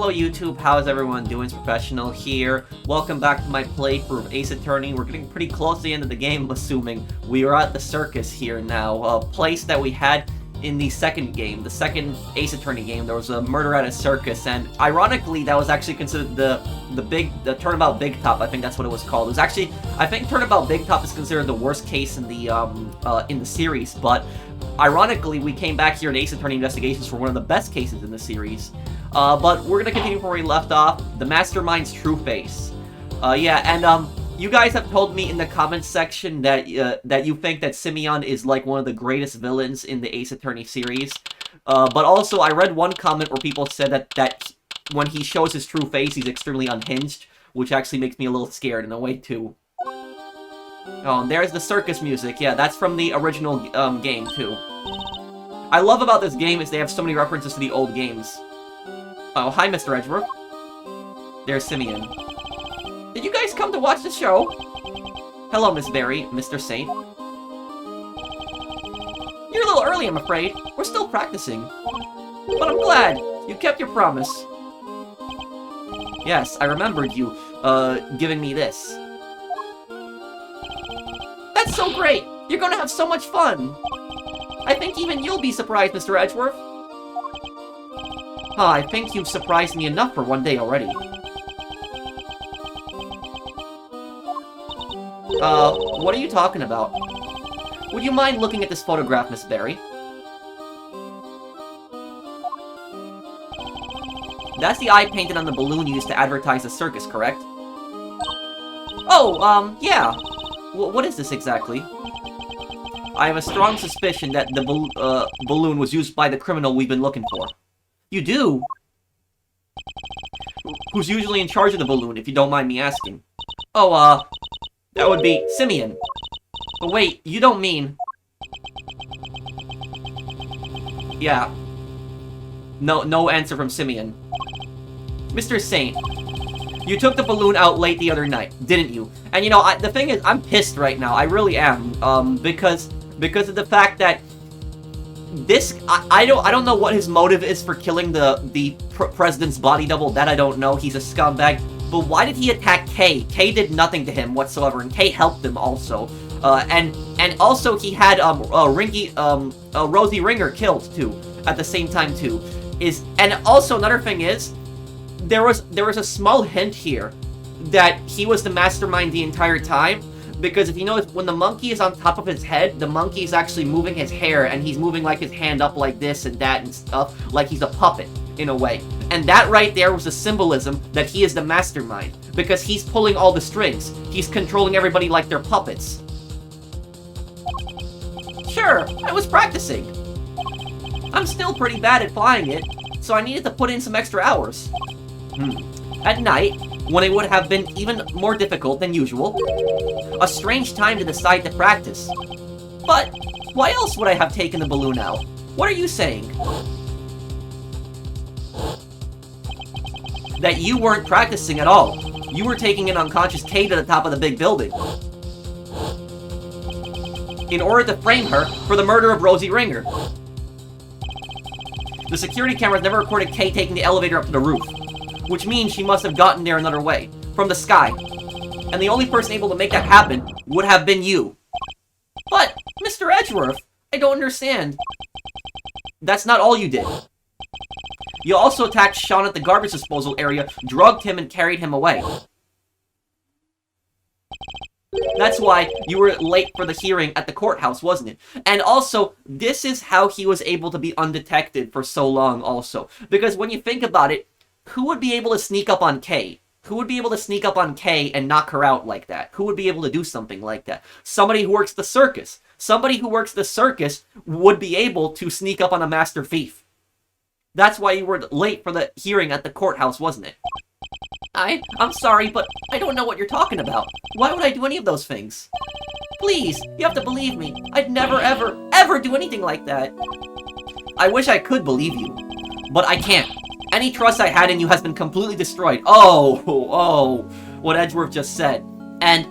Hello YouTube, how's everyone doing? It's Professional here. Welcome back to my playthrough of Ace Attorney. We're getting pretty close to the end of the game, I'm assuming. We are at the circus here now, a place that we had in the second game, the second Ace Attorney game. There was a murder at a circus, and ironically, that was actually considered the Turnabout Big Top. I think that's what it was called. It was actually, I think Turnabout Big Top is considered the worst case in the series, but ironically, we came back here in Ace Attorney Investigations for one of the best cases in the series. But we're gonna continue where we left off, the Mastermind's true face. You guys have told me in the comments section that you think that Simeon is like one of the greatest villains in the Ace Attorney series. But also, I read one comment where people said that when he shows his true face, he's extremely unhinged, which actually makes me a little scared in a way, too. Oh, and there's the circus music. Yeah, that's from the original game, too. I love about this game is they have so many references to the old games. Oh, hi, Mr. Edgeworth. There's Simeon. Did you guys come to watch the show? Hello, Miss Berry, Mr. Saint. You're a little early, I'm afraid. We're still practicing. But I'm glad. You kept your promise. Yes, I remembered you, giving me this. That's so great! You're gonna have so much fun! I think even you'll be surprised, Mr. Edgeworth. I think you've surprised me enough for one day already. What are you talking about? Would you mind looking at this photograph, Miss Berry? That's the eye painted on the balloon used to advertise the circus, correct? Oh, yeah. What is this exactly? I have a strong suspicion that the balloon was used by the criminal we've been looking for. You do? Who's usually in charge of the balloon, if you don't mind me asking? Oh, that would be Simeon. But wait, you don't mean... Yeah. No answer from Simeon. Mr. Saint, you took the balloon out late the other night, didn't you? And you know, the thing is, I'm pissed right now. I really am. Because of the fact that this, I don't know what his motive is for killing the president's body double. That I don't know. He's a scumbag. But why did he attack Kay? Kay did nothing to him whatsoever, and Kay helped him also. And also he had Rosie Ringer killed too at the same time too. And also another thing is, there was a small hint here that he was the mastermind the entire time. Because if you notice, when the monkey is on top of his head, the monkey is actually moving his hair, and he's moving like his hand up like this and that and stuff, like he's a puppet, in a way. And that right there was a symbolism that he is the mastermind, because he's pulling all the strings. He's controlling everybody like they're puppets. Sure, I was practicing. I'm still pretty bad at flying it, so I needed to put in some extra hours. At night, when it would have been even more difficult than usual. A strange time to decide to practice. But why else would I have taken the balloon out? What are you saying? That you weren't practicing at all. You were taking an unconscious Kay to the top of the big building. In order to frame her for the murder of Rosie Ringer. The security cameras never recorded Kay taking the elevator up to the roof. Which means she must have gotten there another way, from the sky. And the only person able to make that happen would have been you. But, Mr. Edgeworth, I don't understand. That's not all you did. You also attacked Sean at the garbage disposal area, drugged him, and carried him away. That's why you were late for the hearing at the courthouse, wasn't it? And also, this is how he was able to be undetected for so long also. Because when you think about it, who would be able to sneak up on Kay? Who would be able to sneak up on Kay and knock her out like that? Who would be able to do something like that? Somebody who works the circus. Somebody who works the circus would be able to sneak up on a master thief. That's why you were late for the hearing at the courthouse, wasn't it? I'm sorry, but I don't know what you're talking about. Why would I do any of those things? Please, you have to believe me. I'd never, ever do anything like that. I wish I could believe you, but I can't. Any trust I had in you has been completely destroyed. Oh, what Edgeworth just said. And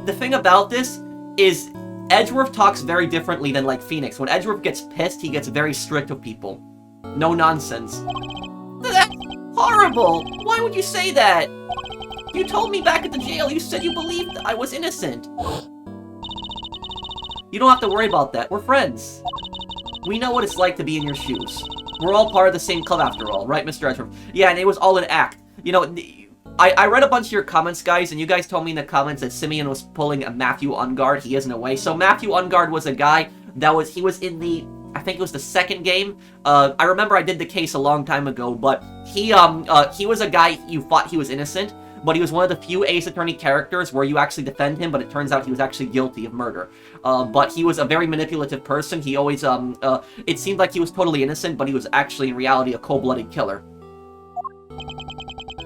the thing about this is Edgeworth talks very differently than like Phoenix. When Edgeworth gets pissed, he gets very strict with people. No nonsense. Horrible! Why would you say that? You told me back at the jail you said you believed I was innocent. You don't have to worry about that. We're friends. We know what it's like to be in your shoes. We're all part of the same club after all, right, Mr. Edgeworth? Yeah, and it was all an act. You know, I read a bunch of your comments, guys, and you guys told me in the comments that Simeon was pulling a Matthew Ungard. He isn't away. So Matthew Ungard was a guy that he was in the, I think it was the second game. I remember I did the case a long time ago, but he was a guy you thought he was innocent, but he was one of the few Ace Attorney characters where you actually defend him, but it turns out he was actually guilty of murder. But he was a very manipulative person. He always, it seemed like he was totally innocent, but he was actually in reality a cold-blooded killer.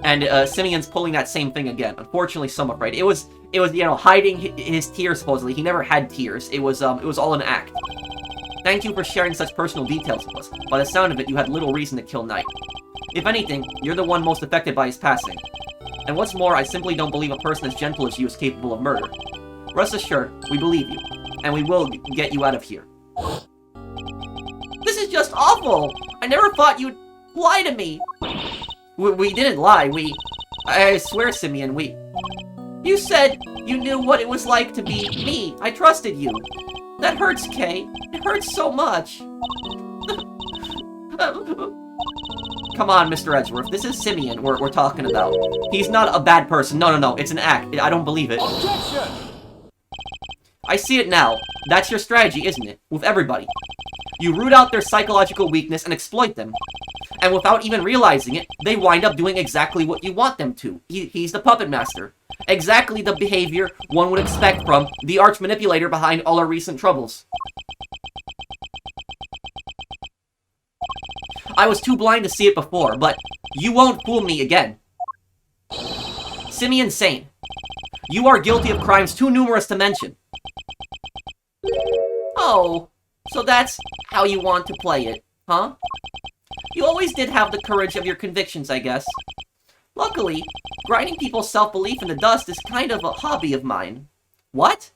And Simeon's pulling that same thing again. Unfortunately, somewhat right. It was you know, hiding his tears supposedly. He never had tears. It was all an act. Thank you for sharing such personal details with us. By the sound of it, you had little reason to kill Knight. If anything, you're the one most affected by his passing. And what's more, I simply don't believe a person as gentle as you is capable of murder. Rest assured, we believe you, and we will get you out of here. This is just awful! I never thought you'd lie to me! We didn't lie, I swear, Simeon, You said you knew what it was like to be me. I trusted you. That hurts, Kay. It hurts so much. Come on, Mr. Edgeworth. This is Simeon we're talking about. He's not a bad person. No. It's an act. I don't believe it. Objection! I see it now. That's your strategy, isn't it? With everybody. You root out their psychological weakness and exploit them. And without even realizing it, they wind up doing exactly what you want them to. He's the puppet master. Exactly the behavior one would expect from the arch manipulator behind all our recent troubles. I was too blind to see it before, but you won't fool me again. Simeon Sane, you are guilty of crimes too numerous to mention. Oh, so that's how you want to play it, huh? You always did have the courage of your convictions, I guess. Luckily, grinding people's self-belief in the dust is kind of a hobby of mine. What?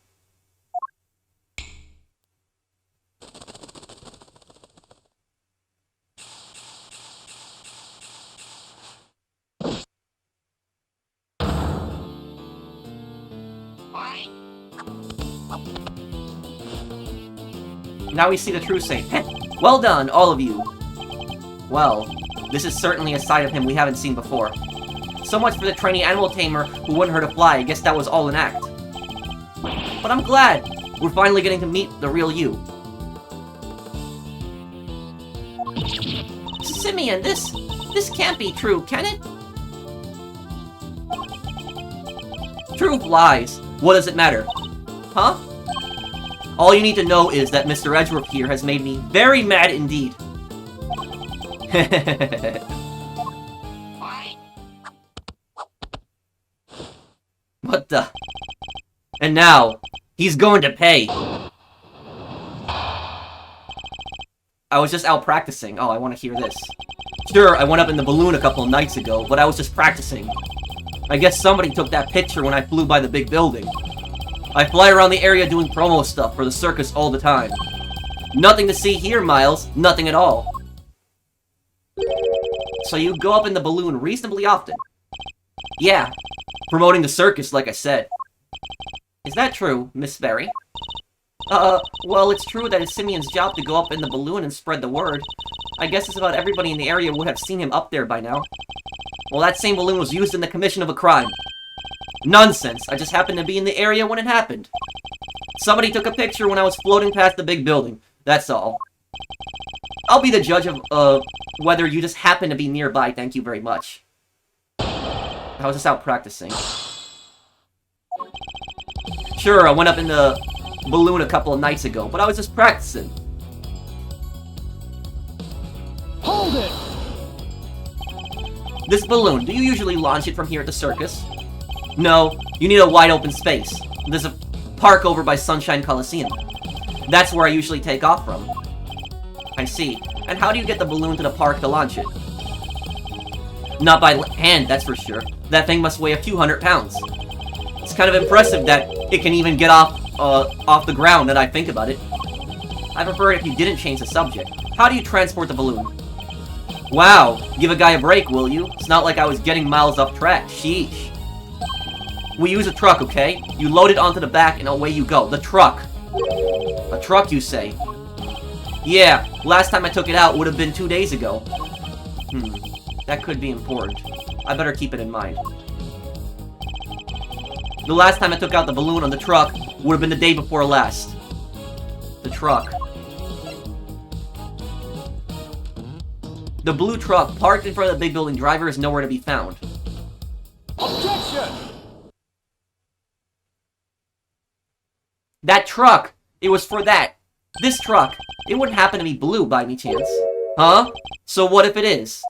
Now we see the true Saint. Well done, all of you. Well, this is certainly a side of him we haven't seen before. So much for the trainee animal tamer who wouldn't hurt a fly. I guess that was all an act. But I'm glad we're finally getting to meet the real you. Simeon, this can't be true, can it? Truth lies. What does it matter? Huh? All you need to know is that Mr. Edgeworth here has made me very mad indeed. What the? And now, he's going to pay. I was just out practicing. Oh, I want to hear this. Sure, I went up in the balloon a couple of nights ago, but I was just practicing. I guess somebody took that picture when I flew by the big building. I fly around the area doing promo stuff for the circus all the time. Nothing to see here, Miles. Nothing at all. So you go up in the balloon reasonably often? Yeah. Promoting the circus, like I said. Is that true, Miss Berry? Well, it's true that it's Simeon's job to go up in the balloon and spread the word. I guess it's about everybody in the area would have seen him up there by now. Well, that same balloon was used in the commission of a crime. Nonsense. I just happened to be in the area when it happened. Somebody took a picture when I was floating past the big building. That's all. I'll be the judge of, whether you just happen to be nearby, thank you very much. I was just out practicing. Sure, I went up in the balloon a couple of nights ago, but I was just practicing. Hold it! This balloon, do you usually launch it from here at the circus? No, you need a wide open space. There's a park over by Sunshine Coliseum. That's where I usually take off from. I see. And how do you get the balloon to the park to launch it? Not by hand, that's for sure. That thing must weigh a few 100 pounds. It's kind of impressive that it can even get off the ground, that I think about it. I prefer it if you didn't change the subject. How do you transport the balloon? Wow, give a guy a break, will you? It's not like I was getting Miles off track. Sheesh. We use a truck, okay? You load it onto the back and away you go. The truck. A truck, you say? Yeah, last time I took it out would have been 2 days ago. That could be important. I better keep it in mind. The last time I took out the balloon on the truck would have been the day before last. The truck. The blue truck parked in front of the big building driver is nowhere to be found. Objection! That truck! It was for that. This truck. It wouldn't happen to be blue by any chance. Huh? So what if it is?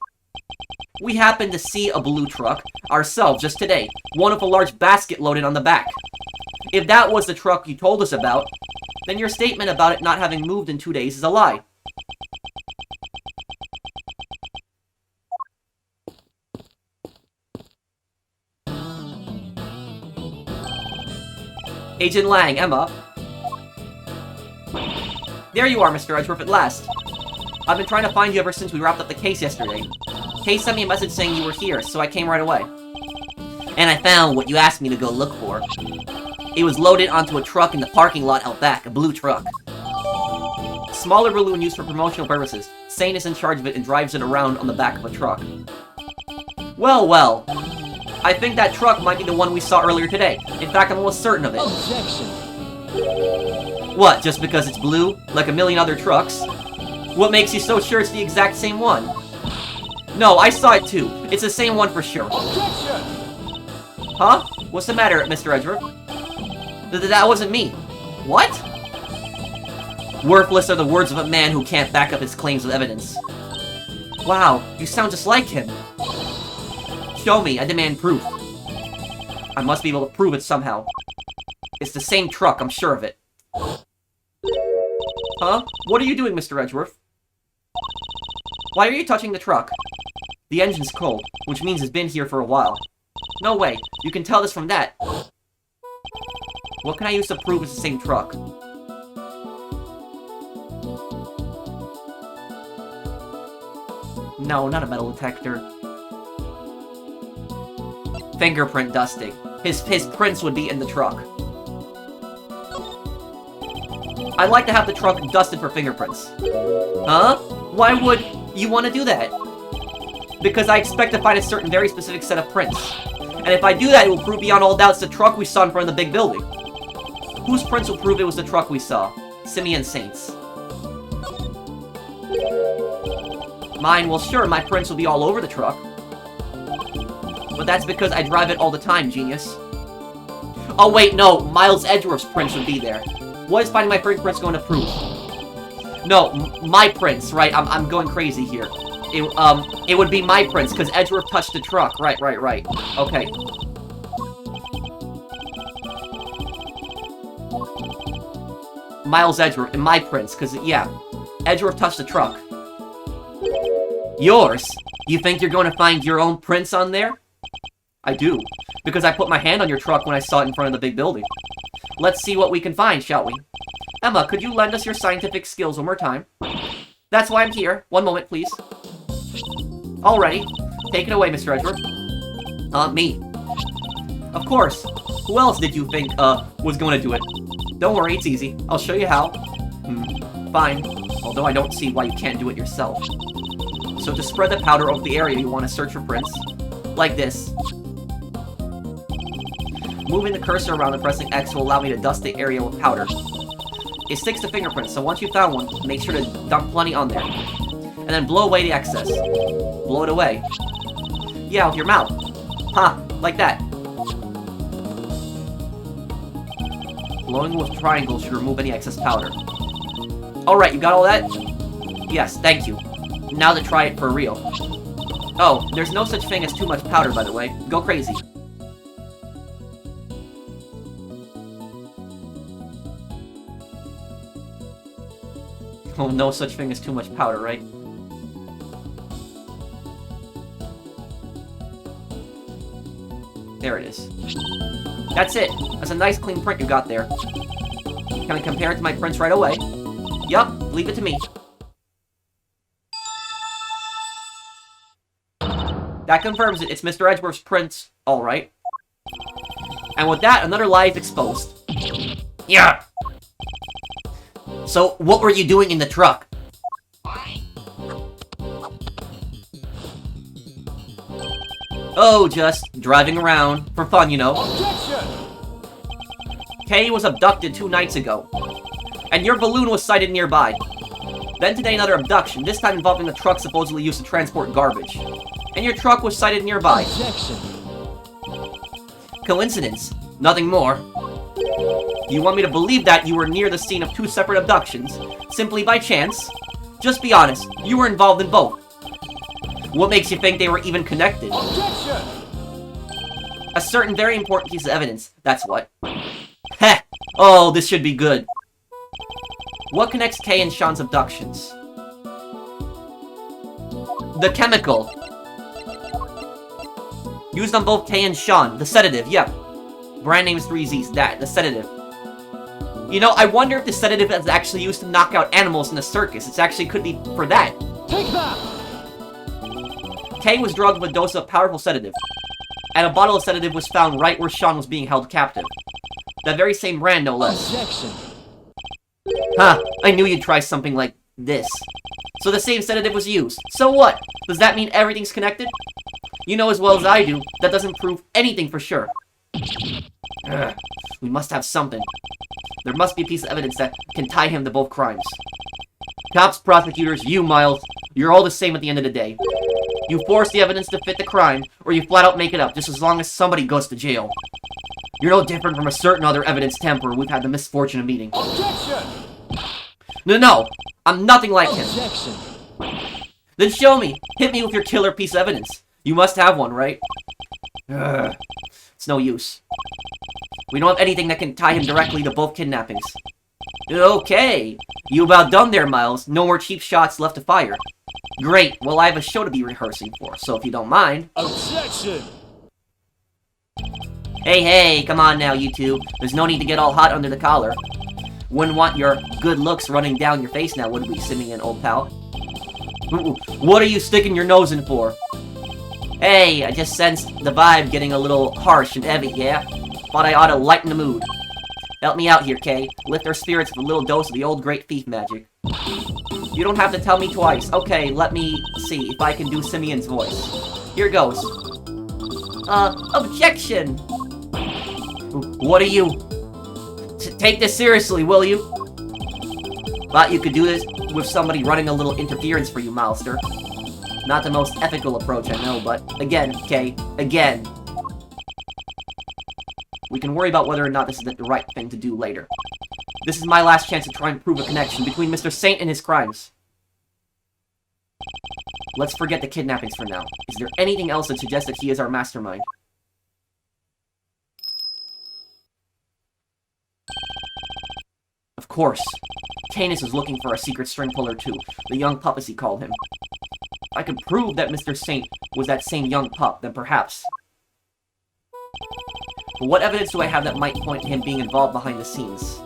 We happened to see a blue truck ourselves just today. One with a large basket loaded on the back. If that was the truck you told us about, then your statement about it not having moved in 2 days is a lie. Agent Lang, Emma. There you are, Mr. Edgeworth, at last. I've been trying to find you ever since we wrapped up the case yesterday. Kay sent me a message saying you were here, so I came right away. And I found what you asked me to go look for. It was loaded onto a truck in the parking lot out back, a blue truck. Smaller balloon used for promotional purposes. Sane is in charge of it and drives it around on the back of a truck. Well, well. I think that truck might be the one we saw earlier today. In fact, I'm almost certain of it. Objection! What, just because it's blue? Like a million other trucks? What makes you so sure it's the exact same one? No, I saw it too. It's the same one for sure. Objection! Huh? What's the matter, Mr. Edgeworth? That wasn't me. What? Worthless are the words of a man who can't back up his claims with evidence. Wow, you sound just like him. Show me, I demand proof. I must be able to prove it somehow. It's the same truck, I'm sure of it. Huh? What are you doing, Mr. Edgeworth? Why are you touching the truck? The engine's cold, which means it's been here for a while. No way, you can tell this from that. What can I use to prove it's the same truck? No, not a metal detector. Fingerprint dusting. His prints would be in the truck. I'd like to have the truck dusted for fingerprints. Huh? Why would you want to do that? Because I expect to find a certain very specific set of prints. And if I do that, it will prove beyond all doubts the truck we saw in front of the big building. Whose prints will prove it was the truck we saw? Simeon Saints. Mine? Well, sure, my prints will be all over the truck. But that's because I drive it all the time, genius. Oh wait, no, Miles Edgeworth's prints would be there. What is finding my fingerprints going to prove? No, my prints, right? I'm going crazy here. It would be my prints, because Edgeworth touched the truck. Right. Okay. Miles Edgeworth, and my prints, because, yeah, Edgeworth touched the truck. Yours? You think you're going to find your own prints on there? I do, because I put my hand on your truck when I saw it in front of the big building. Let's see what we can find, shall we? Emma, could you lend us your scientific skills one more time? That's why I'm here. One moment, please. Alrighty. Take it away, Mr. Edgeworth. Me. Of course. Who else did you think, was going to do it? Don't worry, it's easy. I'll show you how. Fine. Although I don't see why you can't do it yourself. So to spread the powder over the area you want to search for prints, like this. Moving the cursor around and pressing X will allow me to dust the area with powder. It sticks to fingerprints, so once you found one, make sure to dump plenty on there. And then blow away the excess. Blow it away. Yeah, with your mouth. Ha! Like that. Blowing with triangles should remove any excess powder. Alright, you got all that? Yes, thank you. Now to try it for real. Oh, there's no such thing as too much powder, by the way. Go crazy. Oh, no such thing as too much powder, right? There it is. That's it. That's a nice clean print you got there. Can I compare it to my prints right away? Yup, leave it to me. That confirms it. It's Mr. Edgeworth's prints, alright. And with that, another lie is exposed. Yeah! So, what were you doing in the truck? Oh, just driving around. For fun, you know. Objection! Kay was abducted 2 nights ago. And your balloon was sighted nearby. Then today another abduction, this time involving a truck supposedly used to transport garbage. And your truck was sighted nearby. Objection! Coincidence. Nothing more. You want me to believe that you were near the scene of 2 separate abductions, simply by chance? Just be honest, you were involved in both. What makes you think they were even connected? Objection! A certain very important piece of evidence, that's what. Heh! Oh, this should be good. What connects Kay and Sean's abductions? The chemical. Used on both Kay and Sean. The sedative, yep. Brand name is 3Z's, that, the sedative. You know, I wonder if the sedative is actually used to knock out animals in a circus. It actually could be for that. Take that! Kay was drugged with a dose of powerful sedative. And a bottle of sedative was found right where Sean was being held captive. That very same brand, no less. Objection! Huh, I knew you'd try something like this. So the same sedative was used. So what? Does that mean everything's connected? You know as well as I do, that doesn't prove anything for sure. Ugh, we must have something. There must be a piece of evidence that can tie him to both crimes. Cops, prosecutors, you, Miles, you're all the same at the end of the day. You force the evidence to fit the crime, or you flat out make it up, just as long as somebody goes to jail. You're no different from a certain other evidence tamperer we've had the misfortune of meeting. Objection! No, I'm nothing like him. Objection! Then show me. Hit me with your killer piece of evidence. You must have one, right? Ugh. It's no use. We don't have anything that can tie him directly to both kidnappings. Okay. You about done there, Miles. No more cheap shots left to fire. Great. Well, I have a show to be rehearsing for, so if you don't mind... Objection! Hey, come on now, you two. There's no need to get all hot under the collar. Wouldn't want your good looks running down your face now, would we, Simeon, old pal? Ooh, what are you sticking your nose in for? Hey, I just sensed the vibe getting a little harsh and heavy, yeah? Thought I ought to lighten the mood. Help me out here, Kay. Lift our spirits with a little dose of the old great thief magic. You don't have to tell me twice. Okay, let me see if I can do Simeon's voice. Here goes. Objection! What are you... Take this seriously, will you? Thought you could do this with somebody running a little interference for you, Milester. Not the most ethical approach, I know, but again, Kay, again. We can worry about whether or not this is the right thing to do later. This is my last chance to try and prove a connection between Mr. Saint and his crimes. Let's forget the kidnappings for now. Is there anything else that suggests that he is our mastermind? Of course. Canis is looking for a secret string puller too, the young pup as he called him. If I could prove that Mr. Saint was that same young pup, then perhaps. But what evidence do I have that might point to him being involved behind the scenes?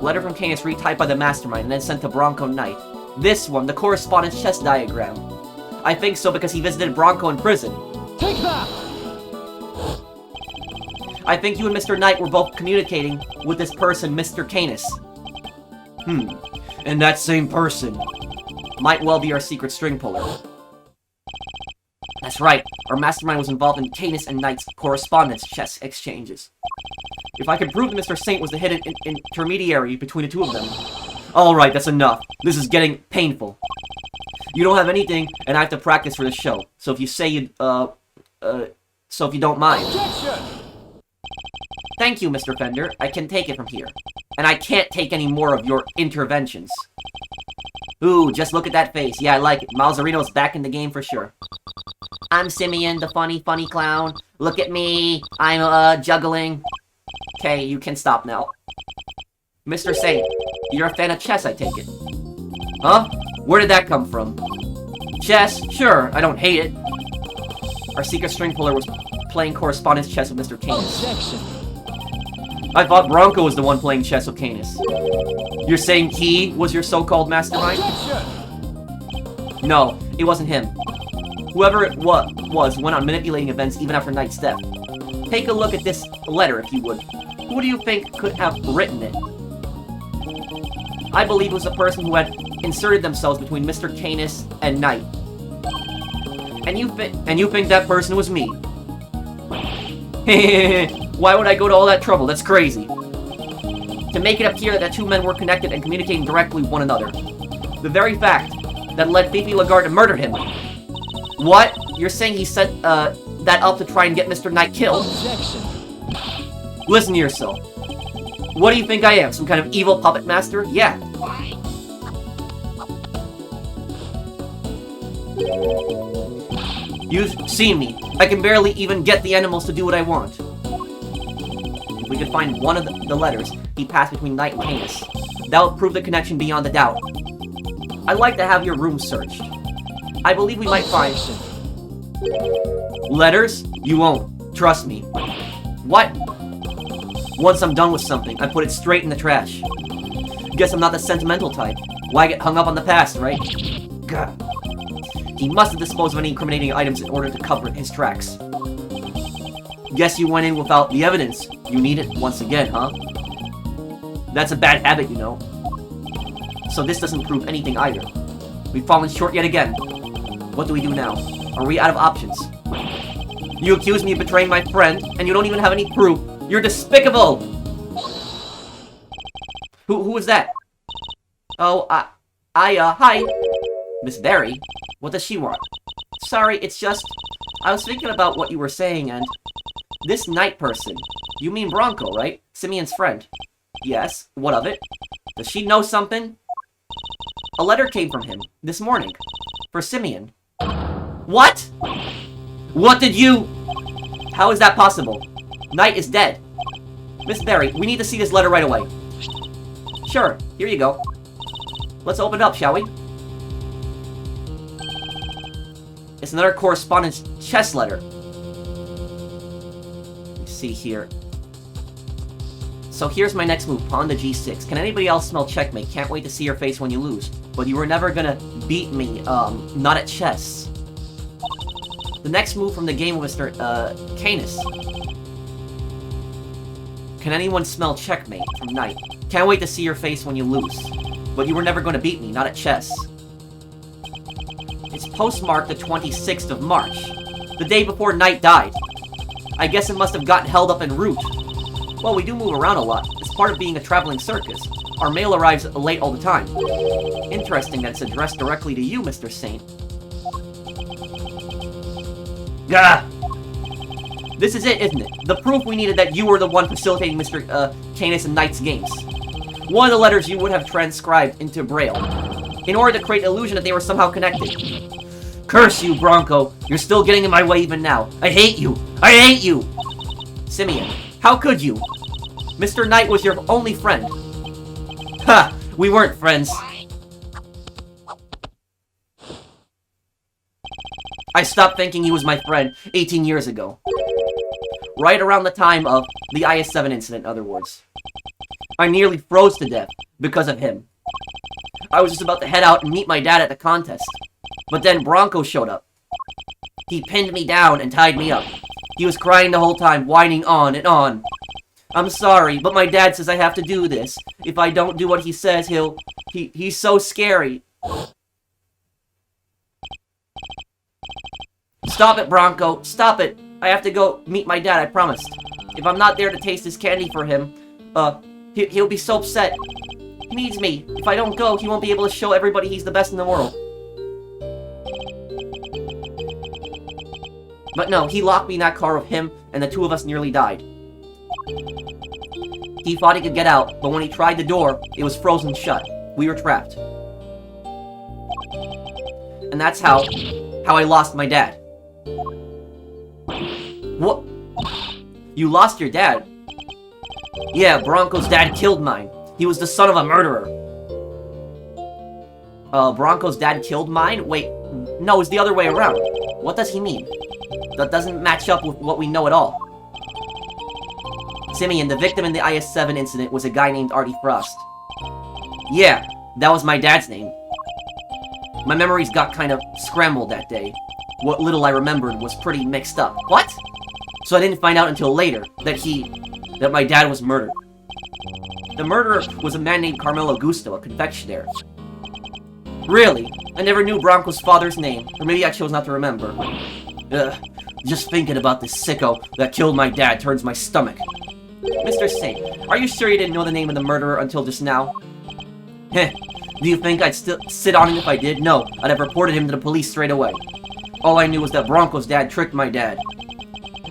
Letter from Canis retyped by the Mastermind and then sent to Bronco Knight. This one, the correspondence chess diagram. I think so because he visited Bronco in prison. Take that! I think you and Mr. Knight were both communicating with this person, Mr. Canis. And that same person might well be our secret string puller. That's right, our mastermind was involved in Canis and Knight's correspondence chess exchanges. If I could prove that Mr. Saint was the hidden intermediary between the two of them... Alright, that's enough. This is getting painful. You don't have anything, and I have to practice for the show. So if you say you, so if you don't mind. Objection! Thank you, Mr. Fender. I can take it from here. And I can't take any more of your interventions. Ooh, just look at that face. Yeah, I like it. Malzarino's back in the game for sure. I'm Simeon, the funny clown. Look at me. I'm, juggling. Okay, you can stop now. Mr. Saint, you're a fan of chess, I take it. Huh? Where did that come from? Chess? Sure, I don't hate it. Our secret string puller was playing correspondence chess with Mr. Canis. Objection! I thought Bronco was the one playing chess with Canis. You're saying he was your so-called mastermind? Objection! No, it wasn't him. Whoever it was went on manipulating events even after Knight's death. Take a look at this letter, if you would. Who do you think could have written it? I believe it was a person who had inserted themselves between Mr. Canis and Knight. And you think that person was me? Why would I go to all that trouble? That's crazy. To make it appear that the two men were connected and communicating directly with one another. The very fact that led Fifi Lagarde to murder him. What? You're saying he set that up to try and get Mr. Knight killed? Objection! Listen to yourself. What do you think I am? Some kind of evil puppet master? Yeah. You've seen me. I can barely even get the animals to do what I want. If we could find one of the letters he passed between Knight and Canis, that would prove the connection beyond a doubt. I'd like to have your room searched. I believe we might find... Letters? You won't. Trust me. What? Once I'm done with something, I put it straight in the trash. Guess I'm not the sentimental type. Why get hung up on the past, right? God. He must have disposed of any incriminating items in order to cover his tracks. Guess you went in without the evidence. You need it once again, huh? That's a bad habit, you know. So this doesn't prove anything either. We've fallen short yet again. What do we do now? Are we out of options? You accuse me of betraying my friend, and you don't even have any proof. You're despicable! Who is that? Oh, hi. Miss Berry? What does she want? Sorry, it's just... I was thinking about what you were saying, and... This Knight person. You mean Bronco, right? Simeon's friend. Yes, what of it? Does she know something? A letter came from him, this morning. For Simeon. What? What did you... How is that possible? Knight is dead. Miss Berry, we need to see this letter right away. Sure, here you go. Let's open it up, shall we? It's another correspondence chess letter. Let's see here. So here's my next move, pawn to g6. Can anybody else smell checkmate? Can't wait to see your face when you lose. But you were never gonna beat me, not at chess. The next move from the game was Mr. Canis. Can anyone smell checkmate from Knight? Can't wait to see your face when you lose. But you were never gonna beat me, not at chess. It's postmarked the 26th of March. The day before Knight died. I guess it must have gotten held up en route. Well, we do move around a lot. It's part of being a traveling circus. Our mail arrives late all the time. Interesting that it's addressed directly to you, Mr. Saint. Gah! This is it, isn't it? The proof we needed that you were the one facilitating Mr. Canis and Knight's games. One of the letters you would have transcribed into Braille, in order to create the illusion that they were somehow connected. Curse you, Bronco! You're still getting in my way even now. I hate you! I hate you! Simeon, how could you? Mr. Knight was your only friend. Ha! We weren't friends. I stopped thinking he was my friend 18 years ago. Right around the time of the IS-7 incident, in other words. I nearly froze to death because of him. I was just about to head out and meet my dad at the contest. But then Bronco showed up. He pinned me down and tied me up. He was crying the whole time, whining on and on. I'm sorry, but my dad says I have to do this. If I don't do what he says, he's so scary. Stop it, Bronco. Stop it. I have to go meet my dad, I promised. If I'm not there to taste his candy for him, he'll be so upset. He needs me. If I don't go, he won't be able to show everybody he's the best in the world. But no, he locked me in that car with him, and the two of us nearly died. He thought he could get out, but when he tried the door, it was frozen shut. We were trapped. And that's how I lost my dad. What? You lost your dad? Yeah, Bronco's dad killed mine. He was the son of a murderer. Bronco's dad killed mine? Wait, no, it's the other way around. What does he mean? That doesn't match up with what we know at all. Simeon, the victim in the IS-7 incident was a guy named Artie Frost. Yeah, that was my dad's name. My memories got kind of scrambled that day. What little I remembered was pretty mixed up. What? So I didn't find out until later that my dad was murdered. The murderer was a man named Carmelo Gusto, a confectioner. Really? I never knew Bronco's father's name, or maybe I chose not to remember. Ugh, just thinking about this sicko that killed my dad turns my stomach. Mr. Saint, are you sure you didn't know the name of the murderer until just now? Heh, do you think I'd still sit on it if I did? No, I'd have reported him to the police straight away. All I knew was that Bronco's dad tricked my dad.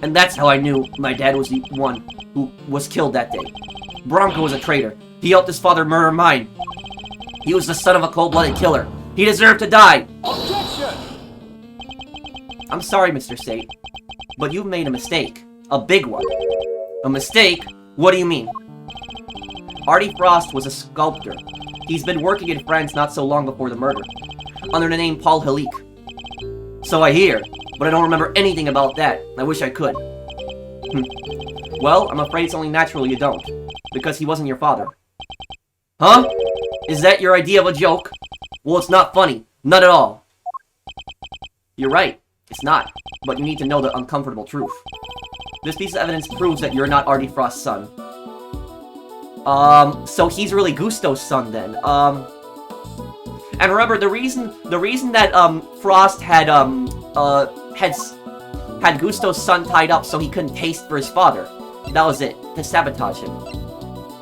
And that's how I knew my dad was the one who was killed that day. Bronco was a traitor. He helped his father murder mine. He was the son of a cold-blooded killer. He deserved to die! Objection! I'm sorry, Mr. Sate, but you've made a mistake. A big one. A mistake? What do you mean? Artie Frost was a sculptor. He's been working in France not so long before the murder, under the name Paul Halik. So I hear, but I don't remember anything about that. I wish I could. Well, I'm afraid it's only natural you don't, because he wasn't your father. Huh? Is that your idea of a joke? Well, it's not funny. Not at all. You're right. It's not. But you need to know the uncomfortable truth. This piece of evidence proves that you're not Artie Frost's son. So he's really Gusto's son then. And remember, the reason that, Frost had Gusto's son tied up so he couldn't taste for his father. That was it. To sabotage him.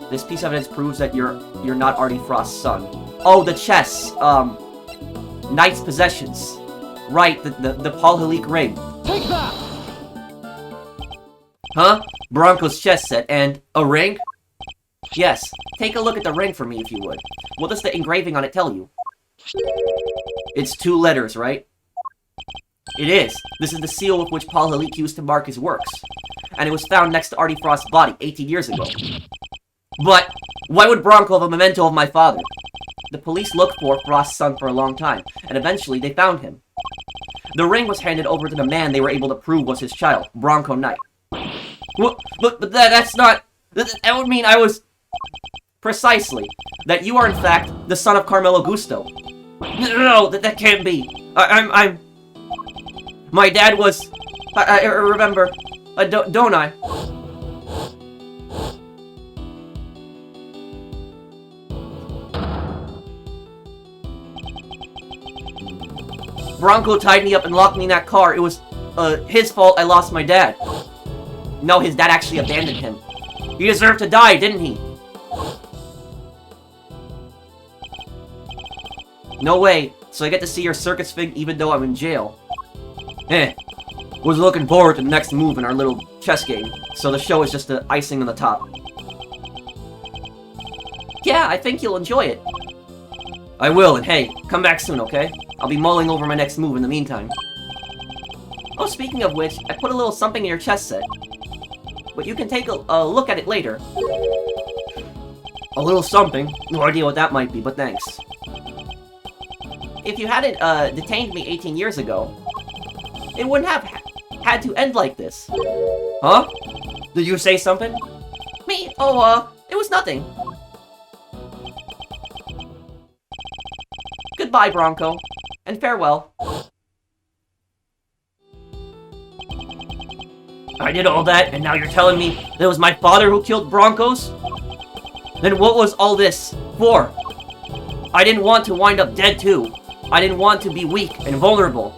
This piece of evidence proves that you're not Artie Frost's son. Oh, the chess. Knight's possessions. Right, the Paul Halik ring. Take that! Huh? Bronco's chess set and a ring? Yes. Take a look at the ring for me if you would. What does the engraving on it tell you? It's 2 letters, right? It is. This is the seal with which Paul Halik used to mark his works. And it was found next to Artie Frost's body 18 years ago. But why would Bronco have a memento of my father? The police looked for Frost's son for a long time, and eventually they found him. The ring was handed over to the man they were able to prove was his child, Bronco Knight. But that's not... That would mean I was... Precisely. That you are in fact the son of Carmelo Gusto. No, that can't be. I'm... My dad was... I remember... don't I? Bronco tied me up and locked me in that car. It was, his fault I lost my dad. No, his dad actually abandoned him. He deserved to die, didn't he? No way. So I get to see your circus thing even though I'm in jail. Was looking forward to the next move in our little chess game. So the show is just the icing on the top. Yeah, I think you'll enjoy it. I will, and hey, come back soon, okay? I'll be mulling over my next move in the meantime. Oh, speaking of which, I put a little something in your chess set. But you can take a look at it later. A little something? No idea what that might be, but thanks. If you hadn't, detained me 18 years ago, it wouldn't have had to end like this. Huh? Did you say something? Me? Oh, it was nothing. Goodbye, Bronco. And farewell. I did all that, and now you're telling me that it was my father who killed Broncos? Then what was all this for? I didn't want to wind up dead too. I didn't want to be weak and vulnerable.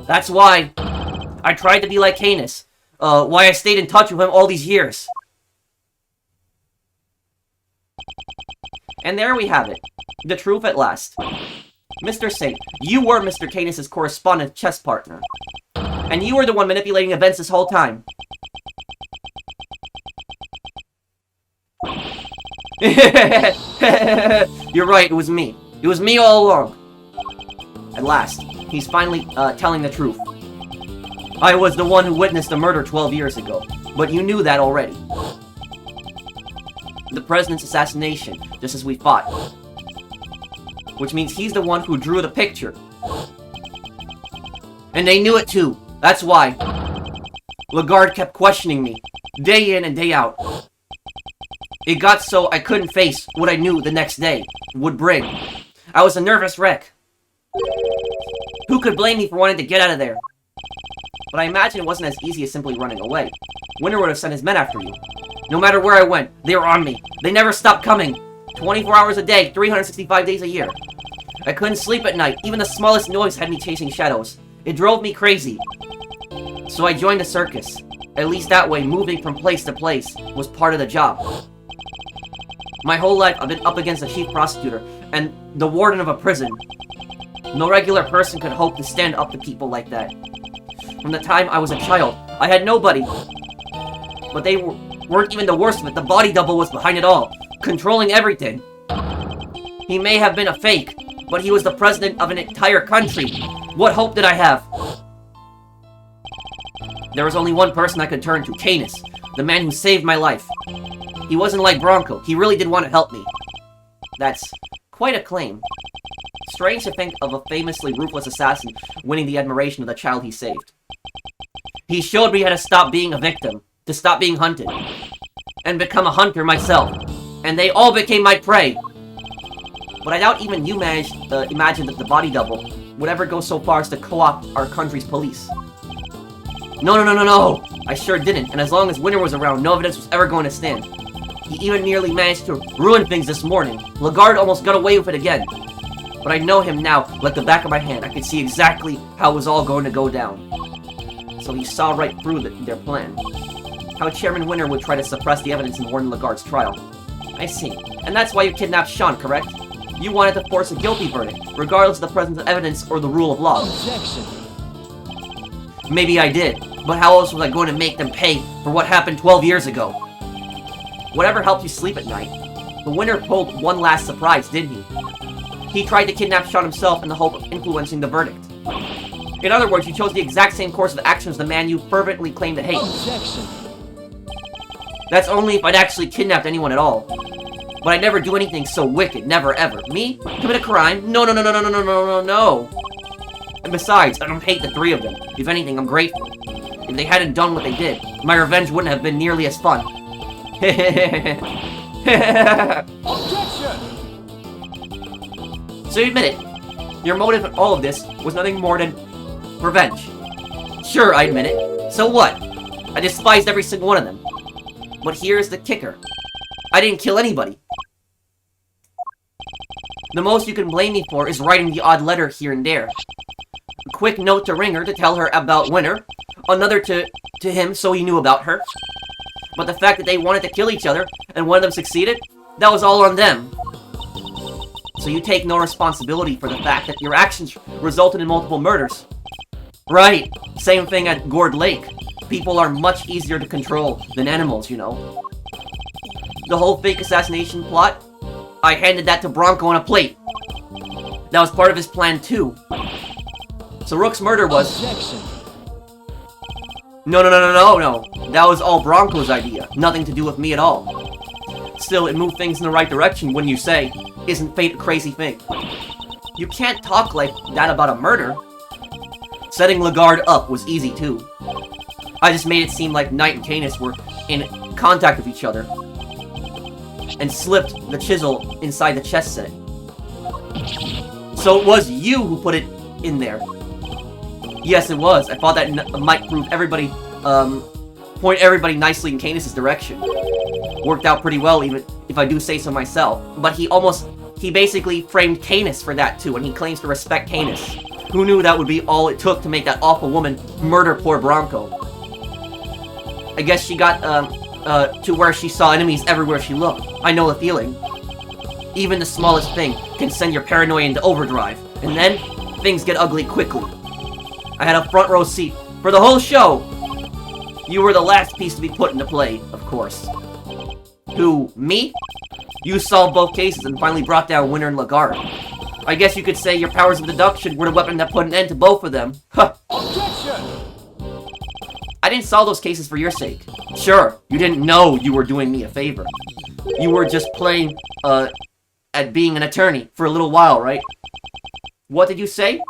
That's why I tried to be like Canis. Why I stayed in touch with him all these years. And there we have it. The truth at last. Mr. Saint, you were Mr. Canis' correspondent chess partner. And you were the one manipulating events this whole time. You're right, it was me. It was me all along. At last, he's finally telling the truth. I was the one who witnessed the murder 12 years ago, but you knew that already. The president's assassination, just as we thought. Which means he's the one who drew the picture. And they knew it too. That's why. Lagarde kept questioning me. day in and day out. It got so I couldn't face what I knew the next day would bring. I was a nervous wreck. Who could blame me for wanting to get out of there? But I imagine it wasn't as easy as simply running away. Winter would have sent his men after you. No matter where I went, they were on me. They never stopped coming. 24 hours a day, 365 days a year. I couldn't sleep at night. Even the smallest noise had me chasing shadows. It drove me crazy. So I joined the circus. At least that way, moving from place to place was part of the job. My whole life, I've been up against the chief prosecutor and the warden of a prison. No regular person could hope to stand up to people like that. From the time I was a child, I had nobody. But they weren't even the worst of it. The body double was behind it all, controlling everything. He may have been a fake, but he was the president of an entire country. What hope did I have? There was only one person I could turn to, Canis, the man who saved my life. He wasn't like Bronco. He really did want to help me. That's quite a claim. Strange to think of a famously ruthless assassin winning the admiration of the child he saved. He showed me how to stop being a victim, to stop being hunted, and become a hunter myself. And they all became my prey. But I doubt even you managed to imagine that the body double would ever go so far as to co-opt our country's police. No. I sure didn't, and as long as Winter was around, no evidence was ever going to stand. He even nearly managed to ruin things this morning. Lagarde almost got away with it again. But I know him now like the back of my hand. I could see exactly how it was all going to go down. So he saw right through their plan. How Chairman Winter would try to suppress the evidence in Warden Lagarde's trial. I see. And that's why you kidnapped Sean, correct? You wanted to force a guilty verdict, regardless of the presence of evidence or the rule of law. Objection. Maybe I did, but how else was I going to make them pay for what happened 12 years ago? Whatever helped you sleep at night. The Winter pulled one last surprise, didn't he? He tried to kidnap Sean himself in the hope of influencing the verdict. In other words, you chose the exact same course of action as the man you fervently claimed to hate. Objection. That's only if I'd actually kidnapped anyone at all. But I'd never do anything so wicked, never ever. Me? Commit a crime? No. And besides, I don't hate the three of them. If anything, I'm grateful. If they hadn't done what they did, my revenge wouldn't have been nearly as fun. Objection. So you admit it. Your motive in all of this was nothing more than revenge. Sure, I admit it. So what? I despised every single one of them. But here's the kicker. I didn't kill anybody. The most you can blame me for is writing the odd letter here and there. A quick note to Ringer to tell her about Winter. Another to him so he knew about her. But the fact that they wanted to kill each other and one of them succeeded, that was all on them. So you take no responsibility for the fact that your actions resulted in multiple murders. Right. Same thing at Gourd Lake. People are much easier to control than animals, you know. The whole fake assassination plot, I handed that to Bronco on a plate. That was part of his plan too. So Rook's murder was... Objection. No. That was all Bronco's idea. Nothing to do with me at all. Still, it moved things in the right direction, wouldn't you say? Isn't fate a crazy thing? You can't talk like that about a murder. Setting Lagarde up was easy too. I just made it seem like Knight and Canis were in contact with each other. And slipped the chisel inside the chest set. So it was you who put it in there. Yes, it was. I thought that might prove everybody, point everybody nicely in Canis' direction. Worked out pretty well, even if I do say so myself. But he basically framed Canis for that too, and he claims to respect Canis. Who knew that would be all it took to make that awful woman murder poor Bronco? I guess she got, to where she saw enemies everywhere she looked. I know the feeling. Even the smallest thing can send your paranoia into overdrive, and then things get ugly quickly. I had a front row seat for the whole show. You were the last piece to be put into play, of course. Who, me? You solved both cases and finally brought down Winter and Lagarde. I guess you could say your powers of deduction were the weapon that put an end to both of them. Huh. Objection. I didn't solve those cases for your sake. Sure, you didn't know you were doing me a favor. You were just playing, at being an attorney for a little while, right? What did you say?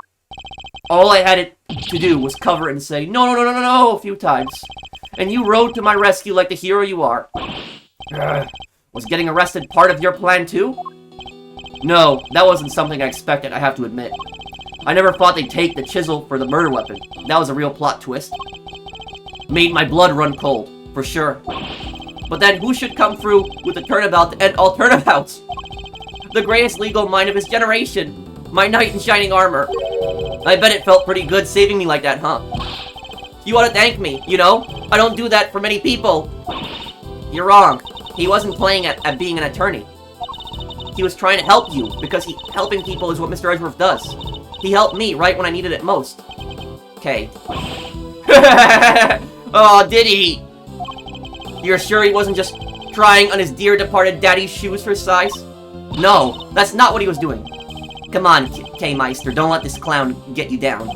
All I had it to do was cover it and say, no, a few times. and you rode to my rescue like the hero you are. Was getting arrested part of your plan too? No, that wasn't something I expected, I have to admit. I never thought they'd take the chisel for the murder weapon. That was a real plot twist. Made my blood run cold, for sure. But then who should come through with the turnabout to end all turnabouts? The greatest legal mind of his generation. My knight in shining armor. I bet it felt pretty good saving me like that, huh? You ought to thank me, you know? I don't do that for many people. You're wrong. He wasn't playing at being an attorney. He was trying to help you, because helping people is what Mr. Edgeworth does. He helped me right when I needed it most. Okay. Oh, did he? You're sure he wasn't just trying on his dear departed daddy's shoes for size? No, that's not what he was doing. Come on, K-Meister, don't let this clown get you down.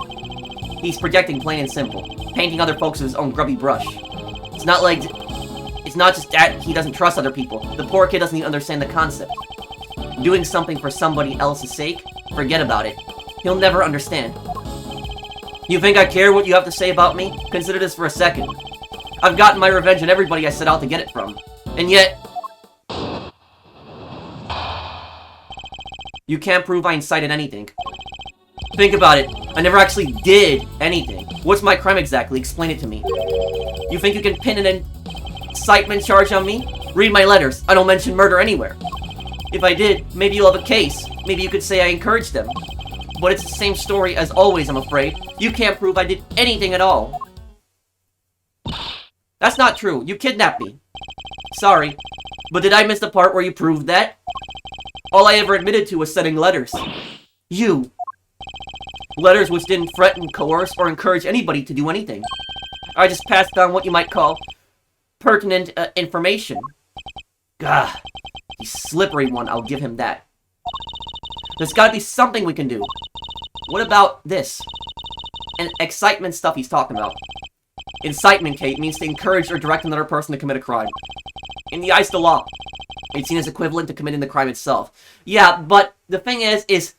He's projecting plain and simple, painting other folks with his own grubby brush. It's not just that he doesn't trust other people. The poor kid doesn't even understand the concept. Doing something for somebody else's sake? Forget about it. He'll never understand. You think I care what you have to say about me? Consider this for a second. I've gotten my revenge on everybody I set out to get it from. And yet... you can't prove I incited anything. Think about it. I never actually did anything. What's my crime exactly? Explain it to me. You think you can pin an incitement charge on me? Read my letters. I don't mention murder anywhere. If I did, maybe you'll have a case. Maybe you could say I encouraged them. But it's the same story as always, I'm afraid. You can't prove I did anything at all. That's not true. You kidnapped me. Sorry. But did I miss the part where you proved that? All I ever admitted to was sending letters. You. Letters which didn't threaten, coerce, or encourage anybody to do anything. I just passed on what you might call pertinent information. Gah. He's slippery one, I'll give him that. There's gotta be something we can do. What about this? And excitement stuff he's talking about. Incitement, Kate, means to encourage or direct another person to commit a crime. In the eyes of the law, it's seen as equivalent to committing the crime itself. Yeah, but the thing is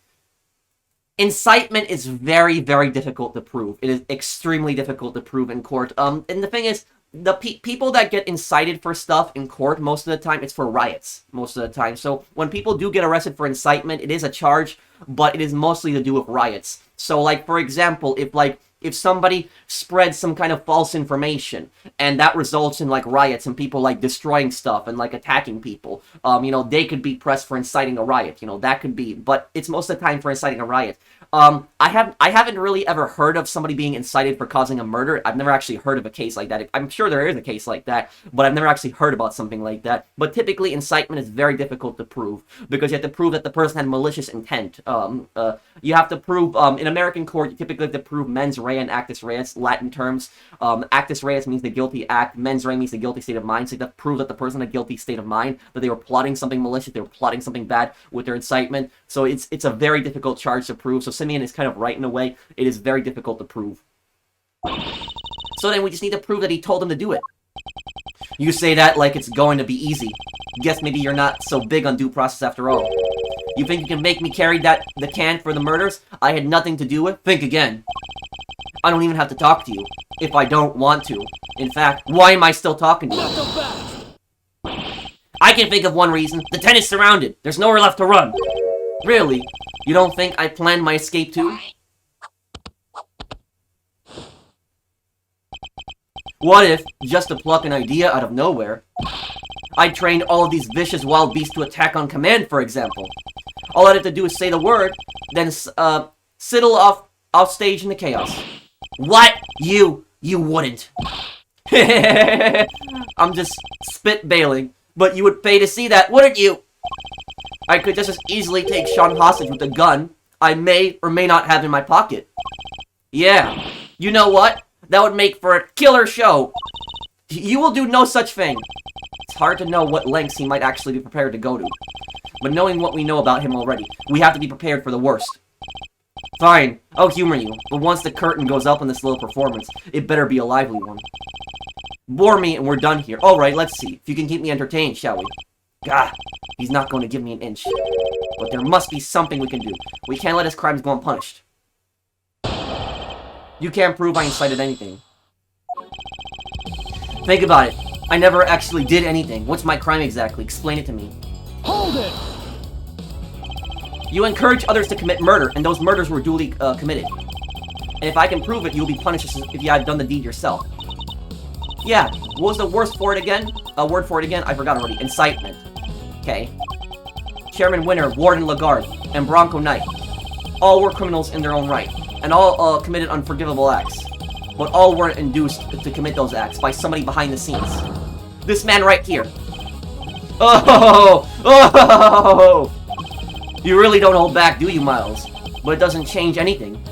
incitement is very, very difficult to prove. It is extremely difficult to prove in court. And the thing is, the people that get incited for stuff in court, most of the time, it's for riots. Most of the time. So, when people do get arrested for incitement, it is a charge, but it is mostly to do with riots. So, like, for example, if somebody spreads some kind of false information, and that results in, like, riots and people, like, destroying stuff and, like, attacking people, they could be pressed for inciting a riot, that could be, but it's most of the time for inciting a riot. I haven't really ever heard of somebody being incited for causing a murder. I've never actually heard of a case like that. I'm sure there is a case like that, but I've never actually heard about something like that. But typically, incitement is very difficult to prove, because you have to prove that the person had malicious intent. You have to prove, in American court, you typically have to prove mens rea and actus reus, Latin terms. Actus reus means the guilty act, mens rea means the guilty state of mind, so you have to prove that the person had a guilty state of mind, that they were plotting something malicious, they were plotting something bad with their incitement. So it's a very difficult charge to prove, so Simeon is kind of right in a way. It is very difficult to prove. So then we just need to prove that he told them to do it. You say that like it's going to be easy. Guess maybe you're not so big on due process after all. You think you can make me carry the can for the murders I had nothing to do with? Think again. I don't even have to talk to you, if I don't want to. In fact, why am I still talking to you? I can think of one reason. The tent is surrounded. There's nowhere left to run. Really? You don't think I planned my escape too? What if, just to pluck an idea out of nowhere, I trained all of these vicious wild beasts to attack on command, for example? All I'd have to do is say the word, then sidle off stage in the chaos. What? You wouldn't. I'm just spit-bailing, but you would pay to see that, wouldn't you? I could just as easily take Sean hostage with a gun I may or may not have in my pocket. Yeah, you know what? That would make for a killer show. You will do no such thing. It's hard to know what lengths he might actually be prepared to go to. But knowing what we know about him already, we have to be prepared for the worst. Fine, I'll humor you, but once the curtain goes up on this little performance, it better be a lively one. Bore me and we're done here. Alright, let's see if you can keep me entertained, shall we? Gah, he's not going to give me an inch. But there must be something we can do. We can't let his crimes go unpunished. You can't prove I incited anything. Think about it. I never actually did anything. What's my crime exactly? Explain it to me. Hold it! You encourage others to commit murder, and those murders were duly committed. And if I can prove it, you'll be punished as if you had done the deed yourself. Yeah, what was the word for it again? I forgot already. Incitement. Okay. Chairman Winter, Warden Lagarde, and Bronco Knight. All were criminals in their own right, and all committed unforgivable acts. But all were induced to commit those acts by somebody behind the scenes. This man right here. Oh! Oh! You really don't hold back, do you, Miles? But it doesn't change anything.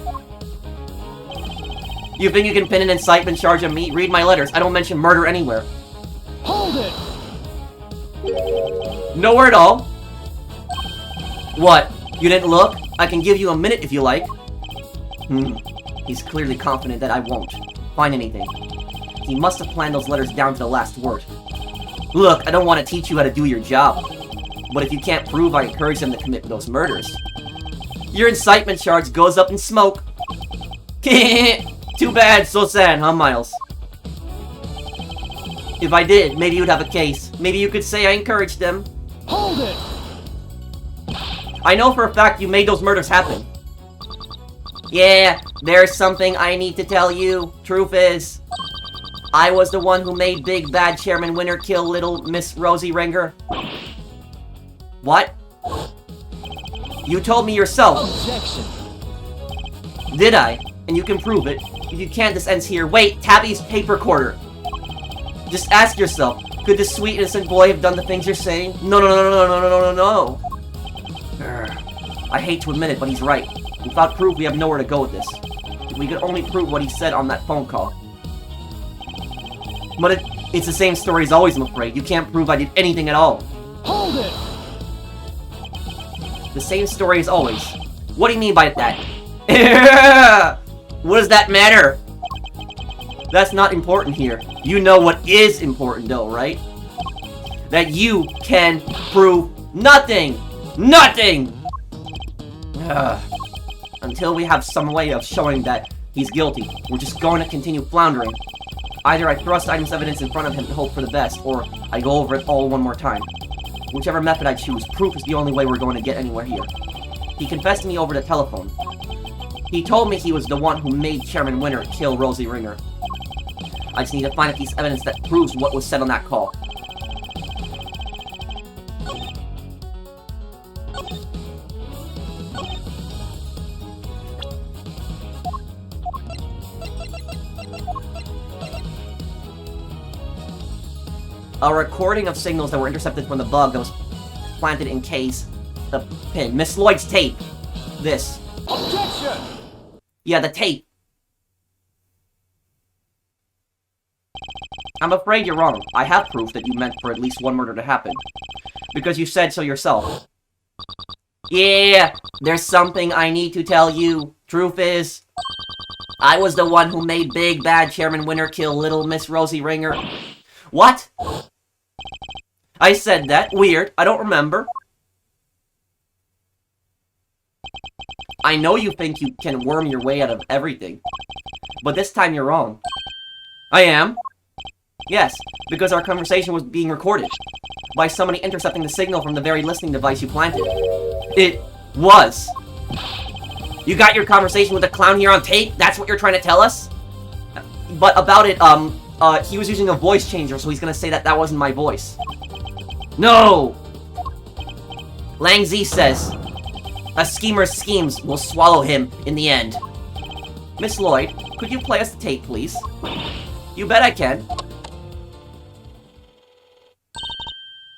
You think you can pin an incitement charge on me? Read my letters. I don't mention murder anywhere. Hold it! Nowhere at all. What? You didn't look? I can give you a minute if you like. He's clearly confident that I won't find anything. He must have planned those letters down to the last word. Look, I don't want to teach you how to do your job. But if you can't prove I encouraged them to commit those murders, your incitement charge goes up in smoke. Too bad, so sad, huh, Miles? If I did, maybe you'd have a case. Maybe you could say I encouraged them. Hold it! I know for a fact you made those murders happen. Yeah, there's something I need to tell you. Truth is, I was the one who made Big Bad Chairman Winter kill Little Miss Rosie Ringer. What? You told me yourself. Objection! Did I? And you can prove it. If you can't, this ends here. Wait, Tabby's paper quarter. Just ask yourself, could this sweet innocent boy have done the things you're saying? No, no, no, no, no, no, no, no, no. I hate to admit it, but he's right. Without proof, we have nowhere to go with this. If we could only prove what he said on that phone call. But it's the same story as always, I'm afraid. You can't prove I did anything at all. Hold it! The same story as always. What do you mean by that? What does that matter? That's not important here. You know what is important though, right? That you can prove nothing! Nothing! Until we have some way of showing that he's guilty, we're just going to continue floundering. Either I thrust items evidence in front of him and hope for the best, or I go over it all one more time. Whichever method I choose, proof is the only way we're going to get anywhere here. He confessed to me over the telephone. He told me he was the one who made Chairman Winter kill Rosie Ringer. I just need to find a piece of evidence that proves what was said on that call. A recording of signals that were intercepted from the bug that was planted in case the pin. Miss Lloyd's tape. This. Objection! Yeah, the tape. I'm afraid you're wrong. I have proof that you meant for at least one murder to happen. Because you said so yourself. Yeah, there's something I need to tell you. Truth is, I was the one who made Big Bad Chairman Winter kill Little Miss Rosie Ringer. What? I said that. Weird. I don't remember. I know you think you can worm your way out of everything. But this time you're wrong. I am? Yes, because our conversation was being recorded. By somebody intercepting the signal from the very listening device you planted. It was. You got your conversation with the clown here on tape? That's what you're trying to tell us? But about it, he was using a voice changer, so he's gonna say that that wasn't my voice. No! Lang Z says, a schemer's schemes will swallow him in the end. Miss Lloyd, could you play us the tape, please? You bet I can.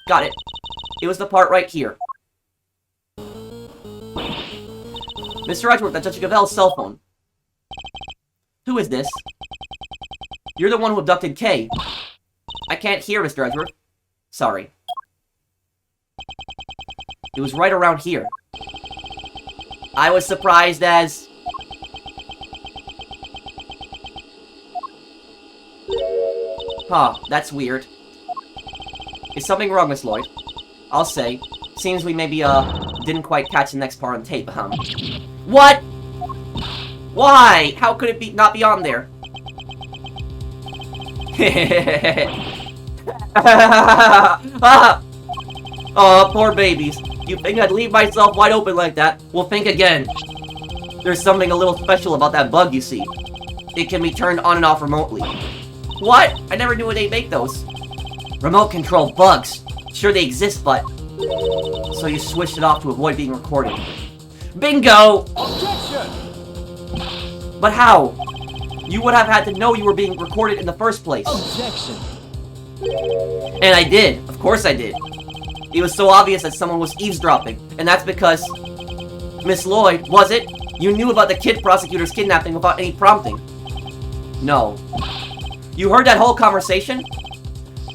Got it. It was the part right here. Mr. Edgeworth, that's Judge Gavel's cell phone. Who is this? You're the one who abducted Kay. I can't hear, Mr. Edgeworth. Sorry. It was right around here. I was surprised as... Huh, that's weird. Is something wrong, Miss Lloyd? I'll say. Seems we maybe, didn't quite catch the next part on tape, What? Why? How could it not be on there? Oh, poor babies. You think I'd leave myself wide open like that? Well, think again. There's something a little special about that bug, you see. It can be turned on and off remotely. What? I never knew they'd make those. Remote control bugs. Sure they exist, but... So you switched it off to avoid being recorded. Bingo! Objection! But how? You would have had to know you were being recorded in the first place. Objection! And I did. Of course I did. It was so obvious that someone was eavesdropping. And that's because... Miss Lloyd, was it? You knew about the kid prosecutor's kidnapping without any prompting. No. You heard that whole conversation?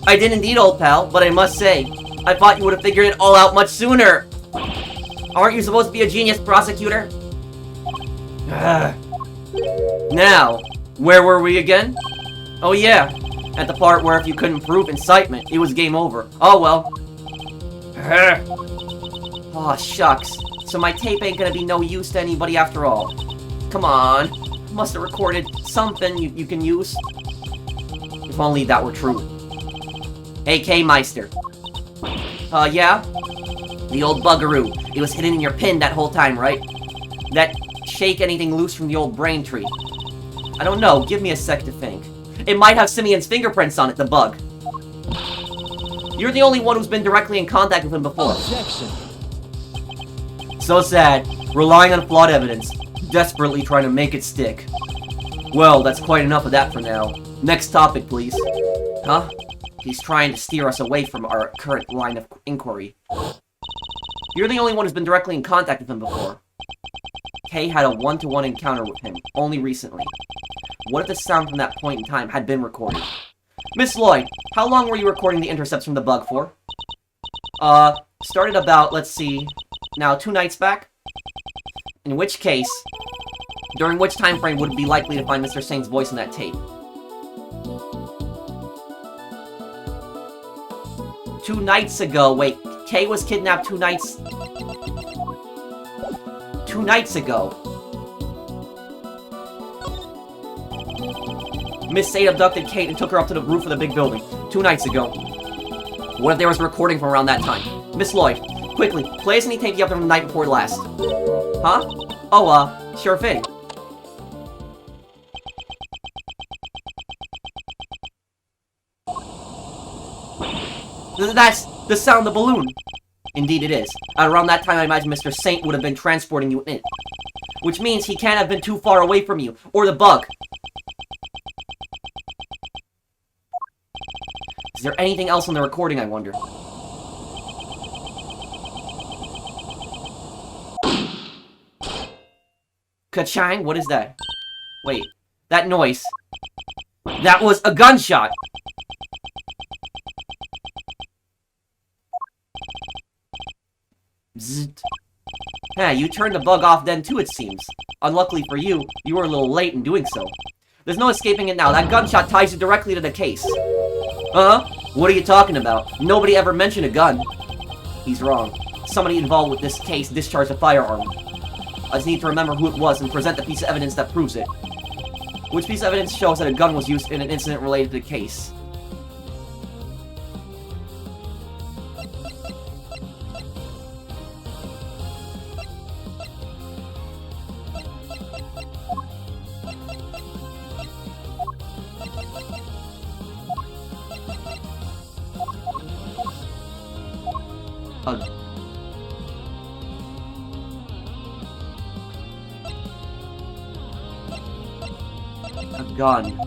I did indeed, old pal, but I must say, I thought you would have figured it all out much sooner. Aren't you supposed to be a genius prosecutor? Now, where were we again? Oh yeah, at the part where if you couldn't prove incitement, it was game over. Oh well. Oh shucks. So my tape ain't gonna be no use to anybody after all. Come on. Must have recorded something you can use. If only that were true. Hey, K-Meister. Yeah? The old buggeroo. It was hidden in your pin that whole time, right? That shake anything loose from the old brain tree. I don't know. Give me a sec to think. It might have Simeon's fingerprints on it, the bug. You're the only one who's been directly in contact with him before. Objection! So sad. Relying on flawed evidence. Desperately trying to make it stick. Well, that's quite enough of that for now. Next topic, please. Huh? He's trying to steer us away from our current line of inquiry. You're the only one who's been directly in contact with him before. Kay had a one-to-one encounter with him, only recently. What if the sound from that point in time had been recorded? Miss Lloyd, how long were you recording the intercepts from the bug for? Started about, let's see, now 2 nights back? In which case, during which time frame would it be likely to find Mr. Saint's voice in that tape? 2 nights ago. Wait, Kay was kidnapped 2 nights... 2 nights ago. Miss Saint abducted Kate and took her up to the roof of the big building 2 nights ago. What if there was a recording from around that time? Miss Lloyd, quickly, play us any tape you have from the night before last. Huh? Oh, sure thing. That's the sound of the balloon. Indeed it is. At around that time, I imagine Mr. Saint would have been transporting you in. Which means he can't have been too far away from you, or the bug. Is there anything else in the recording, I wonder? Ka-chang? What is that? Wait, that noise. That was a gunshot! Zzzt. Yeah, you turned the bug off then too, it seems. Unluckily for you, you were a little late in doing so. There's no escaping it now. That gunshot ties you directly to the case. Huh? What are you talking about? Nobody ever mentioned a gun. He's wrong. Somebody involved with this case discharged a firearm. I just need to remember who it was and present the piece of evidence that proves it. Which piece of evidence shows that a gun was used in an incident related to the case? A gun.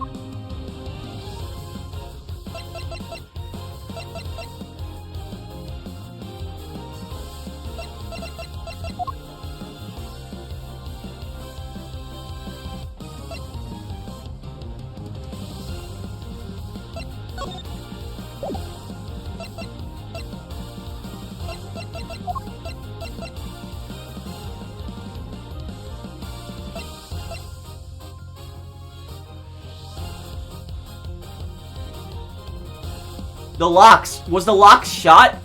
The locks. Was the lock shot?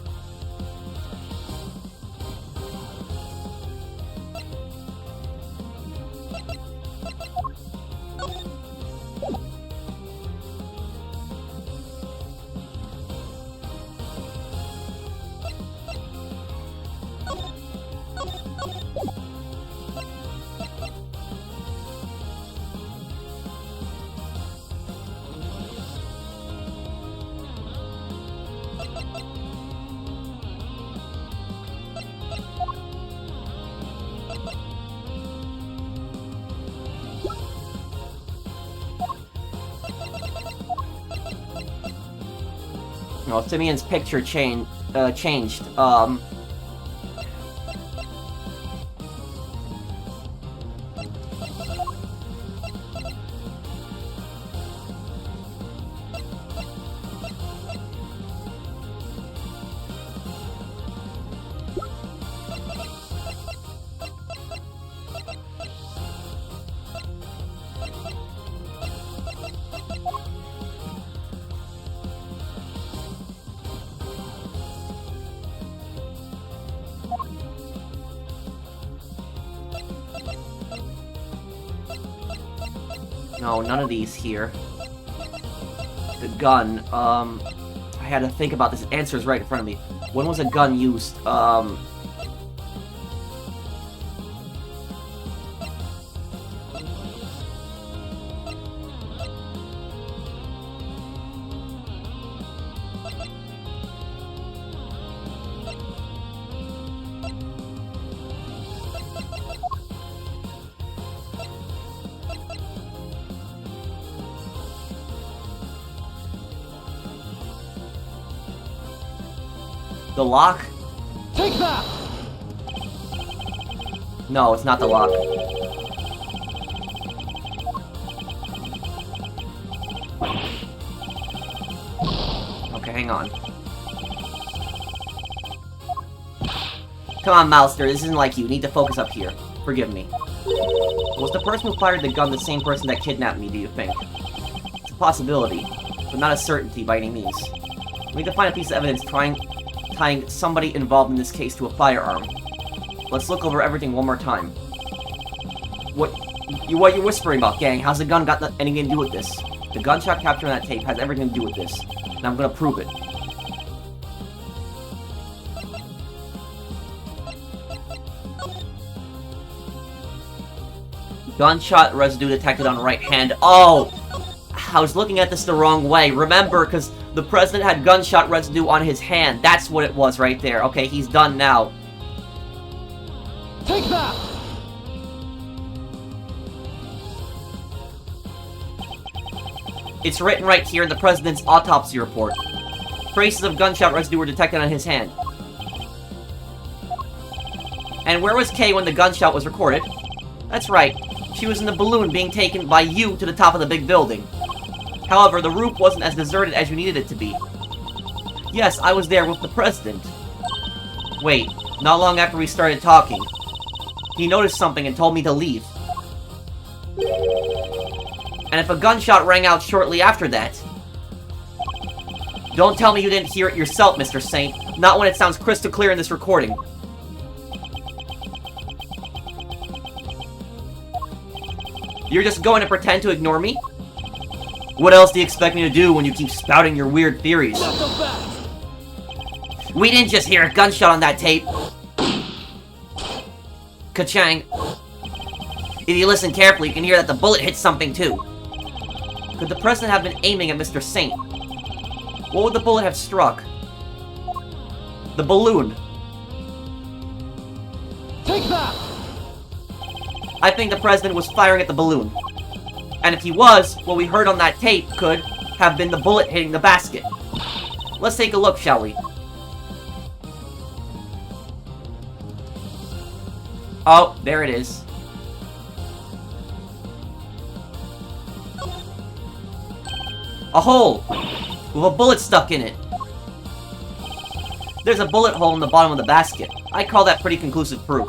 No, Simeon's picture changed. No, none of these here. The gun, I had to think about this. The answer is right in front of me. When was a gun used? The lock? Take that! No, it's not the lock. Okay, hang on. Come on, Mouster, this isn't like you. You need to focus up here. Forgive me. Was the person who fired the gun the same person that kidnapped me, do you think? It's a possibility, but not a certainty by any means. We need to find a piece of evidence tying somebody involved in this case to a firearm. Let's look over everything one more time. What you're whispering about, gang? How's the gun got anything to do with this? The gunshot captured on that tape has everything to do with this, and I'm gonna prove it. Gunshot residue detected on right hand. Oh! I was looking at this the wrong way. Remember, because the president had gunshot residue on his hand. That's what it was right there. Okay, he's done now. Take that! It's written right here in the president's autopsy report. Traces of gunshot residue were detected on his hand. And where was Kay when the gunshot was recorded? That's right. She was in the balloon being taken by you to the top of the big building. However, the roof wasn't as deserted as you needed it to be. Yes, I was there with the president. Wait, not long after we started talking, he noticed something and told me to leave. And if a gunshot rang out shortly after that... Don't tell me you didn't hear it yourself, Mr. Saint. Not when it sounds crystal clear in this recording. You're just going to pretend to ignore me? What else do you expect me to do when you keep spouting your weird theories? We didn't just hear a gunshot on that tape. Ka-chang. If you listen carefully, you can hear that the bullet hit something too. Could the president have been aiming at Mr. Saint? What would the bullet have struck? The balloon. Take that! I think the president was firing at the balloon. And if he was, what we heard on that tape could have been the bullet hitting the basket. Let's take a look, shall we? Oh, there it is. A hole! With a bullet stuck in it. There's a bullet hole in the bottom of the basket. I call that pretty conclusive proof.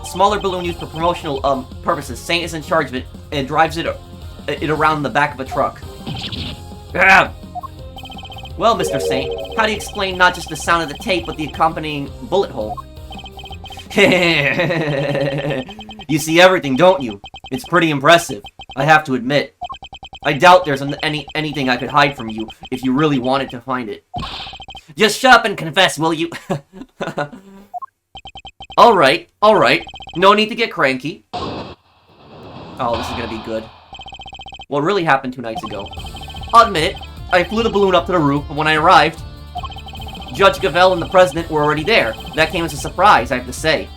Smaller balloon used for promotional purposes. Saint is in charge of it and drives it around the back of a truck. Ah! Well, Mr. Saint, how do you explain not just the sound of the tape, but the accompanying bullet hole? You see everything, don't you? It's pretty impressive, I have to admit. I doubt there's anything I could hide from you if you really wanted to find it. Just shut up and confess, will you? Alright. No need to get cranky. Oh, this is gonna be good. What really happened 2 nights ago? I'll admit it. I flew the balloon up to the roof, and when I arrived, Judge Gavel and the president were already there. That came as a surprise, I have to say.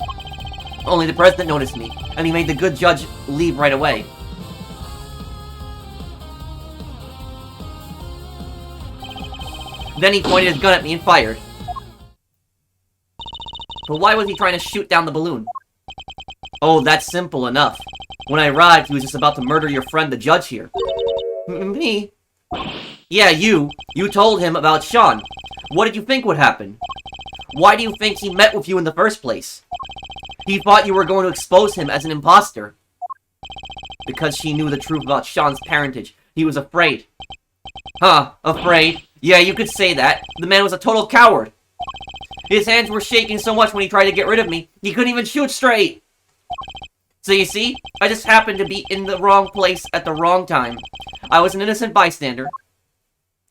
Only the president noticed me, and he made the good judge leave right away. Then he pointed his gun at me and fired. But why was he trying to shoot down the balloon? Oh, that's simple enough. When I arrived, he was just about to murder your friend, the judge here. Me? Yeah, you. You told him about Sean. What did you think would happen? Why do you think he met with you in the first place? He thought you were going to expose him as an imposter. Because she knew the truth about Sean's parentage. He was afraid. Huh, afraid? Yeah, you could say that. The man was a total coward. His hands were shaking so much when he tried to get rid of me, he couldn't even shoot straight. So you see, I just happened to be in the wrong place at the wrong time. I was an innocent bystander.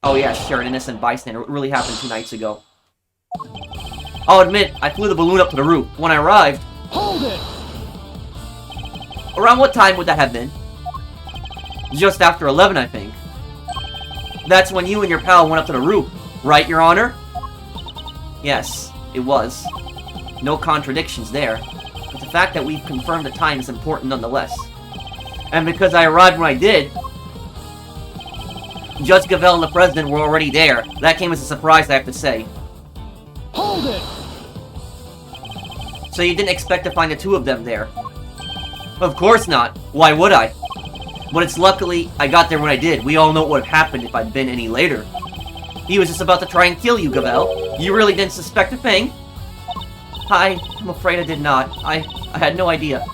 Oh yeah, sure, an innocent bystander. It really happened 2 nights ago. I'll admit, I flew the balloon up to the roof. When I arrived... Hold it! Around what time would that have been? Just after 11, I think. That's when you and your pal went up to the roof, right, Your Honor? Yes, it was. No contradictions there. But the fact that we've confirmed the time is important nonetheless. And because I arrived when I did, Judge Gavelle and the President were already there. That came as a surprise, I have to say. Hold it! So you didn't expect to find the 2 of them there? Of course not. Why would I? But it's luckily I got there when I did. We all know what would have happened if I'd been any later. He was just about to try and kill you, Gavelle. You really didn't suspect a thing? I'm afraid I did not. I had no idea.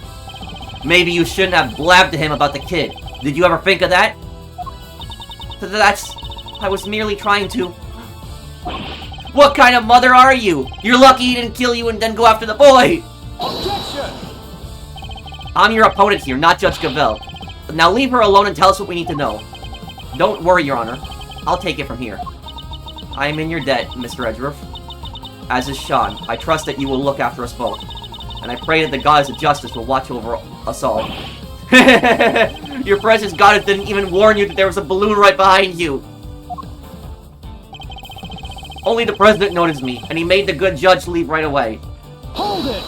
Maybe you shouldn't have blabbed to him about the kid. Did you ever think of that? I was merely trying to... What kind of mother are you? You're lucky he didn't kill you and then go after the boy! Objection! I'm your opponent here, not Judge Gavelle. Now leave her alone and tell us what we need to know. Don't worry, Your Honor. I'll take it from here. I am in your debt, Mr. Edgeworth. As is Sean, I trust that you will look after us both. And I pray that the goddess of justice will watch over us all. Your precious goddess didn't even warn you that there was a balloon right behind you. Only the President noticed me, and he made the good judge leave right away. Hold it!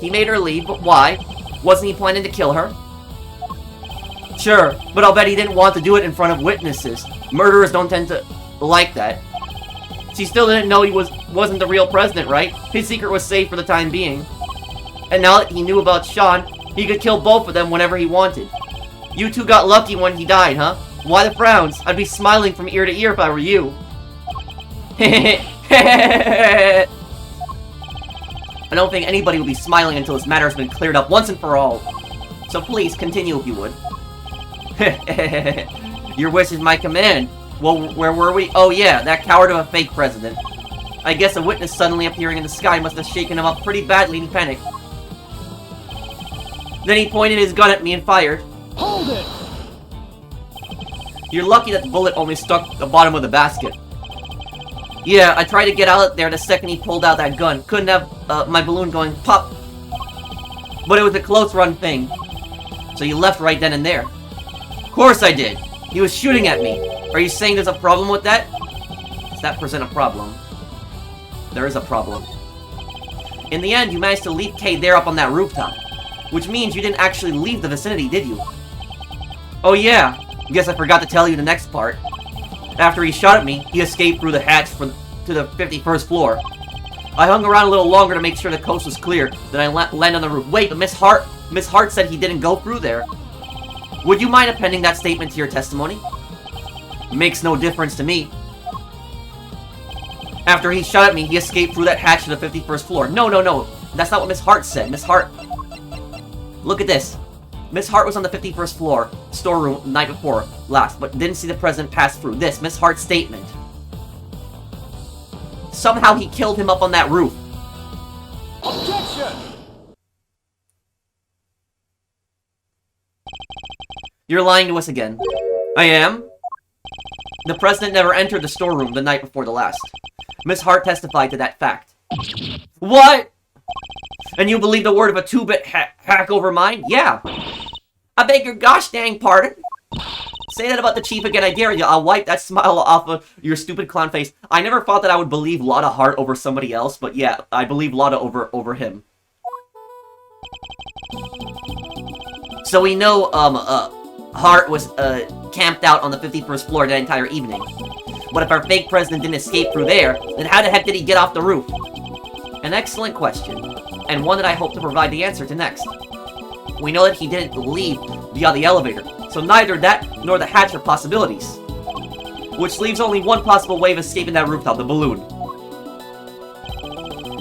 He made her leave, but why? Wasn't he planning to kill her? Sure, but I'll bet he didn't want to do it in front of witnesses. Murderers don't tend to like that. She still didn't know he wasn't the real president, right? His secret was safe for the time being. And now that he knew about Sean, he could kill both of them whenever he wanted. You two got lucky when he died, huh? Why the frowns? I'd be smiling from ear to ear if I were you. I don't think anybody will be smiling until this matter has been cleared up once and for all. So please, continue if you would. Your wish is my command. Well, where were we? Oh yeah, that coward of a fake president. I guess a witness suddenly appearing in the sky must have shaken him up pretty badly in panic. Then he pointed his gun at me and fired. Hold it! You're lucky that the bullet only struck the bottom of the basket. Yeah, I tried to get out there the second he pulled out that gun. Couldn't have my balloon going pop. But it was a close run thing. So you left right then and there. Of course I did. He was shooting at me. Are you saying there's a problem with that? Does that present a problem? There is a problem. In the end, you managed to leave Kay there up on that rooftop. Which means you didn't actually leave the vicinity, did you? Oh yeah. Guess I forgot to tell you the next part. After he shot at me, he escaped through the hatch to the 51st floor. I hung around a little longer to make sure the coast was clear, then I landed on the roof. Wait, but Miss Hart said he didn't go through there. Would you mind appending that statement to your testimony? Makes no difference to me. After he shot at me, he escaped through that hatch to the 51st floor. No. That's not what Miss Hart said. Miss Hart... Look at this. Miss Hart was on the 51st floor, storeroom, the night before last, but didn't see the president pass through. This, Miss Hart's statement. Somehow he killed him up on that roof. Objection! You're lying to us again. I am? The president never entered the storeroom the night before the last. Miss Hart testified to that fact. What? And you believe the word of a 2-bit hack over mine? Yeah. I beg your gosh dang pardon. Say that about the chief again, I dare you. I'll wipe that smile off of your stupid clown face. I never thought that I would believe Lotta Hart over somebody else, but yeah, I believe Lotta over him. So we know, Hart was camped out on the 51st floor that entire evening. But if our fake president didn't escape through there, then how the heck did he get off the roof? An excellent question, and one that I hope to provide the answer to next. We know that he didn't leave via the elevator, so neither that nor the hatch are possibilities. Which leaves only one possible way of escaping that rooftop, the balloon.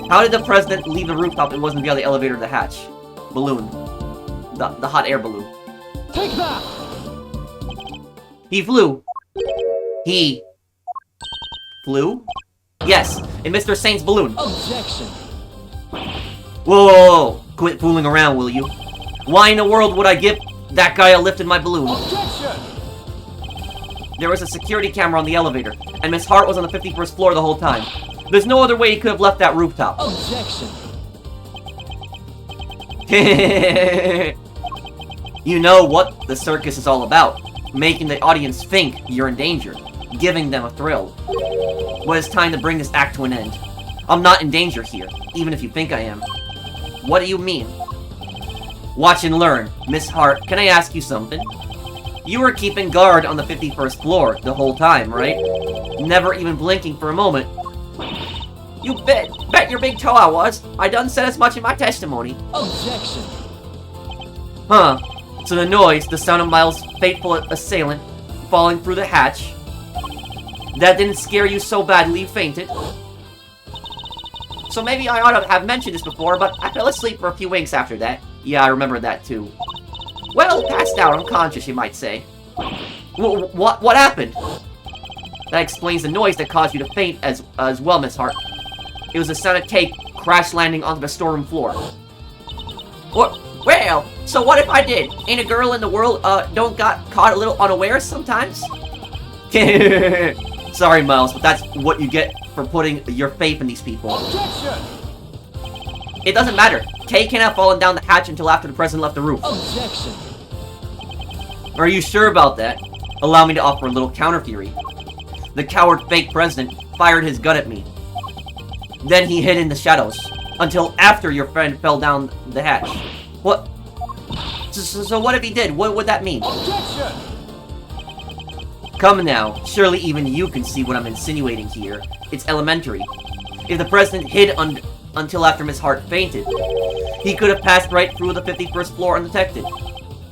How did the president leave the rooftop if it wasn't via the elevator or the hatch? Balloon. The hot air balloon. Take that! He flew. He flew? Yes, in Mr. Saint's balloon. Objection! Whoa! Quit fooling around, will you? Why in the world would I give that guy a lift in my balloon? Objection! There was a security camera on the elevator, and Miss Hart was on the 51st floor the whole time. There's no other way he could have left that rooftop. Objection! You know what the circus is all about. Making the audience think you're in danger. Giving them a thrill. Well, it's time to bring this act to an end. I'm not in danger here, even if you think I am. What do you mean? Watch and learn. Miss Hart, can I ask you something? You were keeping guard on the 51st floor the whole time, right? Never even blinking for a moment. You bet your big toe I was. I done said as much in my testimony. Objection! Huh. So the noise, the sound of Miles' fateful assailant falling through the hatch, that didn't scare you so badly you fainted? So maybe I ought to have mentioned this before, but I fell asleep for a few winks after that. Yeah, I remember that too. Well, passed out, unconscious, you might say. What happened? That explains the noise that caused you to faint as well, Miss Hart. It was the sound of tape crash landing onto the storeroom floor. Well, so what if I did? Ain't a girl in the world, don't got caught a little unawares sometimes? Sorry, Miles, but that's what you get for putting your faith in these people. Objection! It doesn't matter. Kay can't have fallen down the hatch until after the president left the roof. Objection! Are you sure about that? Allow me to offer a little counter theory. The coward fake president fired his gun at me. Then he hid in the shadows until after your friend fell down the hatch. What? So what if he did? What would that mean? Objection! Come now, surely even you can see what I'm insinuating here. It's elementary. If the president hid until after Miss Hart fainted, he could have passed right through the 51st floor undetected.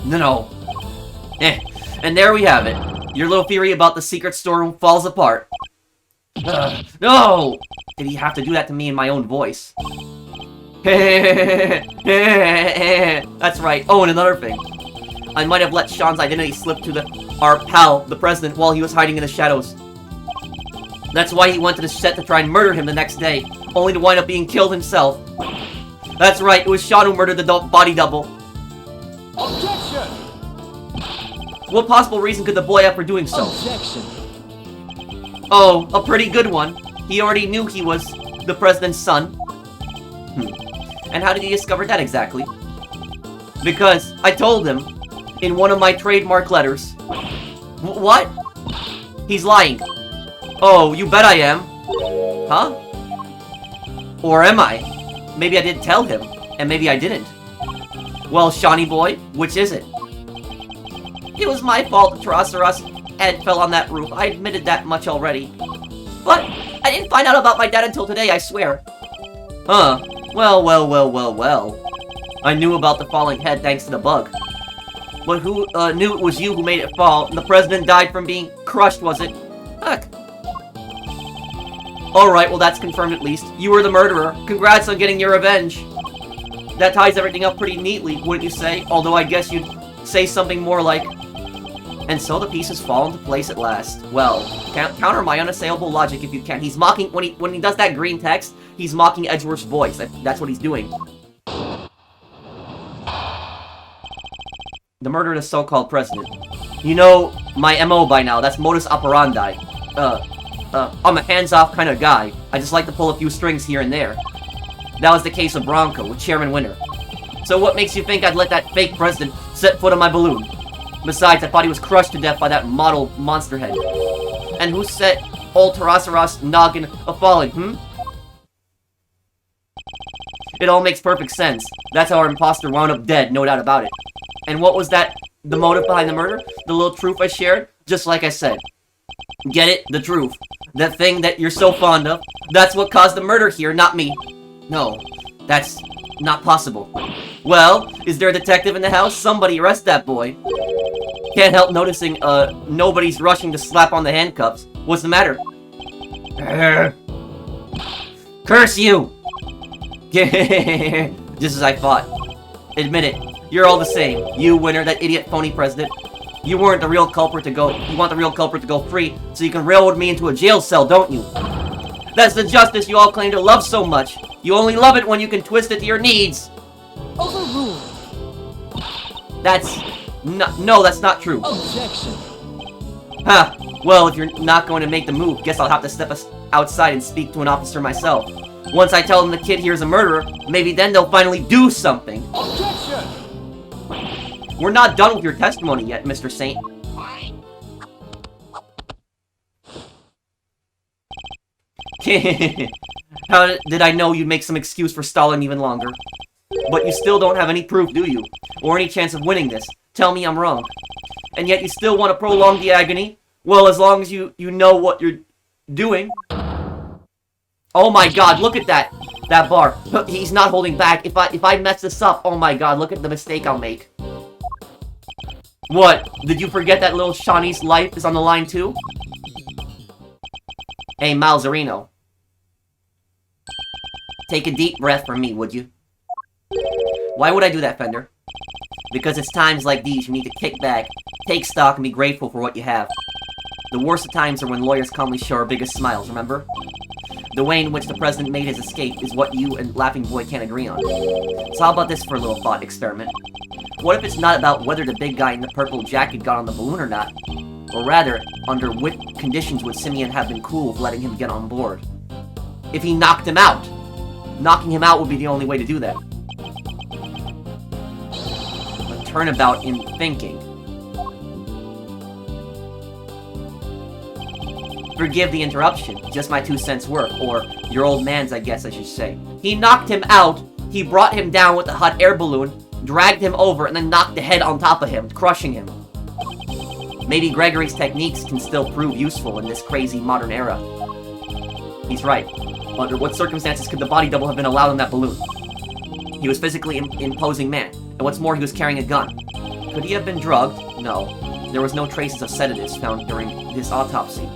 No. And there we have it. Your little theory about the secret storeroom falls apart. No! Did he have to do that to me in my own voice? That's right. Oh, and another thing. I might have let Sean's identity slip to our pal, the president, while he was hiding in the shadows. That's why he went to the set to try and murder him the next day, only to wind up being killed himself. That's right, it was Sean who murdered the body double. Objection! What possible reason could the boy have for doing so? Objection! Oh, a pretty good one. He already knew he was the president's son. And how did he discover that exactly? Because I told him in one of my trademark letters. What? He's lying. Oh, you bet I am. Huh? Or am I? Maybe I didn't tell him, and maybe I didn't. Well, Shawnee boy, which is it? It was my fault the Tyrannosaurus head fell on that roof. I admitted that much already. But I didn't find out about my dad until today, I swear. Huh. Well. I knew about the falling head thanks to the bug. But who knew it was you who made it fall, and the president died from being crushed, was it? Heck. Alright, well that's confirmed at least. You were the murderer. Congrats on getting your revenge. That ties everything up pretty neatly, wouldn't you say? Although I guess you'd say something more like... And so the pieces fall into place at last. Well, counter my unassailable logic if you can. He's mocking, when he does that green text, he's mocking Edgeworth's voice. That's what he's doing. The murder of the so-called president. You know my MO by now. That's modus operandi. I'm a hands-off kind of guy. I just like to pull a few strings here and there. That was the case with Bronco, with Chairman Winter. So what makes you think I'd let that fake president set foot on my balloon? Besides, I thought he was crushed to death by that model monster head. And who set old Tyrannosaurus noggin a-falling, It all makes perfect sense. That's how our imposter wound up dead, no doubt about it. And what was that The motive behind the murder? The little truth I shared? Just like I said. Get it? The truth. That thing that you're so fond of. That's what caused the murder here, not me. No, that's not possible. Well, is there a detective in the house? Somebody arrest that boy. Can't help noticing, nobody's rushing to slap on the handcuffs. What's the matter? Curse you! Just as I thought. Admit it. You're all the same. You, Winner, that idiot phony president. You weren't the real culprit to go. You want the real culprit to go free, so you can railroad me into a jail cell, don't you? That's the justice you all claim to love so much. You only love it when you can twist it to your needs. Overruled. That's... No, that's not true. Objection. Huh. Well, if you're not going to make the move, guess I'll have to step outside and speak to an officer myself. Once I tell them the kid here's a murderer, maybe then they'll finally do something. Objection. We're not done with your testimony yet, Mr. Saint. How did I know you'd make some excuse for stalling even longer? But you still don't have any proof, do you? Or any chance of winning this? Tell me I'm wrong. And yet you still want to prolong the agony? Well, as long as you know what you're doing. Oh my god, look at that! That bar. He's not holding back. If I mess this up, oh my god, look at the mistake I'll make. What? Did you forget that little Shawnee's life is on the line too? Hey, Miles Edgeworth. Take a deep breath for me, would you? Why would I do that, Fender? Because it's times like these you need to kick back, take stock, and be grateful for what you have. The worst of times are when lawyers calmly show our biggest smiles, remember? The way in which the president made his escape is what you and Laughing Boy can't agree on. So how about this for a little thought experiment? What if it's not about whether the big guy in the purple jacket got on the balloon or not? Or rather, under what conditions would Simeon have been cool with letting him get on board? If he knocked him out! Knocking him out would be the only way to do that. A turnabout in thinking. Forgive the interruption, just my 2 cents worth, or your old man's, I guess I should say. He knocked him out, he brought him down with a hot air balloon, dragged him over, and then knocked the head on top of him, crushing him. Maybe Gregory's techniques can still prove useful in this crazy modern era. He's right. Under what circumstances could the body double have been allowed in that balloon? He was physically imposing man, and what's more, he was carrying a gun. Could he have been drugged? No. There was no traces of sedatives found during this autopsy.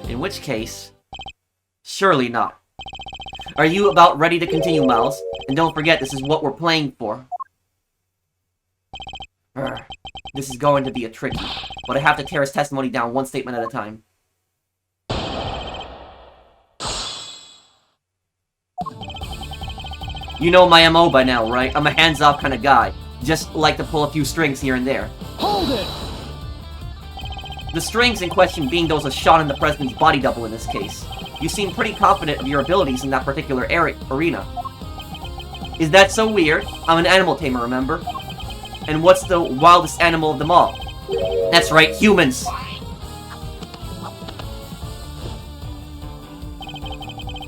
In which case, surely not. Are you about ready to continue, Miles? And don't forget, this is what we're playing for. This is going to be a tricky, but I have to tear his testimony down one statement at a time. You know my MO by now, right? I'm a hands-off kind of guy. Just like to pull a few strings here and there. Hold it! The strings in question being those of Sean and the President's body double in this case. You seem pretty confident of your abilities in that particular arena. Is that so weird? I'm an animal tamer, remember? And what's the wildest animal of them all? That's right, humans!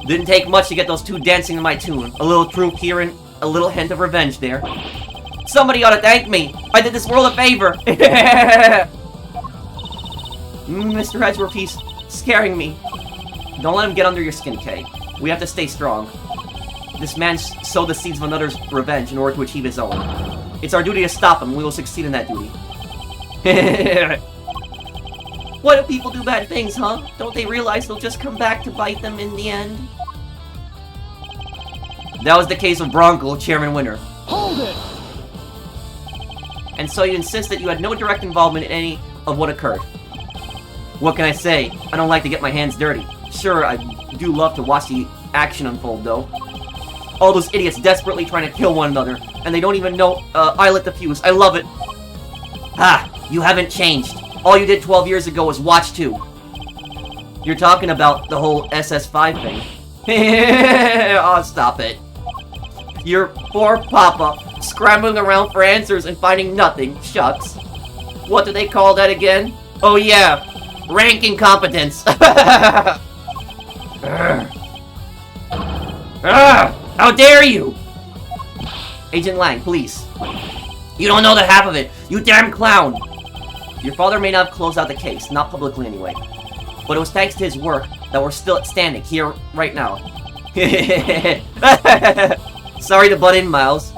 Didn't take much to get those two dancing in my tune. A little truth here and a little hint of revenge there. Somebody ought to thank me! I did this world a favor! Mr. Edgeworth, he's scaring me. Don't let him get under your skin, Kay. We have to stay strong. This man sowed the seeds of another's revenge in order to achieve his own. It's our duty to stop him, and we will succeed in that duty. Why do people do bad things, huh? Don't they realize they'll just come back to bite them in the end? That was the case of Bronco, Chairman Winner. Hold it! And so you insist that you had no direct involvement in any of what occurred. What can I say? I don't like to get my hands dirty. Sure, I do love to watch the action unfold, though. All those idiots desperately trying to kill one another, and they don't even know I lit the fuse. I love it. Ha! You haven't changed. All you did 12 years ago was watch too. You're talking about the whole SS5 thing. Oh, stop it. Your poor papa, scrambling around for answers and finding nothing. Shucks. What do they call that again? Oh yeah, rank incompetence. How dare you! Agent Lang, police. You don't know the half of it, you damn clown! Your father may not have closed out the case, not publicly anyway. But it was thanks to his work that we're still standing here right now. Sorry to butt in, Miles.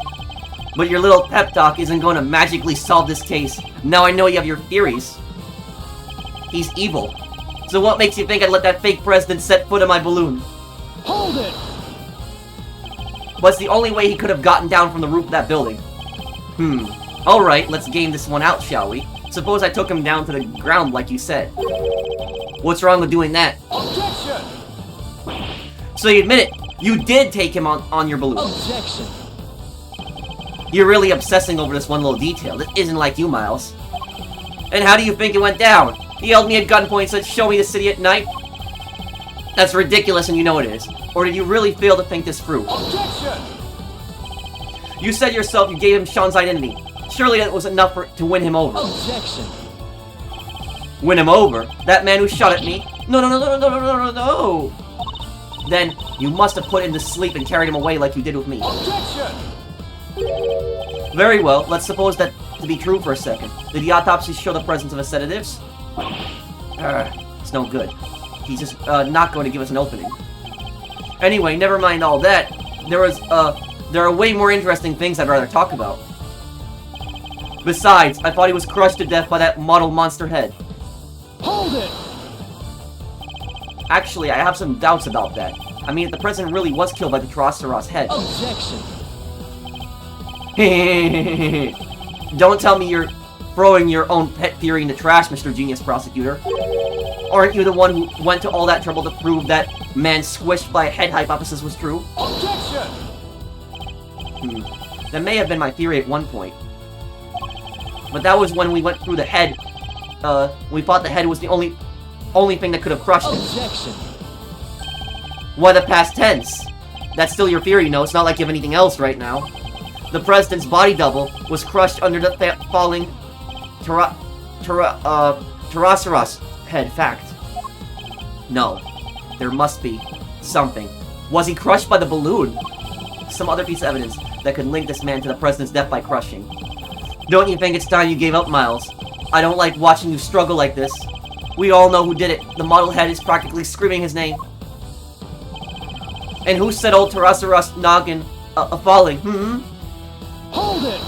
But your little pep talk isn't going to magically solve this case. Now I know you have your theories. He's evil. So what makes you think I'd let that fake president set foot on my balloon? Hold it! But it's the only way he could have gotten down from the roof of that building. Alright, let's game this one out, shall we? Suppose I took him down to the ground like you said. What's wrong with doing that? Objection! So you admit it, you did take him on your balloon. Objection! You're really obsessing over this one little detail. This isn't like you, Miles. And how do you think it went down? He held me at gunpoint and said, show me the city at night? That's ridiculous and you know it is. Or did you really fail to think this through? Objection! You said yourself you gave him Sean's identity. Surely that was enough to win him over. Objection! Win him over? That man who shot at me? No, no, no, no, no, no, no, no, no! Then, you must have put him to sleep and carried him away like you did with me. Objection! Very well, let's suppose that to be true for a second. Did the autopsy show the presence of a sedatives? It's no good. He's just not going to give us an opening. Anyway, never mind all that. There are way more interesting things I'd rather talk about. Besides, I thought he was crushed to death by that model monster head. Hold it! Actually, I have some doubts about that. I mean, if the president really was killed by the Tyrannosaurus head. Objection! Don't tell me you're throwing your own pet theory in the trash, Mr. Genius Prosecutor. Aren't you the one who went to all that trouble to prove that man squished by a head hypothesis was true? Objection! That may have been my theory at one point. But that was when we went through the head. We thought the head was the only thing that could have crushed him. Objection! Why the past tense? That's still your theory, you know. It's not like you have anything else right now. The president's body double was crushed under the falling Tyrannosaurus head. Fact. No. There must be something. Was he crushed by the balloon? Some other piece of evidence that could link this man to the president's death by crushing. Don't you think it's time you gave up, Miles? I don't like watching you struggle like this. We all know who did it. The model head is practically screaming his name. And who said old Tyrannosaurus noggin falling? Hold it!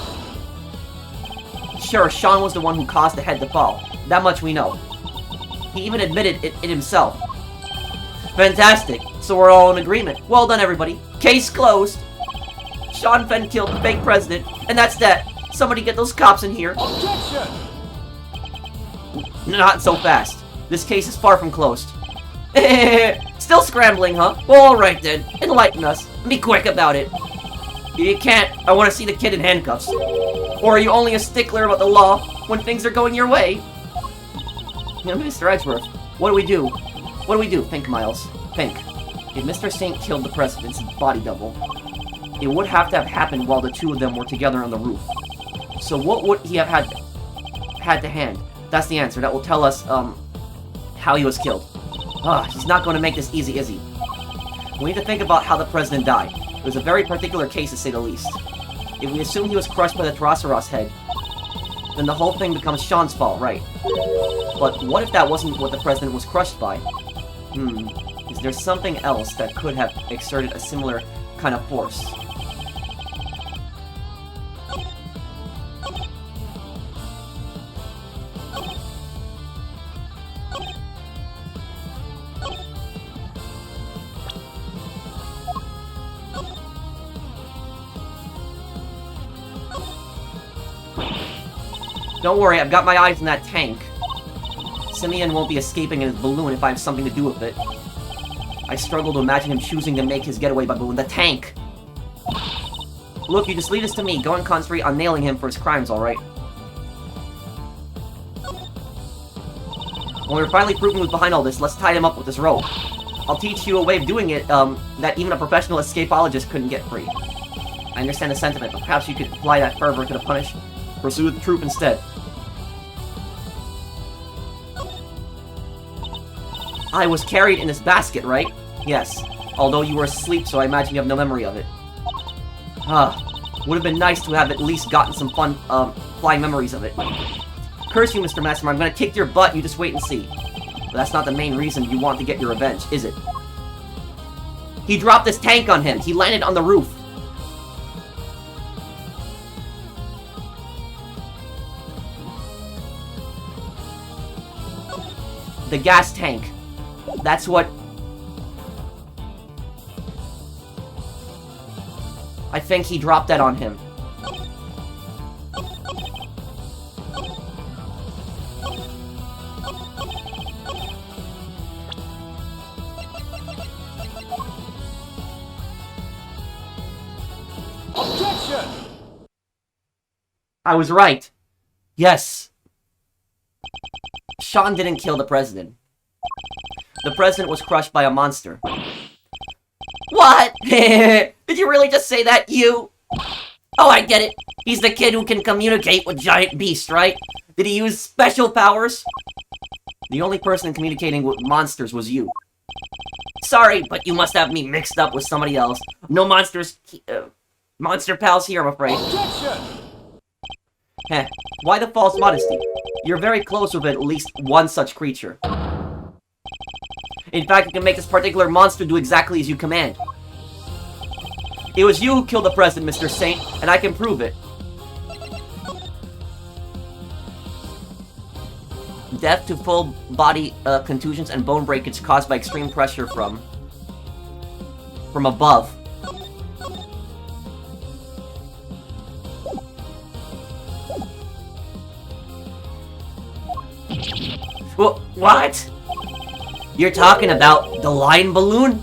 Sure, Sean was the one who caused the head to fall. That much we know. He even admitted it himself. Fantastic. So we're all in agreement. Well done, everybody. Case closed. Sean Fenn killed the fake president, and that's that. Somebody get those cops in here. Objection! Not so fast. This case is far from closed. Still scrambling, huh? Well, alright then. Enlighten us. Be quick about it. You can't. I want to see the kid in handcuffs. Or are you only a stickler about the law when things are going your way? Mr. Edgeworth, what do we do? What do we do? Think, Miles. Think. If Mr. Saint killed the president's body double, it would have to have happened while the two of them were together on the roof. So what would he have had to hand? That's the answer. That will tell us, how he was killed. He's not going to make this easy, is he? We need to think about how the president died. It was a very particular case, to say the least. If we assume he was crushed by the Tyrannosaurus head, then the whole thing becomes Sean's fault, right? But what if that wasn't what the president was crushed by? Is there something else that could have exerted a similar kind of force? Don't worry, I've got my eyes on that tank. Simeon won't be escaping in his balloon if I have something to do with it. I struggle to imagine him choosing to make his getaway by balloon. The tank! Look, you just leave this to me. Go and concentrate on nailing him for his crimes, alright? When we're finally proving who's behind all this, let's tie him up with this rope. I'll teach you a way of doing it, that even a professional escapologist couldn't get free. I understand the sentiment, but perhaps you could apply that fervor to the pursue the truth instead. I was carried in this basket, right? Yes. Although you were asleep, so I imagine you have no memory of it. Would have been nice to have at least gotten some fun, flying memories of it. Curse you, Mr. Mastermind. I'm gonna kick your butt, you just wait and see. But that's not the main reason you want to get your revenge, is it? He dropped his tank on him. He landed on the roof. The gas tank. That's what... I think he dropped that on him. Objection! I was right. Yes. Sean didn't kill the president. The president was crushed by a monster. What? Did you really just say that, you? Oh, I get it. He's the kid who can communicate with giant beasts, right? Did he use special powers? The only person communicating with monsters was you. Sorry, but you must have me mixed up with somebody else. No monsters... monster pals here, I'm afraid. Objection! Heh. Why the false modesty? You're very close with at least one such creature. In fact, you can make this particular monster do exactly as you command. It was you who killed the president, Mr. Saint, and I can prove it. Death to full body contusions and bone breakage caused by extreme pressure from above. What? You're talking about the lion balloon?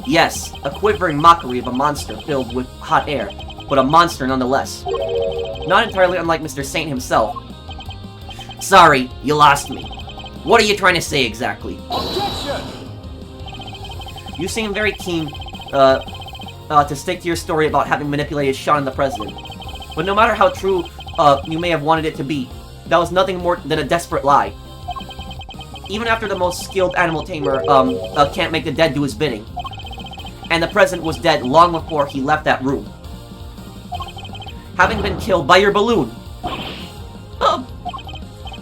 Yes, a quivering mockery of a monster filled with hot air, but a monster nonetheless. Not entirely unlike Mr. Saint himself. Sorry, you lost me. What are you trying to say exactly? Objection! You seem very keen to stick to your story about having manipulated Sean and the president. But no matter how true you may have wanted it to be, that was nothing more than a desperate lie. Even after the most skilled animal tamer can't make the dead do his bidding. And the president was dead long before he left that room. Having been killed by your balloon.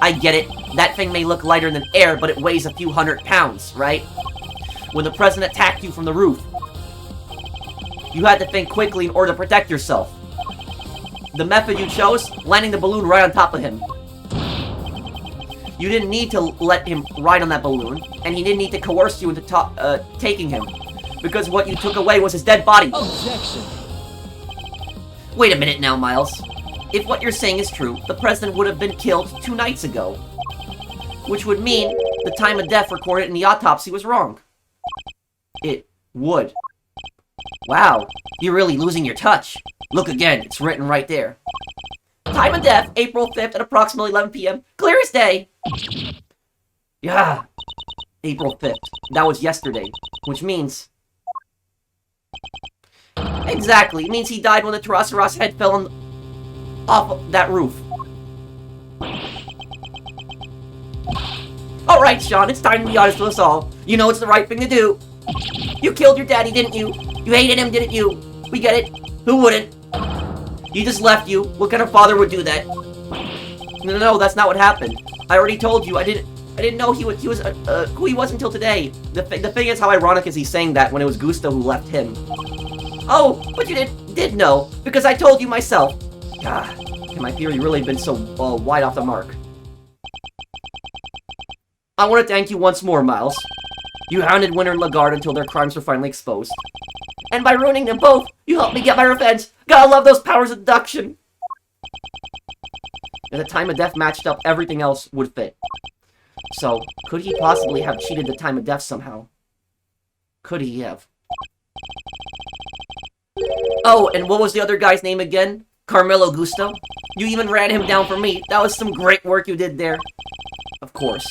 I get it. That thing may look lighter than air, but it weighs a few 100 pounds, right? When the president attacked you from the roof, you had to think quickly in order to protect yourself. The method you chose? Landing the balloon right on top of him. You didn't need to let him ride on that balloon, and he didn't need to coerce you into taking him, because what you took away was his dead body. Objection! Wait a minute now, Miles. If what you're saying is true, the president would have been killed 2 nights ago. Which would mean the time of death recorded in the autopsy was wrong. It would. Wow, you're really losing your touch. Look again, it's written right there. Time of death, April 5th at approximately 11 p.m. Clear as day. Yeah. April 5th. That was yesterday. Which means... Exactly. It means he died when the Tyrannosaurus head fell off of that roof. Alright, Sean, it's time to be honest with us all. You know it's the right thing to do. You killed your daddy, didn't you? You hated him, didn't you? We get it. Who wouldn't? He just left you. What kind of father would do that? No, that's not what happened. I already told you. I didn't know who he was until today. The thing is, how ironic is he saying that when it was Gusto who left him? Oh, but you did know, because I told you myself. God, can my theory really have been so wide off the mark? I want to thank you once more, Miles. You hounded Winter and Lagarde until their crimes were finally exposed. And by ruining them both, you helped me get my revenge. Gotta love those powers of deduction. If the time of death matched up, everything else would fit. So, could he possibly have cheated the time of death somehow? Could he have? Oh, and what was the other guy's name again? Carmelo Gusto? You even ran him down for me. That was some great work you did there. Of course.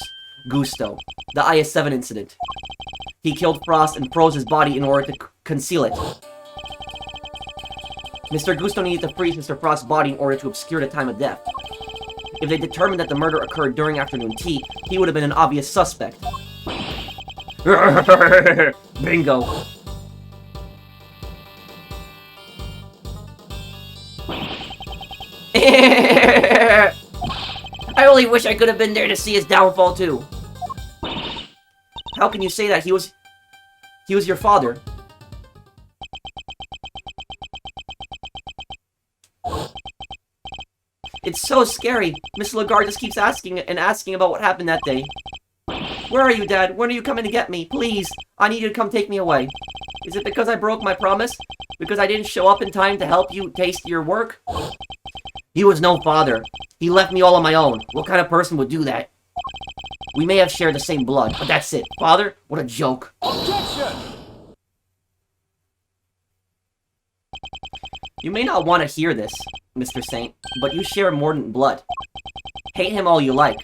Gusto. The IS-7 incident. He killed Frost and froze his body in order to conceal it. Mr. Gusto needed to freeze Mr. Frost's body in order to obscure the time of death. If they determined that the murder occurred during afternoon tea, he would have been an obvious suspect. Bingo. really wish I could have been there to see his downfall too. How can you say that? He was your father. It's so scary. Mr. Lagarde just keeps asking and asking about what happened that day. Where are you, Dad? When are you coming to get me? Please, I need you to come take me away. Is it because I broke my promise? Because I didn't show up in time to help you taste your work? He was no father. He left me all on my own. What kind of person would do that? We may have shared the same blood, but that's it. Father, what a joke. Objection! You may not want to hear this, Mr. Saint, but you share more than blood. Hate him all you like,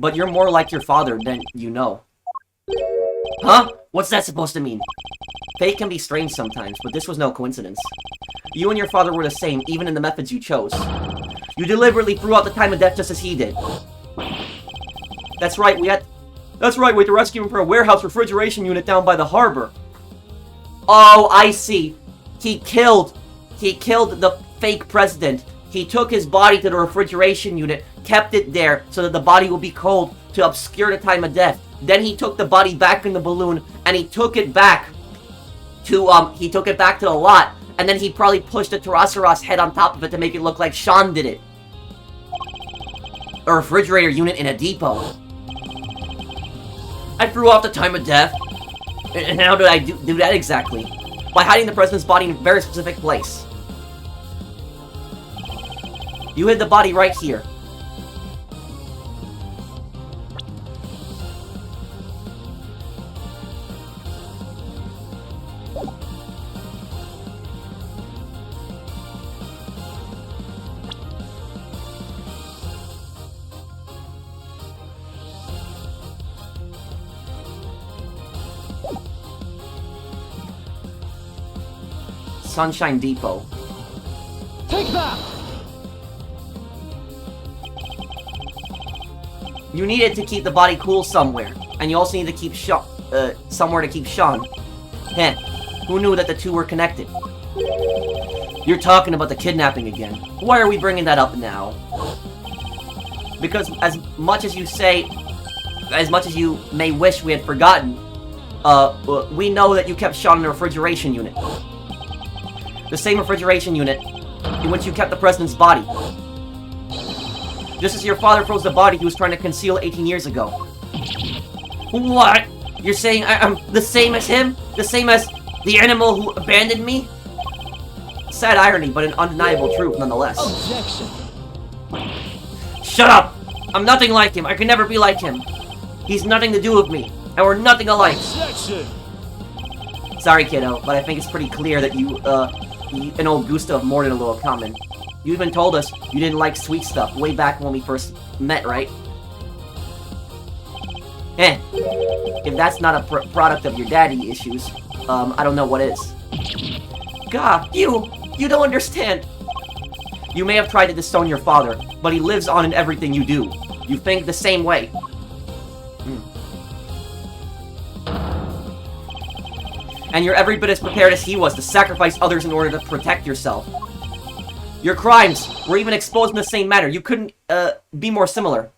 but you're more like your father than you know. Huh? What's that supposed to mean? Fate can be strange sometimes, but this was no coincidence. You and your father were the same, even in the methods you chose. You deliberately threw out the time of death just as he did. That's right, we had to rescue him from a warehouse refrigeration unit down by the harbor. Oh, I see. He killed the fake president. He took his body to the refrigeration unit, kept it there so that the body would be cold to obscure the time of death. Then he took the body back in the balloon and he took it back to the lot, and then he probably pushed a Tyrannosaurus head on top of it to make it look like Sean did it. A refrigerator unit in a depot. I threw off the time of death. And how did I do that exactly? By hiding the president's body in a very specific place. You hid the body right here. Sunshine Depot. Take that! You needed to keep the body cool somewhere, and you also need to keep somewhere to keep Sean. Heh, who knew that the two were connected? You're talking about the kidnapping again. Why are we bringing that up now? Because as much as you may wish we had forgotten, we know that you kept Sean in a refrigeration unit. The same refrigeration unit in which you kept the president's body. Just as your father froze the body he was trying to conceal 18 years ago. What? You're saying I'm the same as him? The same as the animal who abandoned me? Sad irony, but an undeniable truth nonetheless. Objection! Shut up! I'm nothing like him. I can never be like him. He's nothing to do with me, and we're nothing alike. Objection! Sorry, kiddo, but I think it's pretty clear that you and old Gustav more than a little common. You even told us you didn't like sweet stuff way back when we first met, right? Eh. If that's not a product of your daddy issues, I don't know what is. God, you don't understand. You may have tried to disown your father, but he lives on in everything you do. You think the same way. And you're every bit as prepared as he was to sacrifice others in order to protect yourself. Your crimes were even exposed in the same manner. You couldn't, be more similar.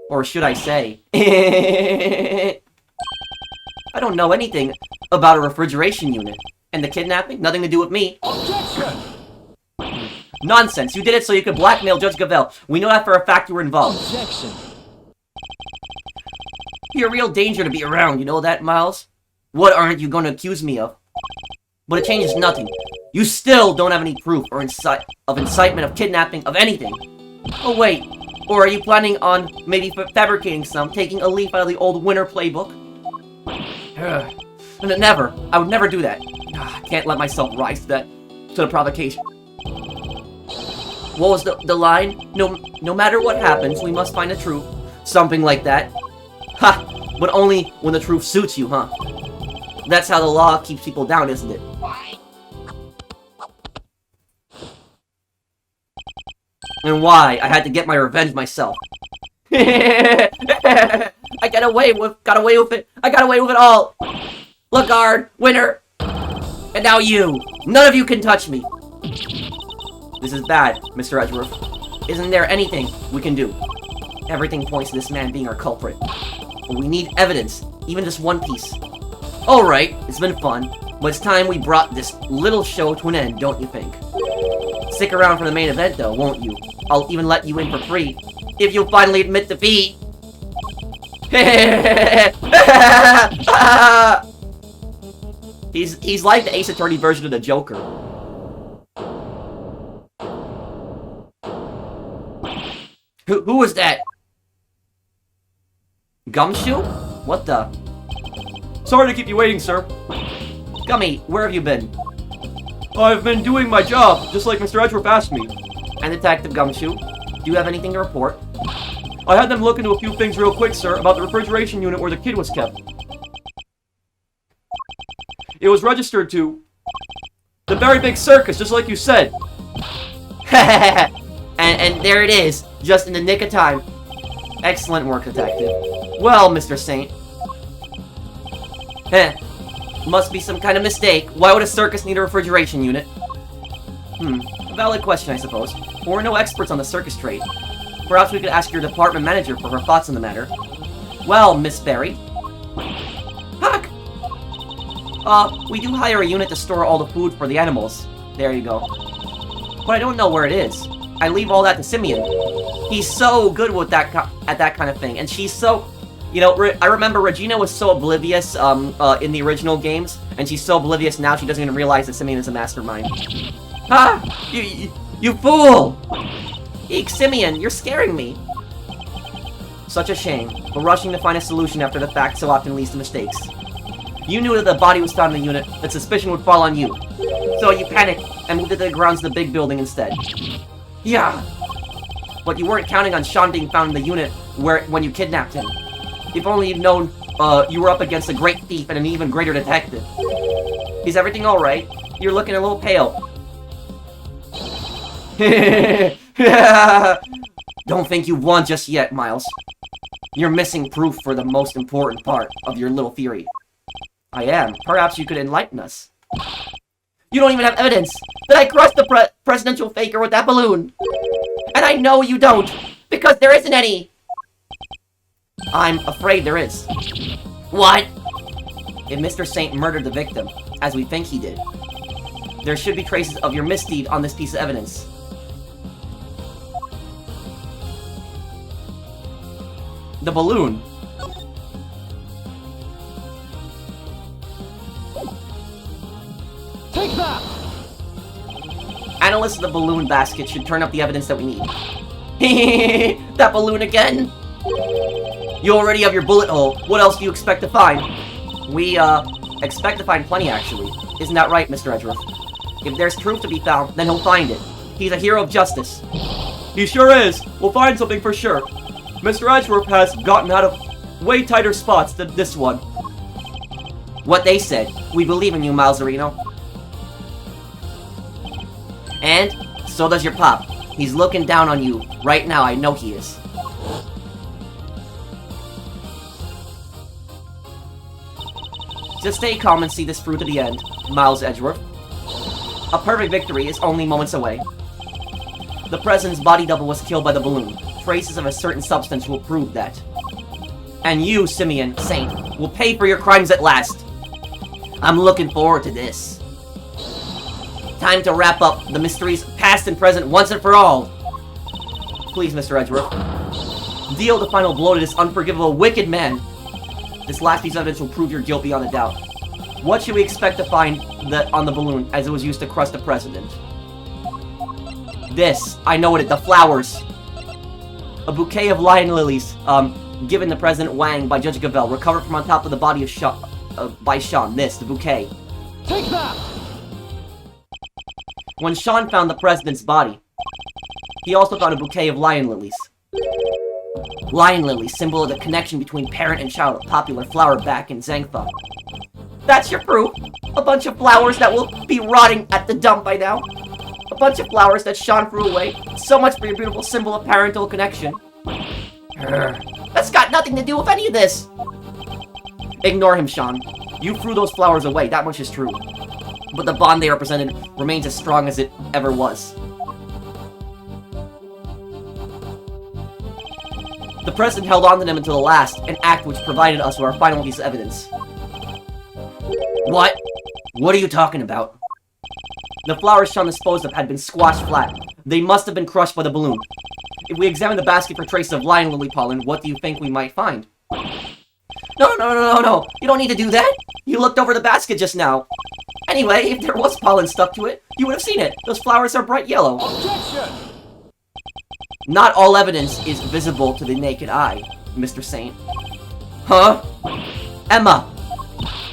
Or should I say... I don't know anything about a refrigeration unit. And the kidnapping? Nothing to do with me. Objection! Nonsense! You did it so you could blackmail Judge Gavel. We know that for a fact you were involved. Objection! You're a real danger to be around, you know that, Miles? What aren't you going to accuse me of? But it changes nothing. You still don't have any proof or incitement of kidnapping of anything. Oh wait, or are you planning on maybe fabricating some, taking a leaf out of the old Winter playbook? Never. I would never do that. I can't let myself rise to the provocation. What was the line? No matter what happens, we must find the truth. Something like that. Ha! But only when the truth suits you, huh? That's how the law keeps people down, isn't it? And why I had to get my revenge myself. I got away with it. I got away with it all. Lagarde, winner! And now you! None of you can touch me! This is bad, Mr. Edgeworth. Isn't there anything we can do? Everything points to this man being our culprit. But we need evidence, even just one piece. Alright, it's been fun, but it's time we brought this little show to an end, don't you think? Stick around for the main event though, won't you? I'll even let you in for free, if you'll finally admit defeat! He's like the Ace Attorney version of the Joker. Who was that? Gumshoe? What the? Sorry to keep you waiting, sir. Gummy, where have you been? I've been doing my job, just like Mr. Edgeworth asked me. And Detective Gumshoe, do you have anything to report? I had them look into a few things real quick, sir, about the refrigeration unit where the kid was kept. It was registered to the very big circus, just like you said. and there it is, just in the nick of time. Excellent work, Detective. Well, Mr. Saint. Must be some kind of mistake. Why would a circus need a refrigeration unit? Valid question, I suppose. We're no experts on the circus trade. Perhaps we could ask your department manager for her thoughts on the matter. Well, Miss Berry. Huck! We do hire a unit to store all the food for the animals. There you go. But I don't know where it is. I leave all that to Simeon. He's so good with that at that kind of thing, and she's so... You know, I remember Regina was so oblivious in the original games, and she's so oblivious now she doesn't even realize that Simeon is a mastermind. Ah! You fool! Eek, Simeon, you're scaring me. Such a shame, but rushing to find a solution after the fact so often leads to mistakes. You knew that the body was found in the unit, that suspicion would fall on you. So you panicked and moved to the grounds of the big building instead. Yeah. But you weren't counting on Sean being found in the unit when you kidnapped him. If only you'd known you were up against a great thief and an even greater detective. Is everything alright? You're looking a little pale. Don't think you've won just yet, Miles. You're missing proof for the most important part of your little theory. I am. Perhaps you could enlighten us. You don't even have evidence that I crushed the presidential faker with that balloon. And I know you don't, because there isn't any. I'm afraid there is. What? If Mr. Saint murdered the victim, as we think he did, there should be traces of your misdeed on this piece of evidence. The balloon. Take that! Analysts of the balloon basket should turn up the evidence that we need. That balloon again? You already have your bullet hole. What else do you expect to find? We, expect to find plenty, actually. Isn't that right, Mr. Edgeworth? If there's proof to be found, then he'll find it. He's a hero of justice. He sure is. We'll find something for sure. Mr. Edgeworth has gotten out of way tighter spots than this one. What they said. We believe in you, Miles Areno. And so does your pop. He's looking down on you. Right now, I know he is. Just stay calm and see this through to the end, Miles Edgeworth. A perfect victory is only moments away. The president's body double was killed by the balloon. Traces of a certain substance will prove that. And you, Simeon, Saint, will pay for your crimes at last. I'm looking forward to this. Time to wrap up the mysteries past and present once and for all. Please, Mr. Edgeworth. Deal the final blow to this unforgivable, wicked man. This last piece of evidence will prove your guilt beyond a doubt. What should we expect to find on the balloon as it was used to crush the president? This. I know it. The flowers. A bouquet of lion lilies, given to President Wang by Judge Gavelle, recovered from on top of the body of by Sean. This, the bouquet. Take that! When Sean found the president's body, he also found a bouquet of lion lilies. Lion lilies, symbol of the connection between parent and child, a popular flower back in Zangfa. That's your proof? A bunch of flowers that will be rotting at the dump by now. A bunch of flowers that Sean threw away. So much for your beautiful symbol of parental connection. That's got nothing to do with any of this. Ignore him, Sean. You threw those flowers away, that much is true. But the bond they represented remains as strong as it ever was. The President held on to them until the last, an act which provided us with our final piece of evidence. What? What are you talking about? The flowers Sean disposed of had been squashed flat. They must have been crushed by the balloon. If we examine the basket for traces of lion lily pollen, what do you think we might find? No. You don't need to do that. You looked over the basket just now. Anyway, if there was pollen stuck to it, you would have seen it. Those flowers are bright yellow. Objection! Not all evidence is visible to the naked eye, Mr. Saint. Huh? Emma.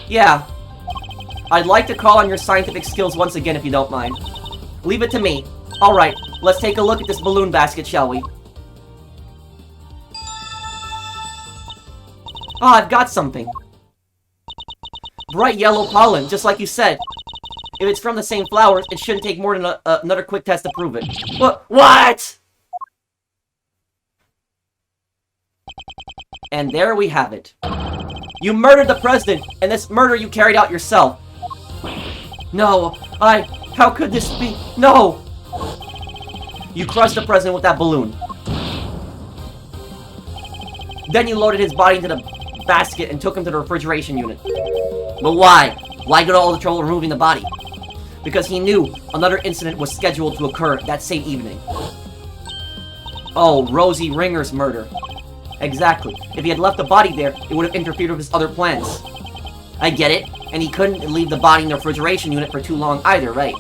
Yeah. I'd like to call on your scientific skills once again if you don't mind. Leave it to me. Alright, let's take a look at this balloon basket, shall we? Ah, I've got something. Bright yellow pollen, just like you said. If it's from the same flowers, it shouldn't take more than another quick test to prove it. What? And there we have it. You murdered the President, and this murder you carried out yourself. No, how could this be? No! You crushed the President with that balloon. Then you loaded his body into the basket and took him to the refrigeration unit. But why? Why go to all the trouble of removing the body? Because he knew another incident was scheduled to occur that same evening. Oh, Rosie Ringer's murder. Exactly. If he had left the body there, it would have interfered with his other plans. I get it. And he couldn't leave the body in the refrigeration unit for too long either, right?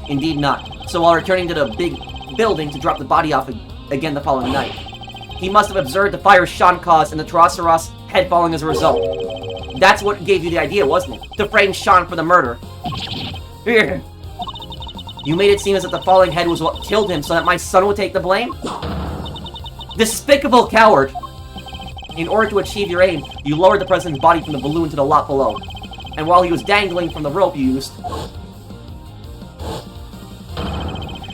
Indeed not. So while returning to the big building to drop the body off again the following night, he must have observed the fire Sean caused and the Tyrannosaurus head falling as a result. That's what gave you the idea, wasn't it? To frame Sean for the murder. Here. You made it seem as if the falling head was what killed him so that my son would take the blame? Despicable coward! In order to achieve your aim, you lowered the President's body from the balloon to the lot below. And while he was dangling from the rope you used,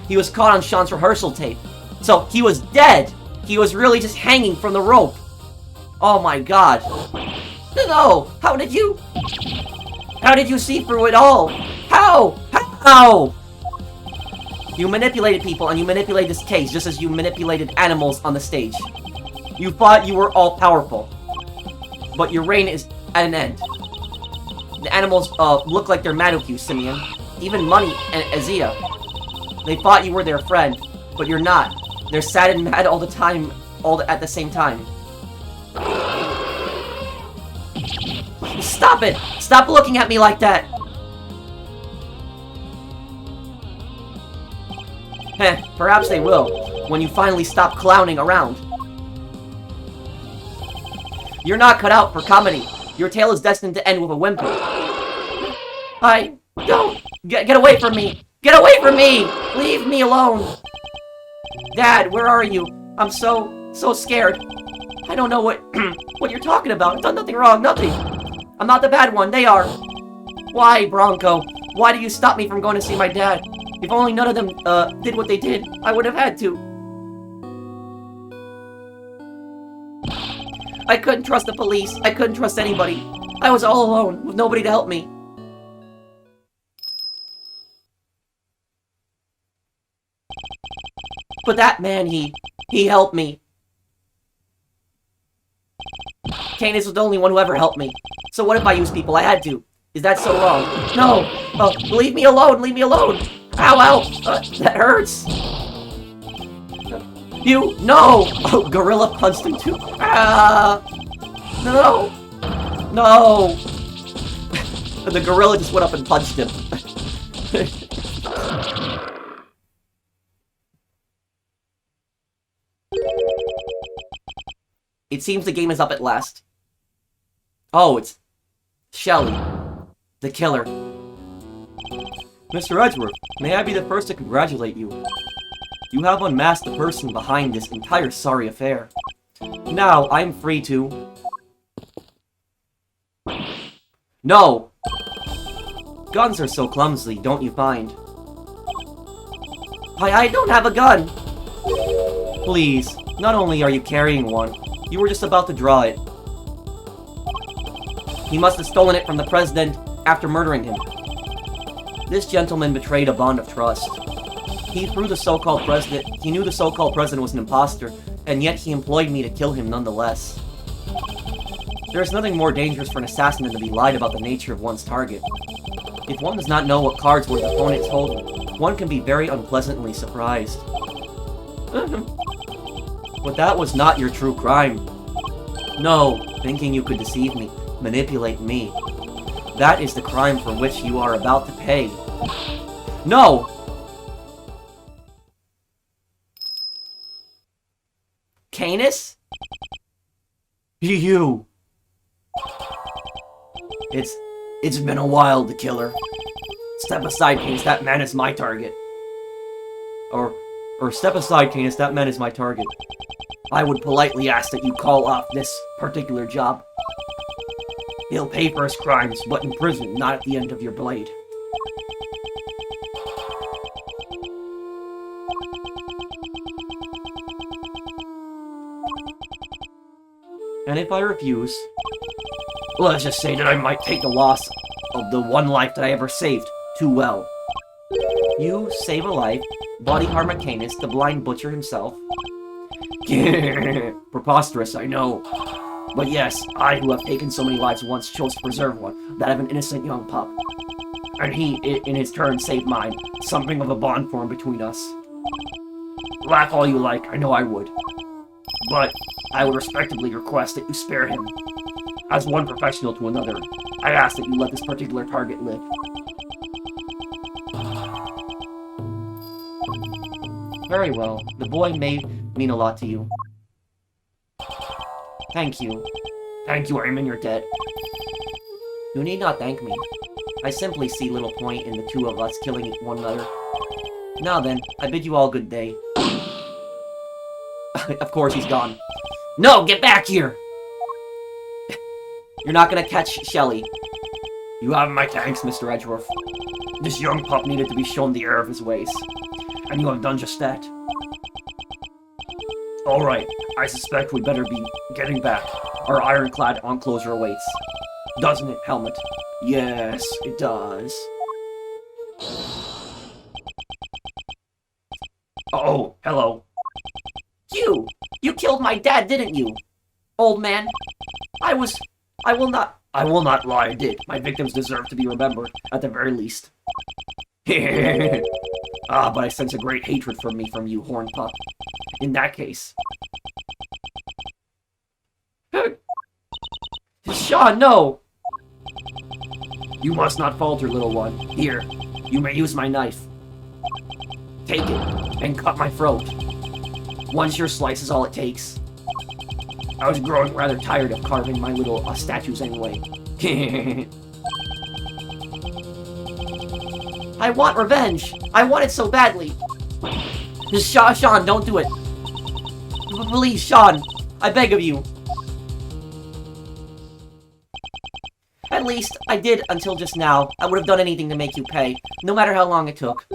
he was caught on Sean's rehearsal tape. So, he was dead! He was really just hanging from the rope. Oh my god. No! How did you see through it all? How? You manipulated people and you manipulated this case just as you manipulated animals on the stage. You thought you were all-powerful. But your reign is at an end. The animals look like they're mad at you, Simeon. Even Money and Azia. They thought you were their friend, but you're not. They're sad and mad all the time, at the same time. Stop it! Stop looking at me like that! Heh, perhaps they will, when you finally stop clowning around. You're not cut out for comedy. Your tale is destined to end with a whimper. Don't! Get away from me! Get away from me! Leave me alone! Dad, where are you? I'm so scared. I don't know what you're talking about. I've done nothing wrong, nothing. I'm not the bad one, they are. Why, Bronco? Why did you stop me from going to see my dad? If only none of them, did what they did, I would have had to. I couldn't trust the police. I couldn't trust anybody. I was all alone, with nobody to help me. But that man, he helped me. Candace was the only one who ever helped me. So what if I used people? I had to. Is that so wrong? No! Leave me alone! Leave me alone! Ow! That hurts! No! Oh, Gorilla punched him too. No! No! The gorilla just went up and punched him. It seems the game is up at last. Oh, it's Shelly, the killer. Mr. Edgeworth, may I be the first to congratulate you. You have unmasked the person behind this entire sorry affair. Now, I'm free to... No! Guns are so clumsy, don't you find? I don't have a gun! Please, not only are you carrying one, you were just about to draw it. He must have stolen it from the president after murdering him. This gentleman betrayed a bond of trust. He knew the so-called president was an imposter, and yet he employed me to kill him nonetheless. There is nothing more dangerous for an assassin than to be lied about the nature of one's target. If one does not know what cards one's opponent is holding, one can be very unpleasantly surprised. But that was not your true crime. No, thinking you could deceive me, manipulate me. That is the crime for which you are about to pay. No! Canis? You! It's been a while, the killer. Step aside, Canis, that man is my target. Or step aside, Canis, that man is my target. I would politely ask that you call off this particular job. He'll pay for his crimes, but in prison, not at the end of your blade. And if I refuse, let's just say that I might take the loss of the one life that I ever saved too well. You save a life, body harm a Canis, the blind butcher himself. Preposterous, I know. But yes, I who have taken so many lives once chose to preserve one, that of an innocent young pup. And he, in his turn, saved mine, something of a bond formed between us. Laugh all you like, I know I would. But I would respectfully request that you spare him. As one professional to another, I ask that you let this particular target live. Very well. The boy may mean a lot to you. Thank you. Thank you, I am in your debt. You need not thank me. I simply see little point in the two of us killing one another. Now then, I bid you all good day. Of course, he's gone. No, get back here! You're not gonna catch Shelly. You have my thanks, Mr. Edgeworth. This young pup needed to be shown the error of his ways. And you have done just that. Alright, I suspect we'd better be getting back. Our ironclad enclosure awaits. Doesn't it, Helmet? Yes, it does. Oh, hello. You killed my dad, didn't you? Old man. I will not lie, I did. My victims deserve to be remembered, at the very least. But I sense a great hatred from you, horned pup. In that case... Sean, no! You must not falter, little one. Here, you may use my knife. Take it, and cut my throat. One sure slice is all it takes. I was growing rather tired of carving my little statues anyway. I want revenge! I want it so badly! Sean, don't do it! Please, Sean! I beg of you! At least, I did until just now. I would have done anything to make you pay, no matter how long it took.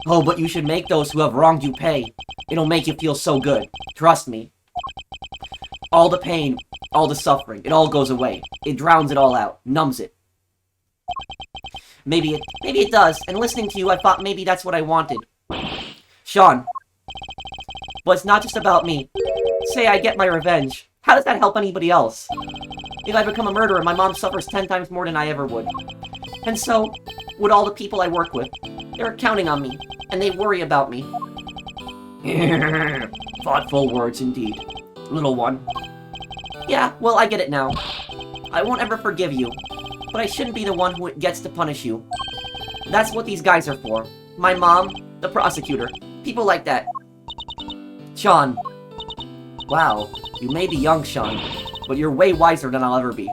Oh, but you should make those who have wronged you pay. It'll make you feel so good. Trust me. All the pain, all the suffering, it all goes away. It drowns it all out, numbs it. Maybe it does, and listening to you, I thought maybe that's what I wanted. Sean. But it's not just about me. Say I get my revenge. How does that help anybody else? If I become a murderer, my mom suffers 10 times more than I ever would. And so, would all the people I work with. They're counting on me, and they worry about me. Thoughtful words indeed, little one. Yeah, well, I get it now. I won't ever forgive you, but I shouldn't be the one who gets to punish you. That's what these guys are for. My mom, the prosecutor, people like that. Sean. Wow, you may be young, Sean, but you're way wiser than I'll ever be.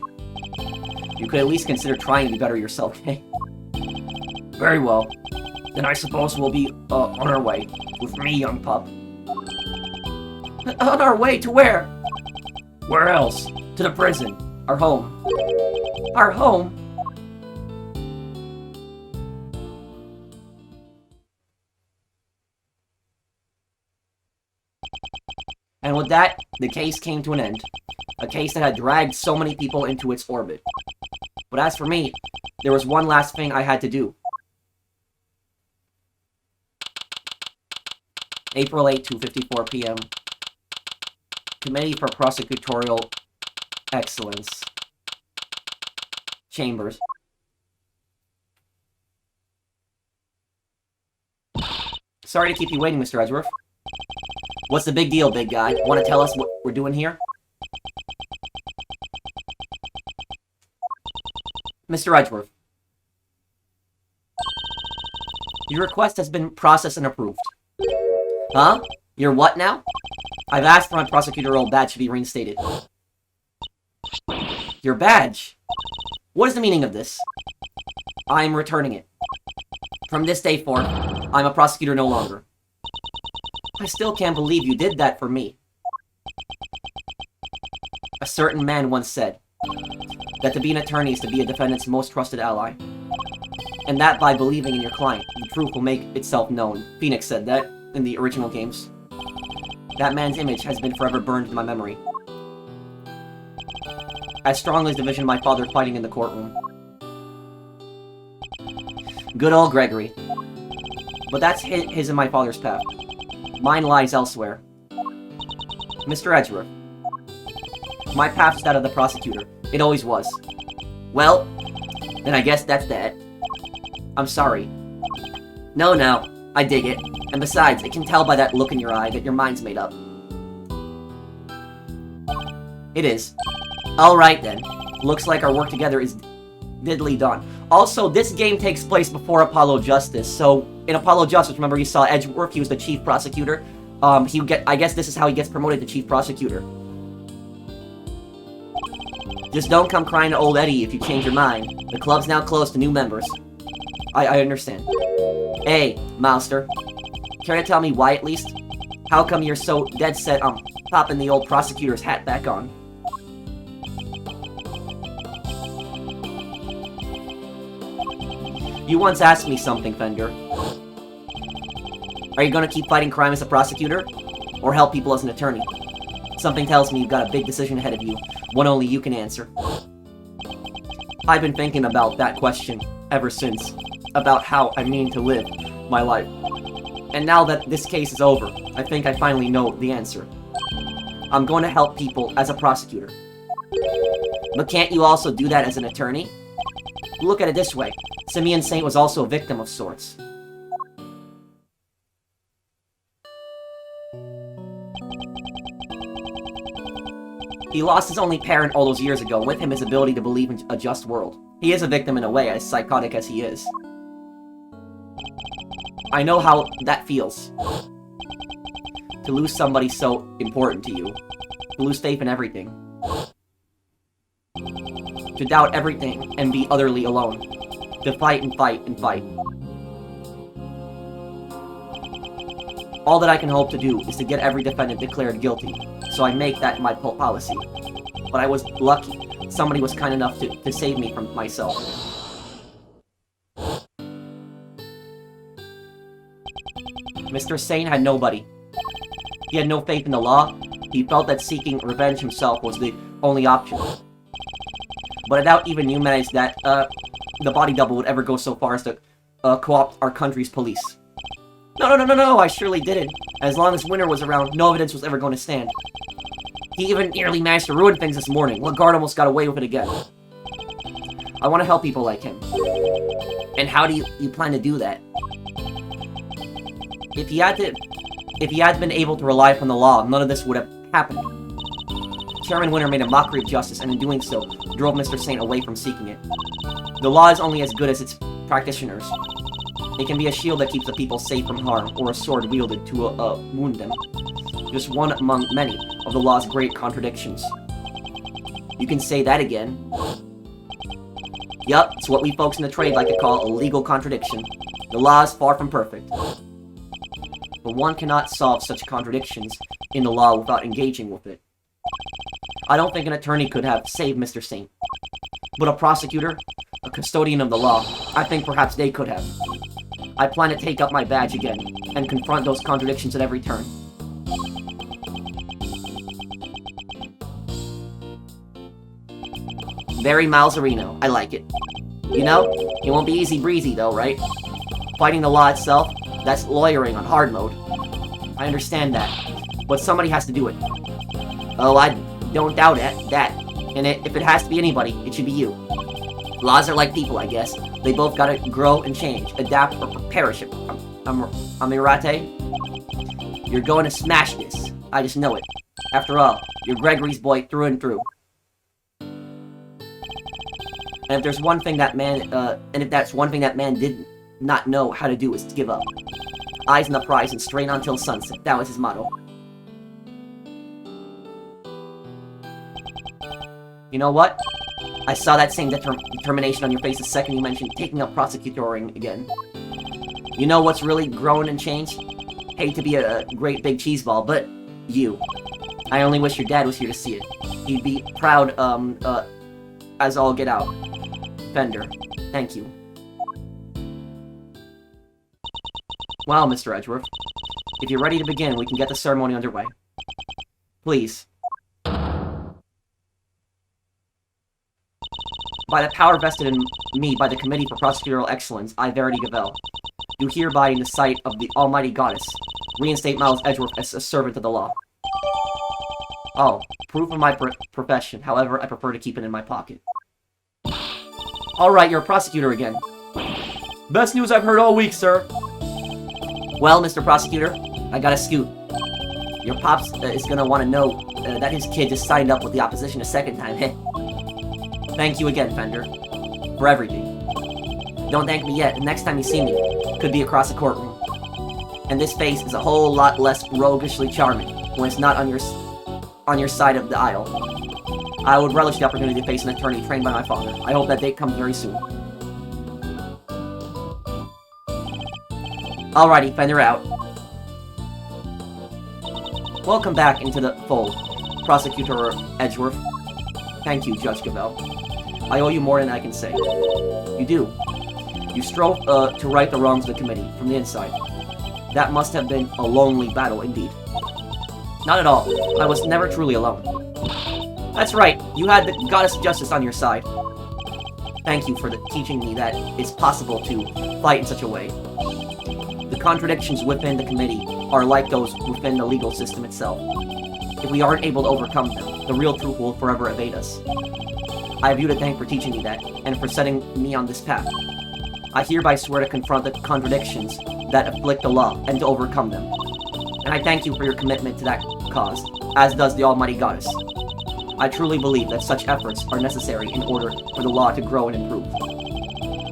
You could at least consider trying to be better yourself, eh? Very well. Then I suppose we'll be, on our way. With me, young pup. On our way to where? Where else? To the prison. Our home. Our home? And with that, the case came to an end. A case that had dragged so many people into its orbit. But as for me, there was one last thing I had to do. April 8, 2:54 p.m. Committee for Prosecutorial Excellence. Chambers. Sorry to keep you waiting, Mr. Edgeworth. What's the big deal, big guy? Want to tell us what we're doing here? Mr. Edgeworth. Your request has been processed and approved. Huh? Your what now? I've asked for my prosecutorial badge to be reinstated. Your badge? What is the meaning of this? I am returning it. From this day forth, I'm a prosecutor no longer. I still can't believe you did that for me. A certain man once said that to be an attorney is to be a defendant's most trusted ally. And that by believing in your client, the truth will make itself known. Phoenix said that in the original games. That man's image has been forever burned in my memory. As strongly as the vision of my father fighting in the courtroom. Good old Gregory. But that's his and my father's path. Mine lies elsewhere. Mr. Edgeworth. My path is that of the prosecutor. It always was. Well, then I guess that's that. I'm sorry. No, I dig it. And besides, I can tell by that look in your eye that your mind's made up. It is. Alright then. Looks like our work together is diddly done. Also, this game takes place before Apollo Justice, so in Apollo Justice, remember you saw Edgeworth, he was the chief prosecutor. I guess this is how he gets promoted to chief prosecutor. Just don't come crying to old Eddie if you change your mind. The club's now closed to new members. I understand. Hey, Mouster. Care to tell me why at least? How come you're so dead set on popping the old prosecutor's hat back on? You once asked me something, Fender. Are you gonna keep fighting crime as a prosecutor? Or help people as an attorney? Something tells me you've got a big decision ahead of you, one only you can answer. I've been thinking about that question ever since, about how I mean to live my life. And now that this case is over, I think I finally know the answer. I'm going to help people as a prosecutor. But can't you also do that as an attorney? Look at it this way. Simeon Saint was also a victim of sorts. He lost his only parent all those years ago, with him his ability to believe in a just world. He is a victim in a way, as psychotic as he is. I know how that feels. To lose somebody so important to you. To lose faith in everything. To doubt everything and be utterly alone. To fight and fight and fight. All that I can hope to do is to get every defendant declared guilty, so I make that my policy. But I was lucky. Somebody was kind enough to save me from myself. Mr. Saint had nobody. He had no faith in the law. He felt that seeking revenge himself was the only option. But I doubt even you managed that, the body double would ever go so far as to, co-opt our country's police. No, I surely didn't. As long as Winter was around, no evidence was ever going to stand. He even nearly managed to ruin things this morning. One guard almost got away with it again. I want to help people like him. And how do you plan to do that? If he had been able to rely upon the law, none of this would have happened. Chairman Winter made a mockery of justice, and in doing so, drove Mr. Saint away from seeking it. The law is only as good as its practitioners. It can be a shield that keeps the people safe from harm, or a sword wielded to wound them. Just one among many of the law's great contradictions. You can say that again. Yup, it's what we folks in the trade like to call a legal contradiction. The law is far from perfect. But one cannot solve such contradictions in the law without engaging with it. I don't think an attorney could have saved Mr. Saint. But a prosecutor, a custodian of the law, I think perhaps they could have. I plan to take up my badge again, and confront those contradictions at every turn. Very Mileserino. I like it. You know, it won't be easy breezy though, right? Fighting the law itself, that's lawyering on hard mode. I understand that, but somebody has to do it. Oh, I don't doubt that. And if it has to be anybody, it should be you. Laws are like people, I guess. They both gotta grow and change, adapt or perish. Amirate? You're going to smash this. I just know it. After all, you're Gregory's boy through and through. And if there's one thing that man, if that's one thing that man did not know how to do, is to give up. Eyes on the prize and straight on till sunset. That was his motto. You know what? I saw that same determination on your face the second you mentioned taking up prosecutoring again. You know what's really grown and changed? Hate to be a great big cheeseball, but you. I only wish your dad was here to see it. He'd be proud, as all get out. Fender, thank you. Well, Mr. Edgeworth, if you're ready to begin, we can get the ceremony underway. Please. By the power vested in me by the Committee for Prosecutorial Excellence, I, Verity Gavel, do hereby, in the sight of the Almighty Goddess, reinstate Miles Edgeworth as a servant of the law. Oh, proof of my profession. However, I prefer to keep it in my pocket. Alright, you're a prosecutor again. Best news I've heard all week, sir. Well, Mr. Prosecutor, I got a scoop. Your pops is gonna want to know that his kid just signed up with the opposition a second time. Thank you again, Fender, for everything. Don't thank me yet. The next time you see me, could be across the courtroom. And this face is a whole lot less roguishly charming when it's not on your side of the aisle. I would relish the opportunity to face an attorney trained by my father. I hope that date comes very soon. Alrighty, Fender out. Welcome back into the fold, Prosecutor Edgeworth. Thank you, Judge Gavel. I owe you more than I can say. You do. You strove to right the wrongs of the committee from the inside. That must have been a lonely battle indeed. Not at all. I was never truly alone. That's right. You had the goddess justice on your side. Thank you for teaching me that it's possible to fight in such a way. The contradictions within the committee are like those within the legal system itself. If we aren't able to overcome them, the real truth will forever evade us. I have you to thank for teaching me that, and for setting me on this path. I hereby swear to confront the contradictions that afflict the law, and to overcome them. And I thank you for your commitment to that cause, as does the Almighty Goddess. I truly believe that such efforts are necessary in order for the law to grow and improve.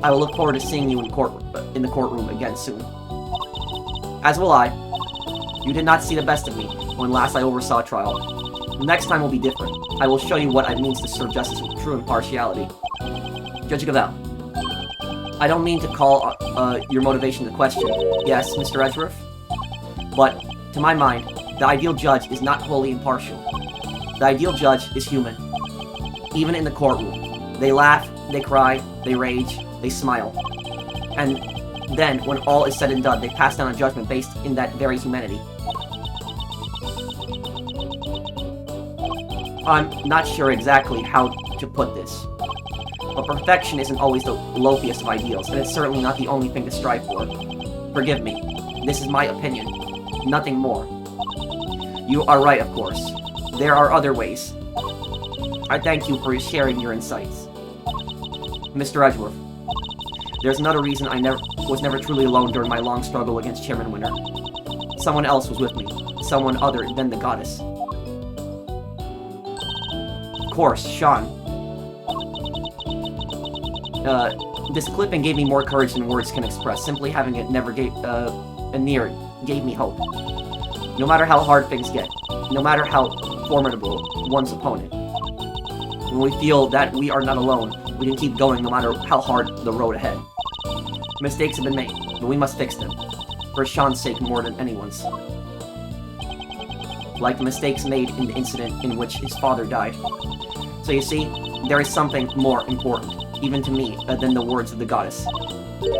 I will look forward to seeing you in the courtroom again soon. As will I. You did not see the best of me when last I oversaw a trial. The next time will be different. I will show you what it means to serve justice with true impartiality. Judge Gavel, I don't mean to call your motivation into question. Yes, Mr. Edgeworth? But, to my mind, the ideal judge is not wholly impartial. The ideal judge is human. Even in the courtroom. They laugh, they cry, they rage, they smile. And then, when all is said and done, they pass down a judgment based in that very humanity. I'm not sure exactly how to put this, but perfection isn't always the loftiest of ideals, and it's certainly not the only thing to strive for. Forgive me. This is my opinion. Nothing more. You are right, of course. There are other ways. I thank you for sharing your insights. Mr. Edgeworth, there's another reason I was never truly alone during my long struggle against Chairman Winter. Someone else was with me. Someone other than the goddess. Of course, Sean. This clipping gave me more courage than words can express. Simply having it never gave me hope. No matter how hard things get, no matter how formidable one's opponent, when we feel that we are not alone, we can keep going no matter how hard the road ahead. Mistakes have been made, but we must fix them, for Sean's sake more than anyone's. Like the mistakes made in the incident in which his father died. So you see, there is something more important, even to me, than the words of the goddess.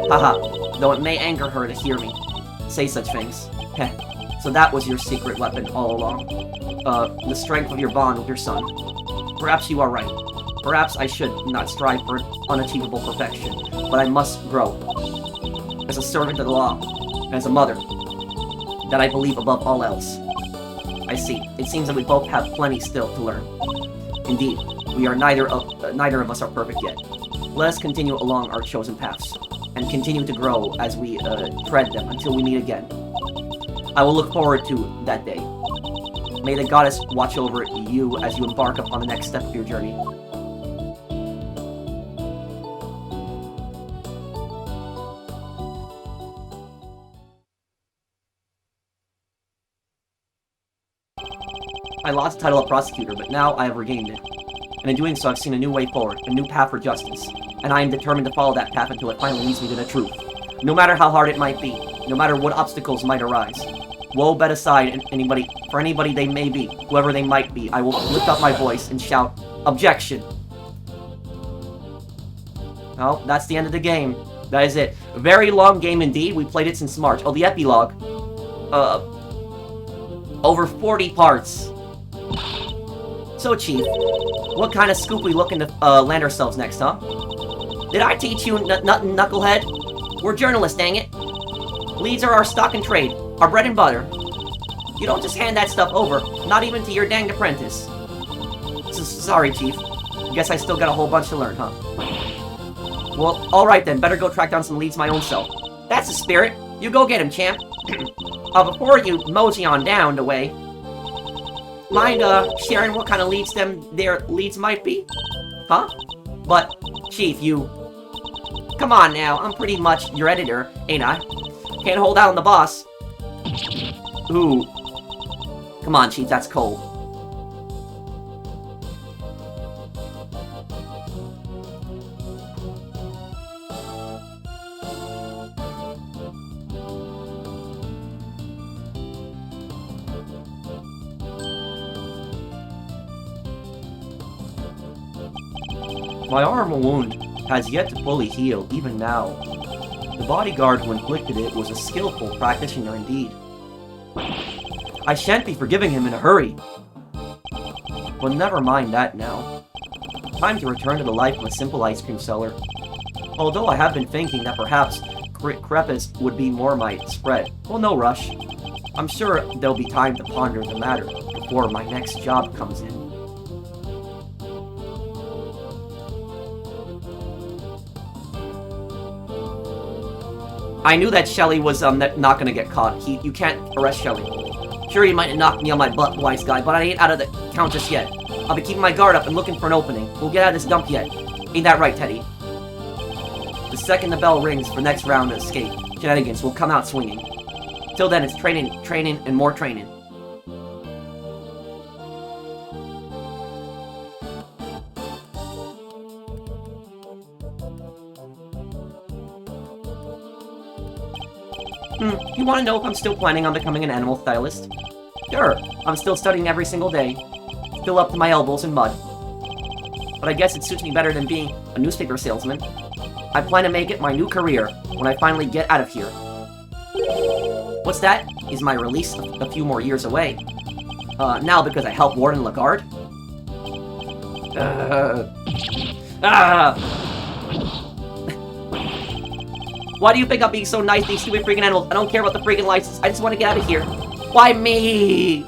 Haha, though it may anger her to hear me say such things. Heh, so that was your secret weapon all along. The strength of your bond with your son. Perhaps you are right. Perhaps I should not strive for unachievable perfection, but I must grow. As a servant of the law, and as a mother, that I believe above all else. I see. It seems that we both have plenty still to learn. Indeed, we are neither of us are perfect yet. Let us continue along our chosen paths, and continue to grow as we tread them until we meet again. I will look forward to that day. May the goddess watch over you as you embark upon the next step of your journey. I lost the title of prosecutor, but now I have regained it. And in doing so, I've seen a new way forward, a new path for justice. And I am determined to follow that path until it finally leads me to the truth. No matter how hard it might be, no matter what obstacles might arise. Woe bet aside for anybody they may be, whoever they might be, I will lift up my voice and shout, "Objection!" Well, that's the end of the game. That is it. A very long game indeed. We played it since March. Oh, the epilogue. Over 40 parts. So, Chief, what kind of scoop we looking to land ourselves next, huh? Did I teach you nothing, knucklehead? We're journalists, dang it. Leads are our stock and trade, our bread and butter. You don't just hand that stuff over, not even to your danged apprentice. Sorry, Chief. Guess I still got a whole bunch to learn, huh? Well, alright then, better go track down some leads my own self. That's the spirit. You go get him, champ. Before you mosey on down the way, mind, sharing what kind of leads their leads might be? Huh? But, Chief, you... Come on now, I'm pretty much your editor, ain't I? Can't hold out on the boss. Ooh. Come on, Chief, that's cold. My arm wound has yet to fully heal, even now. The bodyguard who inflicted it was a skillful practitioner indeed. I shan't be forgiving him in a hurry. But never mind that now. Time to return to the life of a simple ice cream seller. Although I have been thinking that perhaps crepes would be more my spread. Well, no rush. I'm sure there'll be time to ponder the matter before my next job comes in. I knew that Shelly was not gonna get caught. You can't arrest Shelly. Sure, you might have knocked me on my butt, wise guy, but I ain't out of the count just yet. I'll be keeping my guard up and looking for an opening. We'll get out of this dump yet. Ain't that right, Teddy? The second the bell rings for next round of escape, shenanigans will come out swinging. Till then, it's training, training, and more training. You want to know if I'm still planning on becoming an animal stylist? Sure, I'm still studying every single day. Still up to my elbows in mud. But I guess it suits me better than being a newspaper salesman. I plan to make it my new career when I finally get out of here. What's that? Is my release a few more years away? Now because I helped Warden Lagarde? Why do you think I'm being so nice to these stupid freaking animals? I don't care about the freaking license. I just want to get out of here. Why me?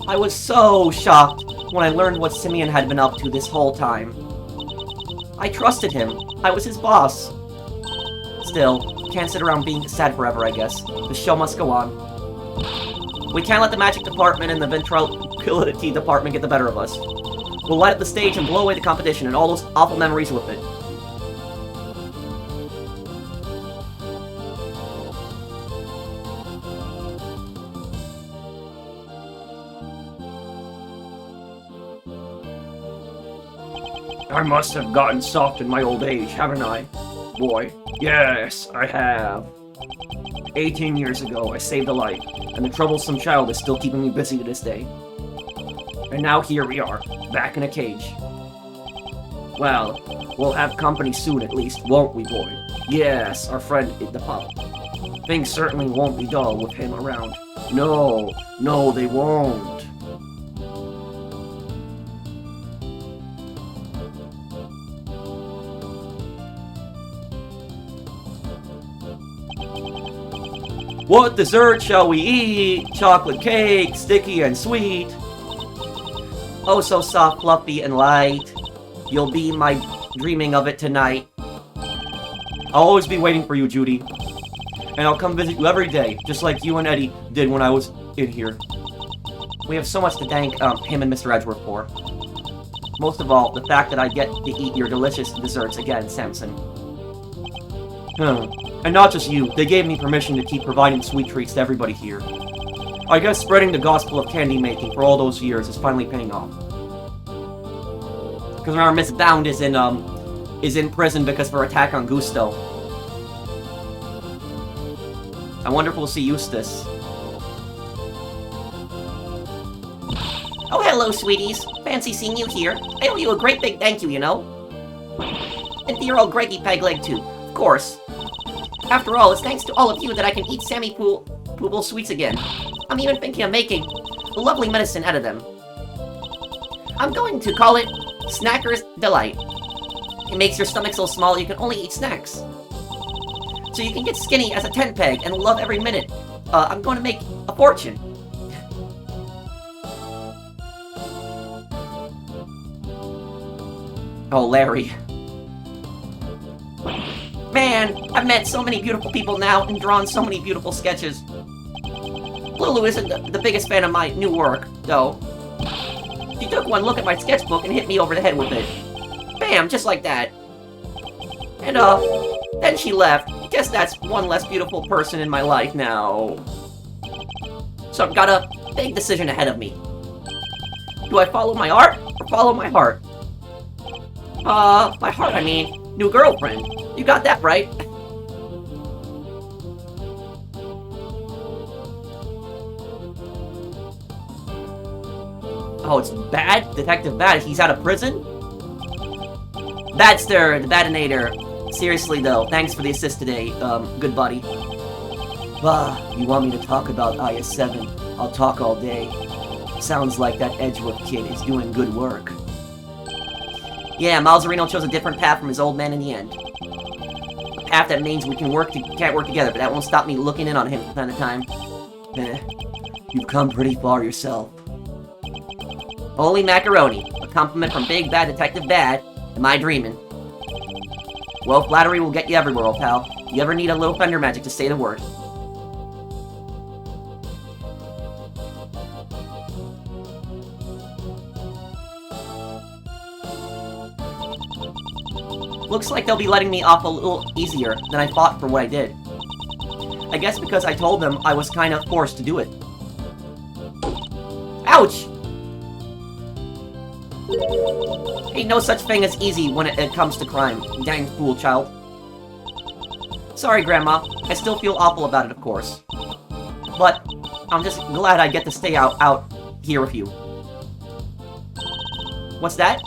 I was so shocked when I learned what Simeon had been up to this whole time. I trusted him. I was his boss. Still, can't sit around being sad forever, I guess. The show must go on. We can't let the magic department and the ventriloquity department get the better of us. We'll light up the stage and blow away the competition and all those awful memories with it. I must have gotten soft in my old age, haven't I? Boy, yes, I have. 18 years ago, I saved a life, and the troublesome child is still keeping me busy to this day. And now here we are, back in a cage. Well, we'll have company soon at least, won't we, boy? Yes, our friend in the pub. Things certainly won't be dull with him around. No, no, they won't. What dessert shall we eat? Chocolate cake, sticky and sweet. Oh, so soft, fluffy, and light. You'll be my dreaming of it tonight. I'll always be waiting for you, Judy. And I'll come visit you every day, just like you and Eddie did when I was in here. We have so much to thank him and Mr. Edgeworth for. Most of all, the fact that I get to eat your delicious desserts again, Samson. And not just you, they gave me permission to keep providing sweet treats to everybody here. I guess spreading the gospel of candy making for all those years is finally paying off. Because remember, Miss Bound is in prison because of her attack on Gusto. I wonder if we'll see Eustace. Oh, hello, sweeties. Fancy seeing you here. I owe you a great big thank you, you know. And to your old Greggy Pegleg, too. Of course. After all, it's thanks to all of you that I can eat Sammy Pooble sweets again. I'm even thinking of making a lovely medicine out of them. I'm going to call it Snacker's Delight. It makes your stomach so small you can only eat snacks. So you can get skinny as a tent peg and love every minute. I'm going to make a fortune. Oh, Larry. Man, I've met so many beautiful people now and drawn so many beautiful sketches. Lulu isn't the biggest fan of my new work, though. She took one look at my sketchbook and hit me over the head with it. Bam, just like that. And, then she left. Guess that's one less beautiful person in my life now. So I've got a big decision ahead of me. Do I follow my art or follow my heart? My heart, I mean. New girlfriend. You got that right. Oh, it's Bad? Detective Bad. He's out of prison? Badster, the Badinator. Seriously, though, thanks for the assist today, good buddy. You want me to talk about IS-7? I'll talk all day. Sounds like that Edgeworth kid is doing good work. Yeah, Miles Reno chose a different path from his old man in the end. A path that means we can't work together, but that won't stop me looking in on him from time to time. You've come pretty far yourself. Holy macaroni, a compliment from Big Bad Detective Bad. Am I dreaming? Well, flattery will get you everywhere, old pal. You ever need a little fender magic to say the word. Looks like they'll be letting me off a little easier than I thought for what I did. I guess because I told them I was kind of forced to do it. Ouch! Ain't no such thing as easy when it comes to crime, dang fool child. Sorry, Grandma. I still feel awful about it, of course. But I'm just glad I get to stay out here with you. What's that?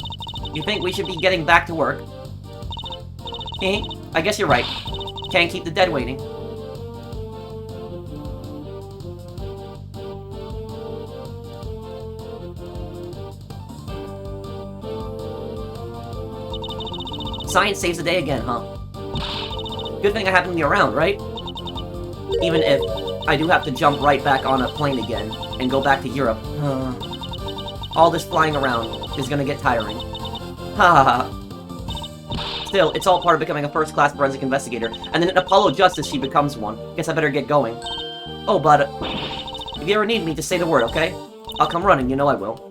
You think we should be getting back to work? I guess you're right. Can't keep the dead waiting. Science saves the day again, huh? Good thing I happen to be around, right? Even if I do have to jump right back on a plane again and go back to Europe. All this flying around is gonna get tiring. Ha ha ha. Still, it's all part of becoming a first-class forensic investigator, and then in Apollo Justice she becomes one. Guess I better get going. Oh, but if you ever need me, just say the word, okay? I'll come running, you know I will.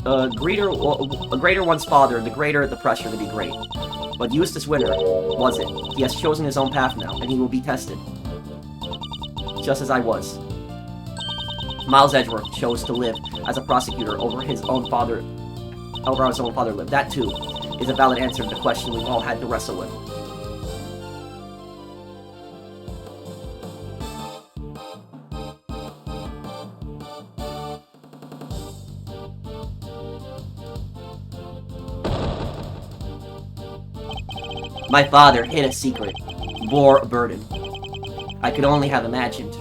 A greater one's father, the greater the pressure to be great. But Eustace Winter wasn't. He has chosen his own path now, and he will be tested. Just as I was. Miles Edgeworth chose to live as a prosecutor over his own father over his own father lived. That, too, is a valid answer to the question we've all had to wrestle with. My father hid a secret, bore a burden I could only have imagined.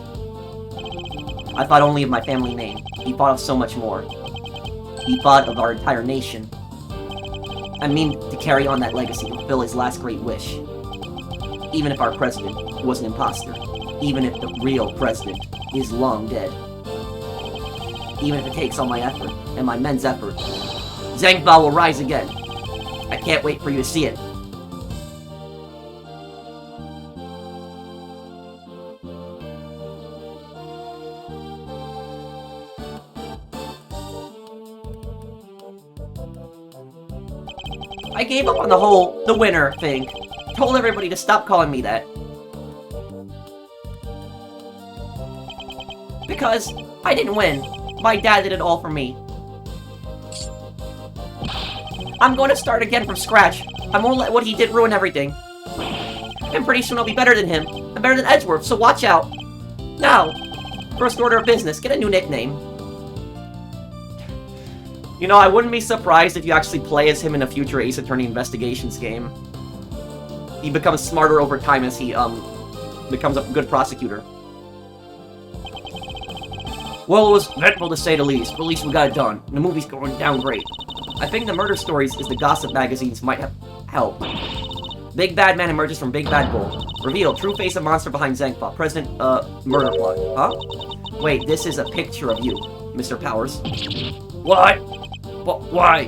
I thought only of my family name. He thought of so much more. He thought of our entire nation. I mean to carry on that legacy, to fulfill his last great wish. Even if our president was an imposter. Even if the real president is long dead. Even if it takes all my effort, and my men's effort, Zangba will rise again. I can't wait for you to see it. I gave up on the winner thing. Told everybody to stop calling me that. Because I didn't win. My dad did it all for me. I'm going to start again from scratch. I won't let what he did ruin everything. And pretty soon I'll be better than him. I'm better than Edgeworth, so watch out. Now, first order of business, get a new nickname. You know, I wouldn't be surprised if you actually play as him in a future Ace Attorney Investigations game. He becomes smarter over time as he, becomes a good prosecutor. Well, it was eventful to say the least, but at least we got it done. And the movie's going down great. I think the murder stories is the gossip magazines might have helped. Big Bad Man emerges from Big Bad Bull. Reveal, true face of monster behind Zangpa. President, murder plot. Huh? Wait, this is a picture of you, Mr. Powers. What? Why?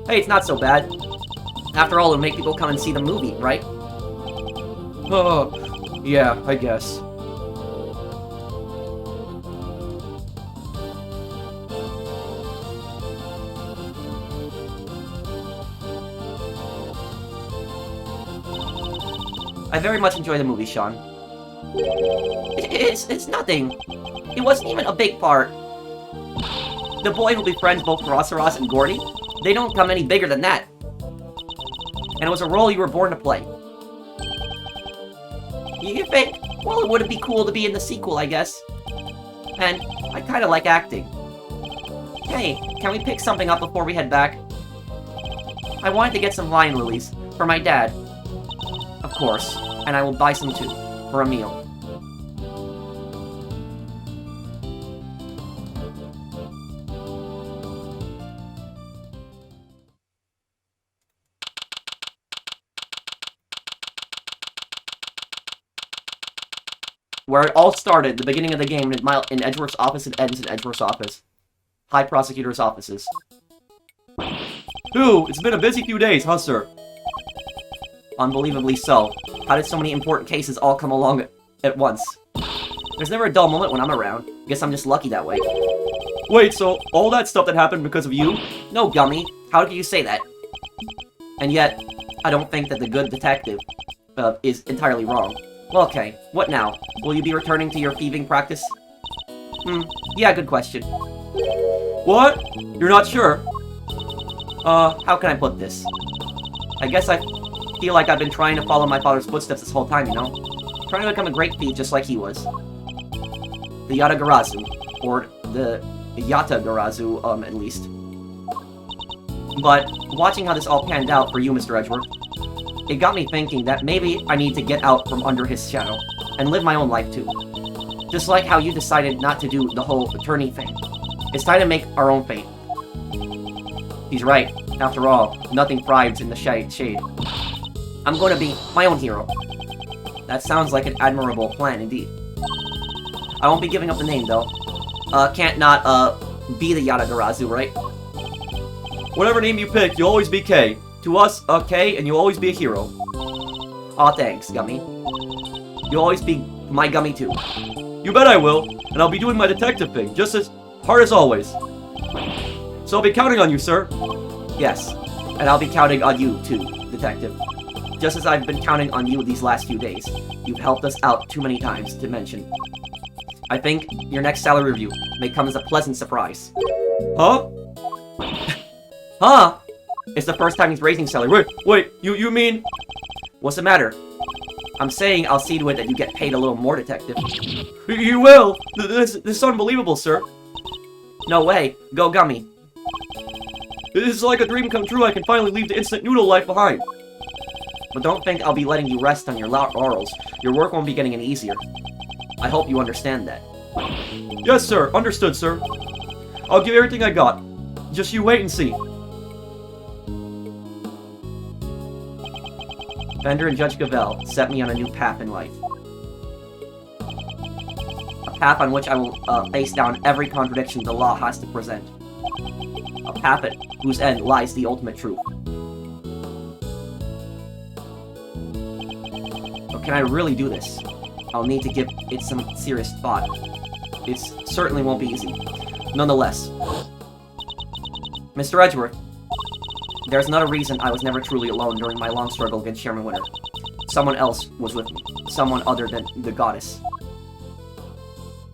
Hey, it's not so bad. After all, it'll make people come and see the movie, right? Oh, yeah, I guess. I very much enjoy the movie, Sean. It's nothing. It wasn't even a big part. The boy who befriends both Rosseros and Gordy, they don't come any bigger than that. And it was a role you were born to play. You think, well, it would be cool to be in the sequel, I guess. And I kinda like acting. Hey, can we pick something up before we head back? I wanted to get some lion lilies for my dad. Of course, and I will buy some too, for a meal. Where it all started, the beginning of the game, in Edgeworth's office, it ends in Edgeworth's office. High Prosecutor's offices. Ooh, it's been a busy few days, huh, sir? Unbelievably so. How did so many important cases all come along at once? There's never a dull moment when I'm around. Guess I'm just lucky that way. Wait, so all that stuff that happened because of you? No, Gummy. How could you say that? And yet, I don't think that the good detective is entirely wrong. Well, okay. What now? Will you be returning to your thieving practice? Yeah, good question. What? You're not sure? How can I put this? I guess I feel like I've been trying to follow my father's footsteps this whole time, you know? Trying to become a great thief just like he was. The Yatagarasu. Or the Yatagarasu, at least. But, watching how this all panned out for you, Mr. Edgeworth, it got me thinking that maybe I need to get out from under his shadow, and live my own life too. Just like how you decided not to do the whole attorney thing. It's time to make our own fate. He's right. After all, nothing thrives in the shade. I'm going to be my own hero. That sounds like an admirable plan indeed. I won't be giving up the name though. Can't not, be the Yatagarasu, right? Whatever name you pick, you'll always be K. To us, K, and you'll always be a hero. Aw, thanks, Gummy. You'll always be my Gummy too. You bet I will, and I'll be doing my detective thing, just as hard as always. So I'll be counting on you, sir. Yes, and I'll be counting on you too, detective. Just as I've been counting on you these last few days. You've helped us out too many times to mention. I think your next salary review may come as a pleasant surprise. Huh? Huh? It's the first time he's raising salary. Wait, you mean... What's the matter? I'm saying I'll see to it that you get paid a little more, Detective. You will? This is unbelievable, sir. No way. Go Gummy. This is like a dream come true. I can finally leave the instant noodle life behind. But don't think I'll be letting you rest on your laurels. Your work won't be getting any easier. I hope you understand that. Yes, sir. Understood, sir. I'll give everything I got. Just you wait and see. Bender and Judge Gavelle set me on a new path in life. A path on which I will face down every contradiction the law has to present. A path at whose end lies the ultimate truth. But can I really do this? I'll need to give it some serious thought. It certainly won't be easy. Nonetheless, Mr. Edgeworth, there's another reason I was never truly alone during my long struggle against Chairman Winter. Someone else was with me. Someone other than the goddess.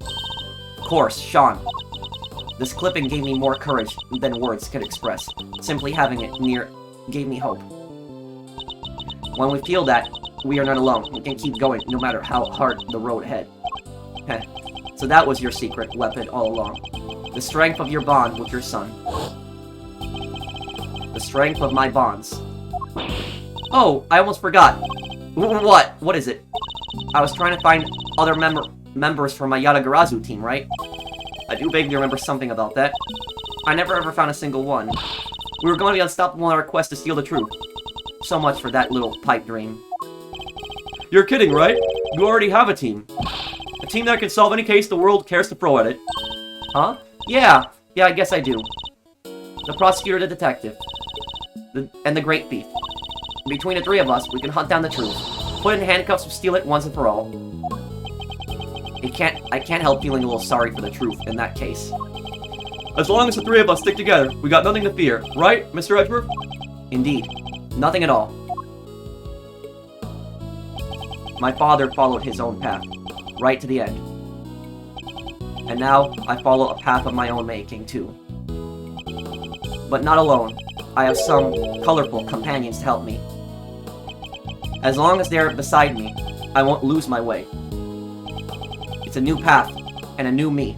Of course, Sean. This clipping gave me more courage than words could express. Simply having it near gave me hope. When we feel that, we are not alone. We can keep going, no matter how hard the road ahead. Heh. So that was your secret weapon all along. The strength of your bond with your son. The strength of my bonds. Oh, I almost forgot. What? What is it? I was trying to find other members for my Yatagarazu team, right? I do vaguely remember something about that. I never ever found a single one. We were going to be unstoppable in our quest to steal the truth. So much for that little pipe dream. You're kidding, right? You already have a team. A team that can solve any case the world cares to throw at it. Huh? Yeah, I guess I do. The prosecutor, the detective, and the great thief. Between the three of us, we can hunt down the truth. Put it in handcuffs and steal it once and for all. I can't help feeling a little sorry for the truth in that case. As long as the three of us stick together, we got nothing to fear, right, Mr. Edgeworth? Indeed. Nothing at all. My father followed his own path, right to the end. And now, I follow a path of my own making, too. But not alone. I have some colorful companions to help me. As long as they're beside me, I won't lose my way. It's a new path, and a new me.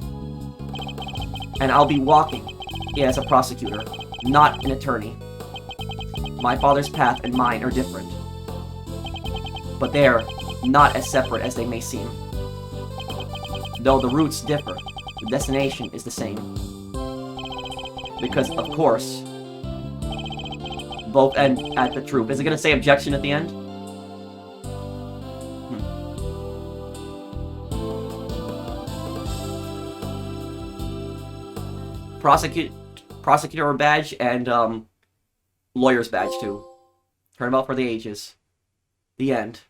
And I'll be walking as a prosecutor, not an attorney. My father's path and mine are different. But they're not as separate as they may seem. Though the routes differ, the destination is the same. Because, of course, both end at the truth. Is it going to say objection at the end? Prosecutor badge and lawyer's badge too. Turnabout for the ages. The end.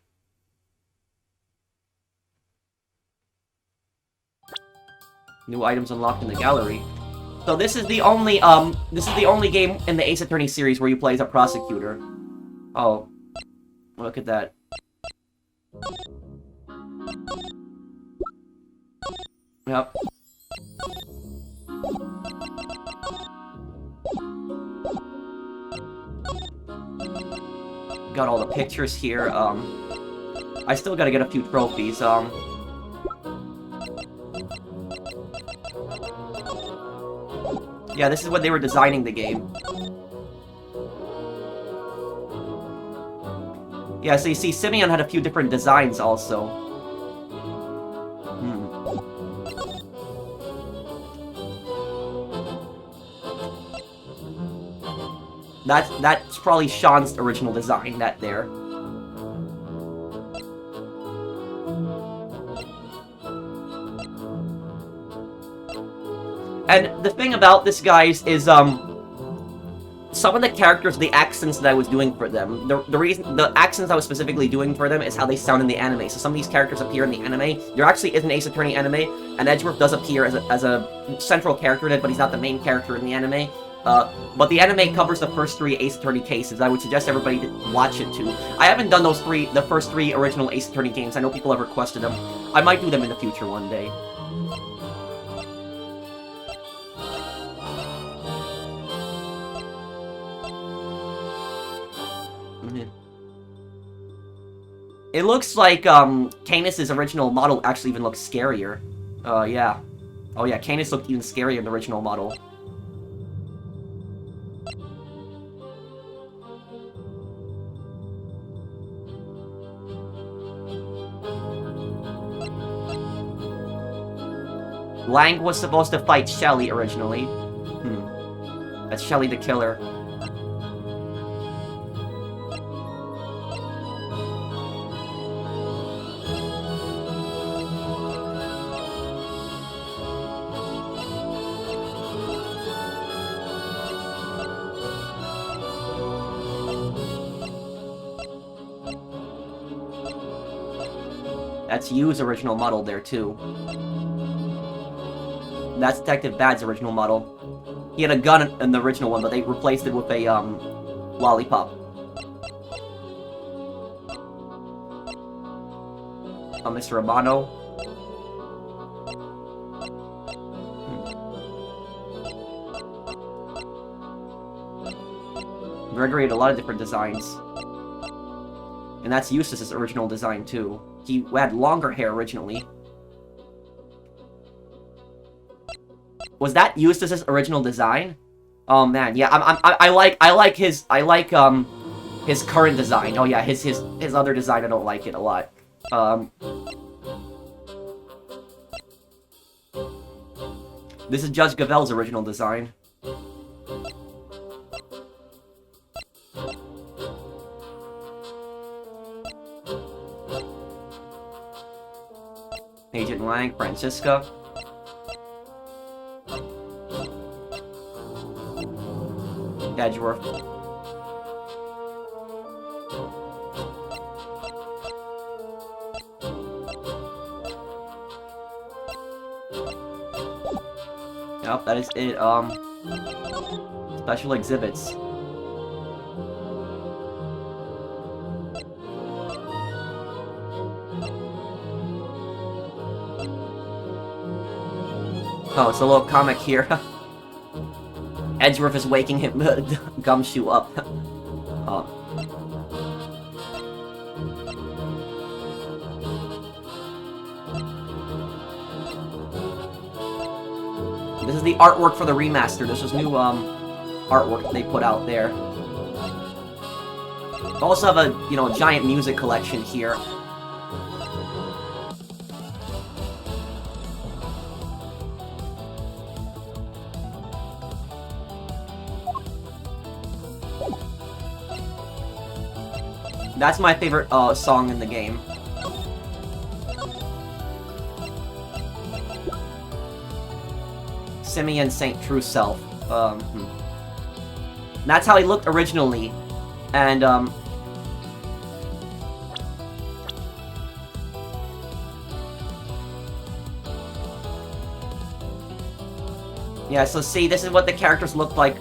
New items unlocked in the gallery. So this is the only game in the Ace Attorney series where you play as a prosecutor. Oh, look at that. Yep. Got all the pictures here. I still gotta get a few trophies. Yeah, this is when they were designing the game. Yeah, so you see, Simeon had a few different designs also. That's probably Sean's original design, that there. And the thing about this, guys, is, some of the characters, the accents that I was doing for them, the accents I was specifically doing for them is how they sound in the anime. So some of these characters appear in the anime. There actually is an Ace Attorney anime, and Edgeworth does appear as a central character in it, but he's not the main character in the anime. But the anime covers the first 3 Ace Attorney cases. I would suggest everybody to watch it too. I haven't done the first 3 original Ace Attorney games. I know people have requested them. I might do them in the future one day. It looks like, Canis' original model actually even looks scarier. Yeah. Oh yeah, Canis looked even scarier in the original model. Lang was supposed to fight Shelly originally. That's Shelly the killer. That's Yu's original model there, too. That's Detective Bad's original model. He had a gun in the original one, but they replaced it with a, lollipop. Mr. Romano. Gregory had a lot of different designs. And that's Eustace's original design, too. He had longer hair originally. Was that Eustace's original design? Oh man, yeah. I like his current design. Oh yeah, his other design I don't like it a lot. This is Judge Gavel's original design. Agent Lang, Francisca. Edgeworth. Yep, that is it. Special exhibits. Oh, it's a little comic here. Edgeworth is waking him Gumshoe up. This is the artwork for the remaster. This is new artwork they put out there. We also have a giant music collection here. That's my favorite song in the game. Simeon Saint True Self. That's how he looked originally. And, yeah, so see, this is what the characters looked like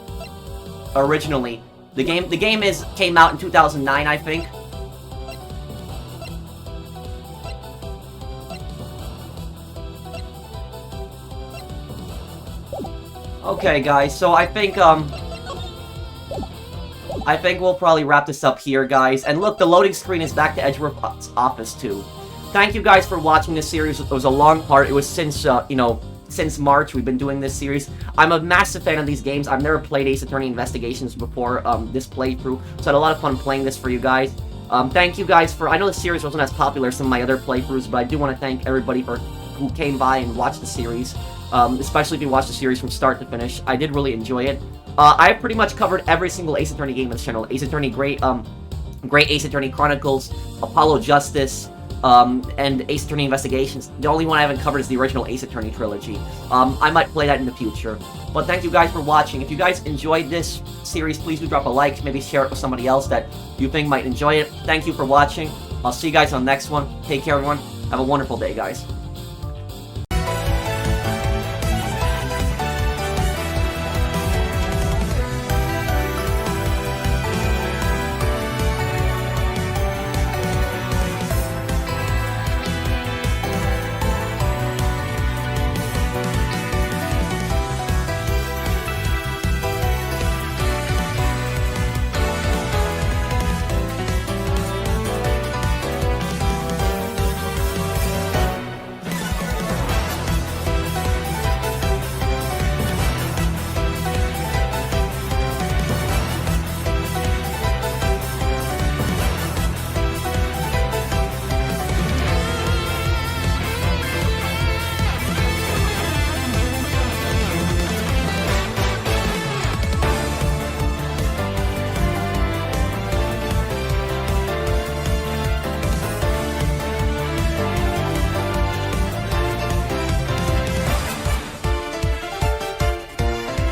originally. The game came out in 2009, I think. Okay, guys, so I think we'll probably wrap this up here, guys. And look, the loading screen is back to Edgeworth's office, too. Thank you guys for watching this series. It was a long part. It was since, since March we've been doing this series. I'm a massive fan of these games. I've never played Ace Attorney Investigations before this playthrough, so I had a lot of fun playing this for you guys. Thank you guys for... I know the series wasn't as popular as some of my other playthroughs, but I do want to thank everybody who came by and watched the series. Especially if you watch the series from start to finish. I did really enjoy it. I've pretty much covered every single Ace Attorney game on this channel. Ace Attorney Great Ace Attorney Chronicles, Apollo Justice, and Ace Attorney Investigations. The only one I haven't covered is the original Ace Attorney trilogy. I might play that in the future. But thank you guys for watching. If you guys enjoyed this series, please do drop a like. Maybe share it with somebody else that you think might enjoy it. Thank you for watching. I'll see you guys on the next one. Take care, everyone. Have a wonderful day, guys.